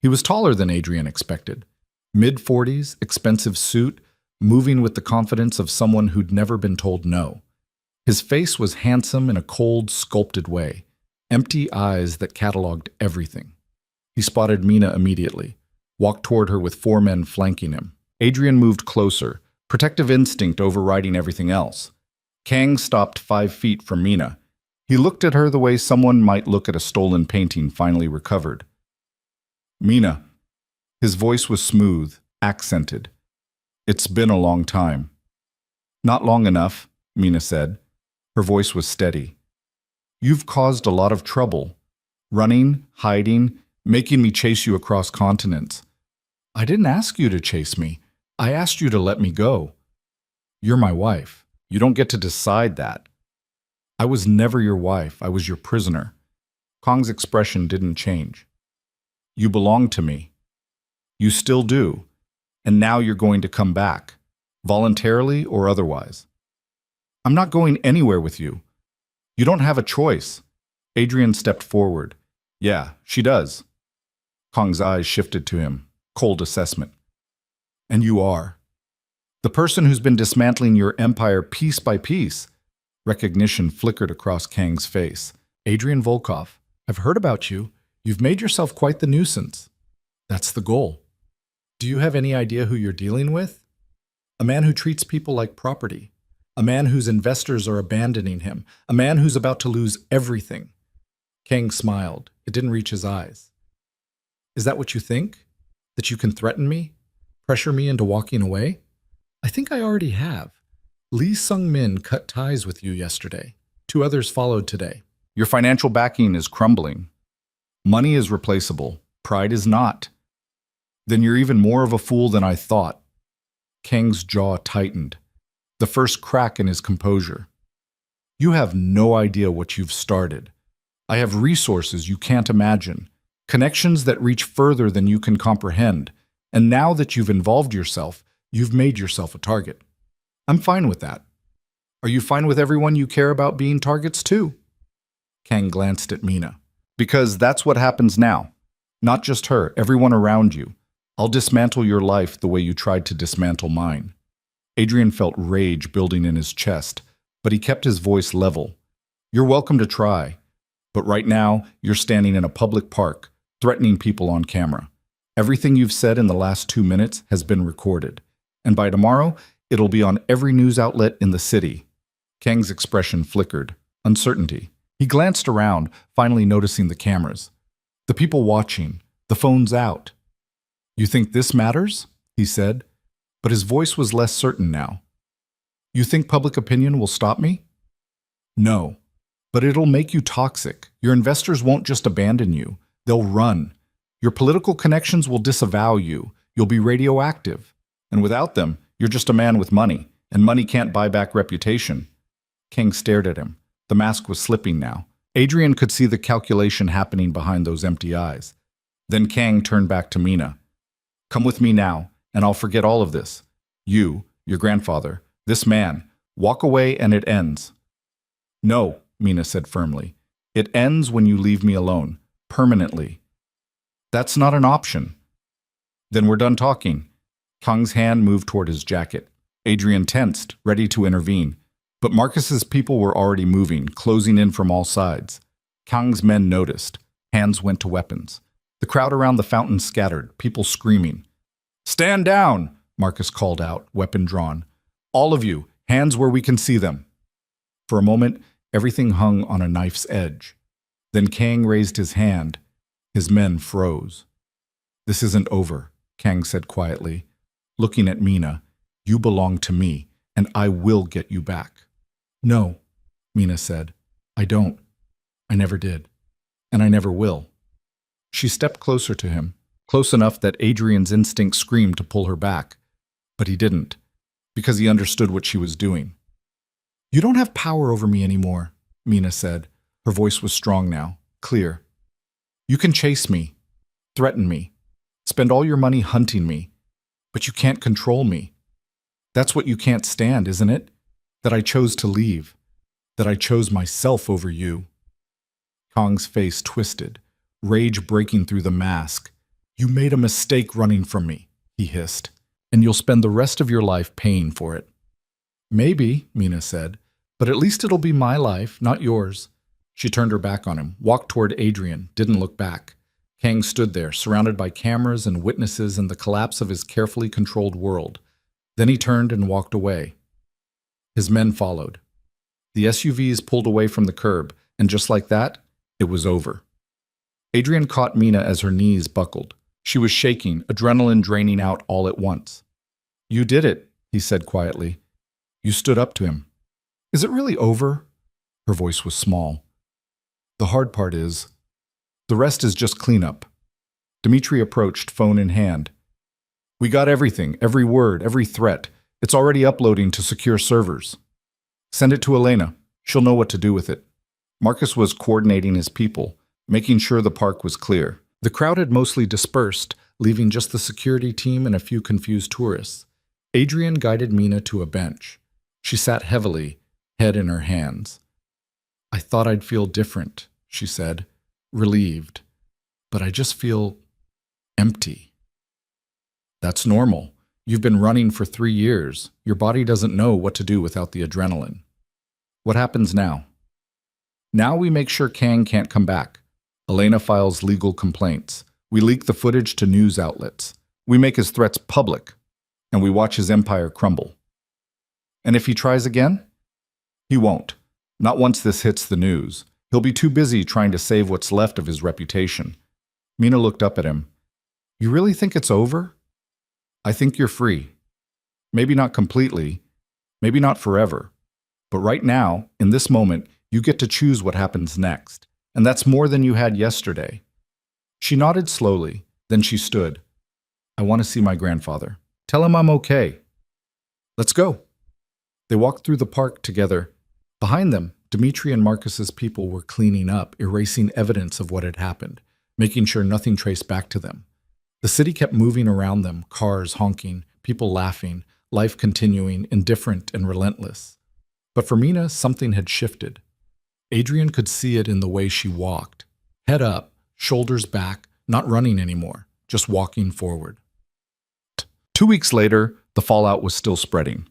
Speaker 1: He was taller than Adrian expected. Mid-40s, expensive suit, moving with the confidence of someone who'd never been told no. His face was handsome in a cold, sculpted way, empty eyes that cataloged everything. He spotted Mina immediately, walked toward her with 4 men flanking him. Adrian moved closer, protective instinct overriding everything else. Kang stopped 5 feet from Mina. He looked at her the way someone might look at a stolen painting finally recovered. Mina. His voice was smooth, accented. It's been a long time. Not long enough, Mina said. Her voice was steady. You've caused a lot of trouble. Running, hiding, making me chase you across continents. I didn't ask you to chase me. I asked you to let me go. You're my wife. You don't get to decide that. I was never your wife. I was your prisoner. Kong's expression didn't change. You belong to me. You still do. And now you're going to come back, voluntarily or otherwise. I'm not going anywhere with you. You don't have a choice. Adrian stepped forward. Yeah, she does. Kong's eyes shifted to him. Cold assessment. And you are. The person who's been dismantling your empire piece by piece. Recognition flickered across Kang's face. Adrian Volkov, I've heard about you. You've made yourself quite the nuisance. That's the goal. Do you have any idea who you're dealing with? A man who treats people like property. A man whose investors are abandoning him. A man who's about to lose everything. Kang smiled. It didn't reach his eyes. Is that what you think? That you can threaten me? Pressure me into walking away? I think I already have. Lee Sung-min cut ties with you yesterday. 2 others followed today. Your financial backing is crumbling. Money is replaceable. Pride is not. Then you're even more of a fool than I thought. Kang's jaw tightened, the first crack in his composure. You have no idea what you've started. I have resources you can't imagine, connections that reach further than you can comprehend, and now that you've involved yourself, you've made yourself a target. I'm fine with that. Are you fine with everyone you care about being targets too? Kang glanced at Mina. Because that's what happens now. Not just her, everyone around you. I'll dismantle your life the way you tried to dismantle mine. Adrian felt rage building in his chest, but he kept his voice level. You're welcome to try, but right now you're standing in a public park, threatening people on camera. Everything you've said in the last 2 minutes has been recorded, and by tomorrow, it'll be on every news outlet in the city. Kang's expression flickered, uncertainty. He glanced around, finally noticing the cameras. The people watching, the phones out. You think this matters? He said, but his voice was less certain now. You think public opinion will stop me? No, but it'll make you toxic. Your investors won't just abandon you. They'll run. Your political connections will disavow you. You'll be radioactive. And without them, you're just a man with money, and money can't buy back reputation. Kang stared at him. The mask was slipping now. Adrian could see the calculation happening behind those empty eyes. Then Kang turned back to Mina. Come with me now, and I'll forget all of this. You, your grandfather, this man. Walk away and it ends. No, Mina said firmly. It ends when you leave me alone, permanently. That's not an option. Then we're done talking. Kang's hand moved toward his jacket. Adrian tensed, ready to intervene. But Marcus's people were already moving, closing in from all sides. Kang's men noticed. Hands went to weapons. The crowd around the fountain scattered, people screaming. Stand down, Marcus called out, weapon drawn. All of you, hands where we can see them. For a moment, everything hung on a knife's edge. Then Kang raised his hand. His men froze. This isn't over, Kang said quietly. Looking at Mina, you belong to me, and I will get you back. No, Mina said. I don't. I never did. And I never will. She stepped closer to him, close enough that Adrian's instinct screamed to pull her back. But he didn't, because he understood what she was doing. You don't have power over me anymore, Mina said. Her voice was strong now, clear. You can chase me, threaten me, spend all your money hunting me.
Speaker 2: But you can't control me. That's what you can't stand, isn't it? That I chose to leave. That I chose myself over you. Kong's face twisted, rage breaking through the mask. You made a mistake running from me, he hissed, and you'll spend the rest of your life paying for it. Maybe, Mina said, but at least it'll be my life, not yours. She turned her back on him, walked toward Adrian, didn't look back. Kang stood there, surrounded by cameras and witnesses and the collapse of his carefully controlled world. Then he turned and walked away. His men followed. The SUVs pulled away from the curb, and just like that, it was over. Adrian caught Mina as her knees buckled. She was shaking, adrenaline draining out all at once. You did it, he said quietly. You stood up to him. Is it really over? Her voice was small. The hard part is, the rest is just cleanup. Dmitri approached, phone in hand. We got everything, every word, every threat. It's already uploading to secure servers. Send it to Elena. She'll know what to do with it. Marcus was coordinating his people, making sure the park was clear. The crowd had mostly dispersed, leaving just the security team and a few confused tourists. Adrian guided Mina to a bench. She sat heavily, head in her hands. I thought I'd feel different, she said, relieved. But I just feel empty. That's normal. You've been running for 3 years. Your body doesn't know what to do without the adrenaline. What happens now? Now we make sure Kang can't come back. Elena files legal complaints. We leak the footage to news outlets. We make his threats public. And we watch his empire crumble. And if he tries again? He won't. Not once this hits the news. He'll be too busy trying to save what's left of his reputation. Mina looked up at him. You really think it's over? I think you're free. Maybe not completely. Maybe not forever. But right now, in this moment, you get to choose what happens next. And that's more than you had yesterday. She nodded slowly. Then she stood. I want to see my grandfather. Tell him I'm okay. Let's go. They walked through the park together. Behind them, Dmitri and Marcus's people were cleaning up, erasing evidence of what had happened, making sure nothing traced back to them. The city kept moving around them, cars honking, people laughing, life continuing, indifferent and relentless. But for Mina, something had shifted. Adrian could see it in the way she walked. Head up, shoulders back, not running anymore, just walking forward. 2 weeks later, the fallout was still spreading.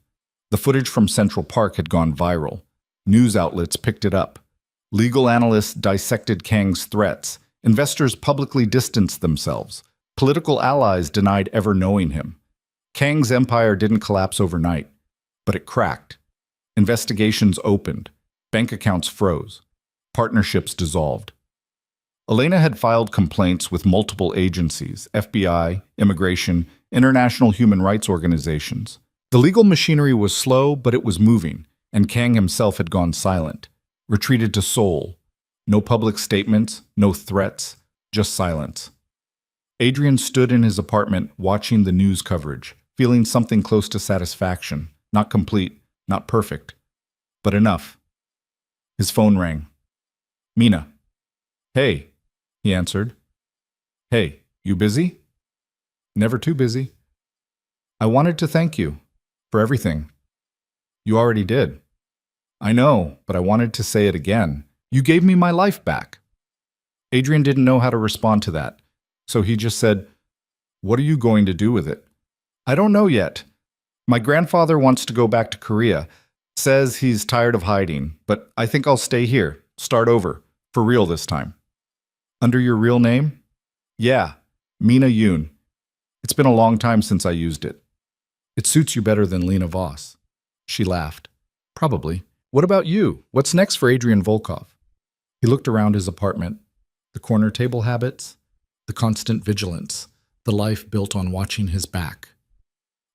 Speaker 2: The footage from Central Park had gone viral. News outlets picked it up. Legal analysts dissected Kang's threats. Investors publicly distanced themselves. Political allies denied ever knowing him. Kang's empire didn't collapse overnight, but it cracked. Investigations opened. Bank accounts froze. Partnerships dissolved. Elena had filed complaints with multiple agencies, FBI, immigration, international human rights organizations. The legal machinery was slow, but it was moving, and Kang himself had gone silent, retreated to Seoul. No public statements, no threats, just silence. Adrian stood in his apartment watching the news coverage, feeling something close to satisfaction, not complete, not perfect, but enough. His phone rang. Mina. Hey, he answered. Hey, you busy? Never too busy. I wanted to thank you for everything. You already did. I know, but I wanted to say it again. You gave me my life back. Adrian didn't know how to respond to that, so he just said, What are you going to do with it? I don't know yet. My grandfather wants to go back to Korea. Says he's tired of hiding, but I think I'll stay here, start over, for real this time. Under your real name? Yeah, Mina Yoon. It's been a long time since I used it. It suits you better than Lena Voss. She laughed. Probably. What about you? What's next for Adrian Volkov? He looked around his apartment. The corner table habits, the constant vigilance, the life built on watching his back.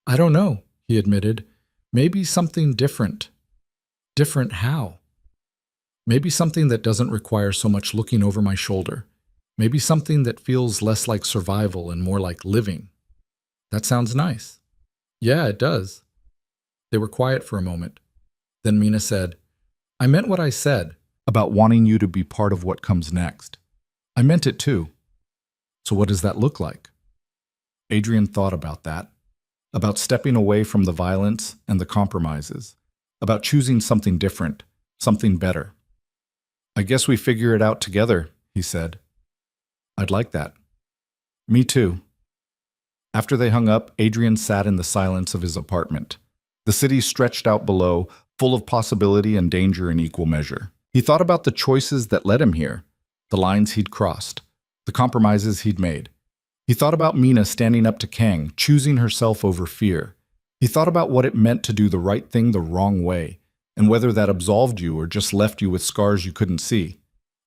Speaker 2: I don't know, he admitted. Maybe something different. Different how? Maybe something that doesn't require so much looking over my shoulder. Maybe something that feels less like survival and more like living. That sounds nice. Yeah, it does. They were quiet for a moment. Then Mina said, I meant what I said about wanting you to be part of what comes next. I meant it too. So what does that look like? Adrian thought about that. about stepping away from the violence and the compromises, about choosing something different, something better. "I guess we figure it out together," he said. "I'd like that." "Me too." After they hung up, Adrian sat in the silence of his apartment. The city stretched out below, full of possibility and danger in equal measure. He thought about the choices that led him here, the lines he'd crossed, the compromises he'd made. He thought about Mina standing up to Kang, choosing herself over fear. He thought about what it meant to do the right thing the wrong way, and whether that absolved you or just left you with scars you couldn't see.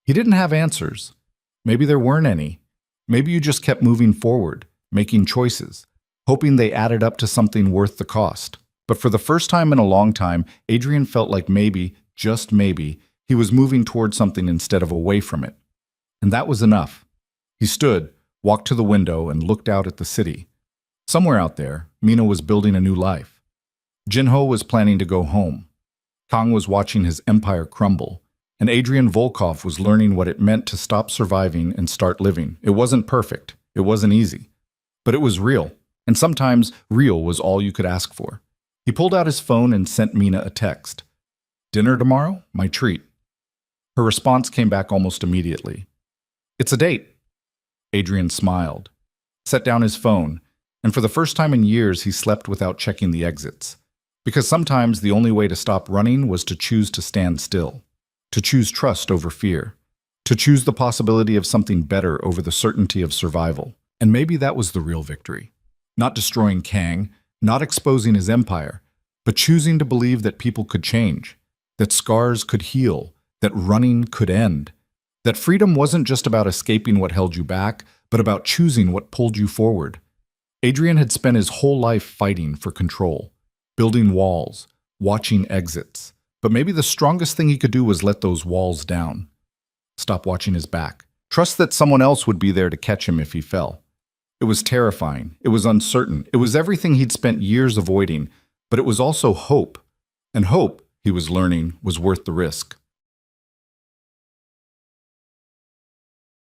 Speaker 2: He didn't have answers. Maybe there weren't any. Maybe you just kept moving forward, making choices, hoping they added up to something worth the cost. But for the first time in a long time, Adrian felt like maybe, just maybe, he was moving toward something instead of away from it. And that was enough. He stood, walked to the window, and looked out at the city. Somewhere out there, Mina was building a new life. Jinho was planning to go home. Kang was watching his empire crumble. And Adrian Volkov was learning what it meant to stop surviving and start living. It wasn't perfect. It wasn't easy. But it was real. And sometimes real was all you could ask for. He pulled out his phone and sent Mina a text. "Dinner tomorrow? My treat." Her response came back almost immediately. "It's a date." Adrian smiled, set down his phone, and for the first time in years he slept without checking the exits. Because sometimes the only way to stop running was to choose to stand still, to choose trust over fear, to choose the possibility of something better over the certainty of survival. And maybe that was the real victory. Not destroying Kang, not exposing his empire, but choosing to believe that people could change, that scars could heal, that running could end, that freedom wasn't just about escaping what held you back, but about choosing what pulled you forward. Adrian had spent his whole life fighting for control, building walls, watching exits. But maybe the strongest thing he could do was let those walls down. Stop watching his back. Trust that someone else would be there to catch him if he fell. It was terrifying. It was uncertain. It was everything he'd spent years avoiding, but it was also hope. And hope, he was learning, was worth the risk.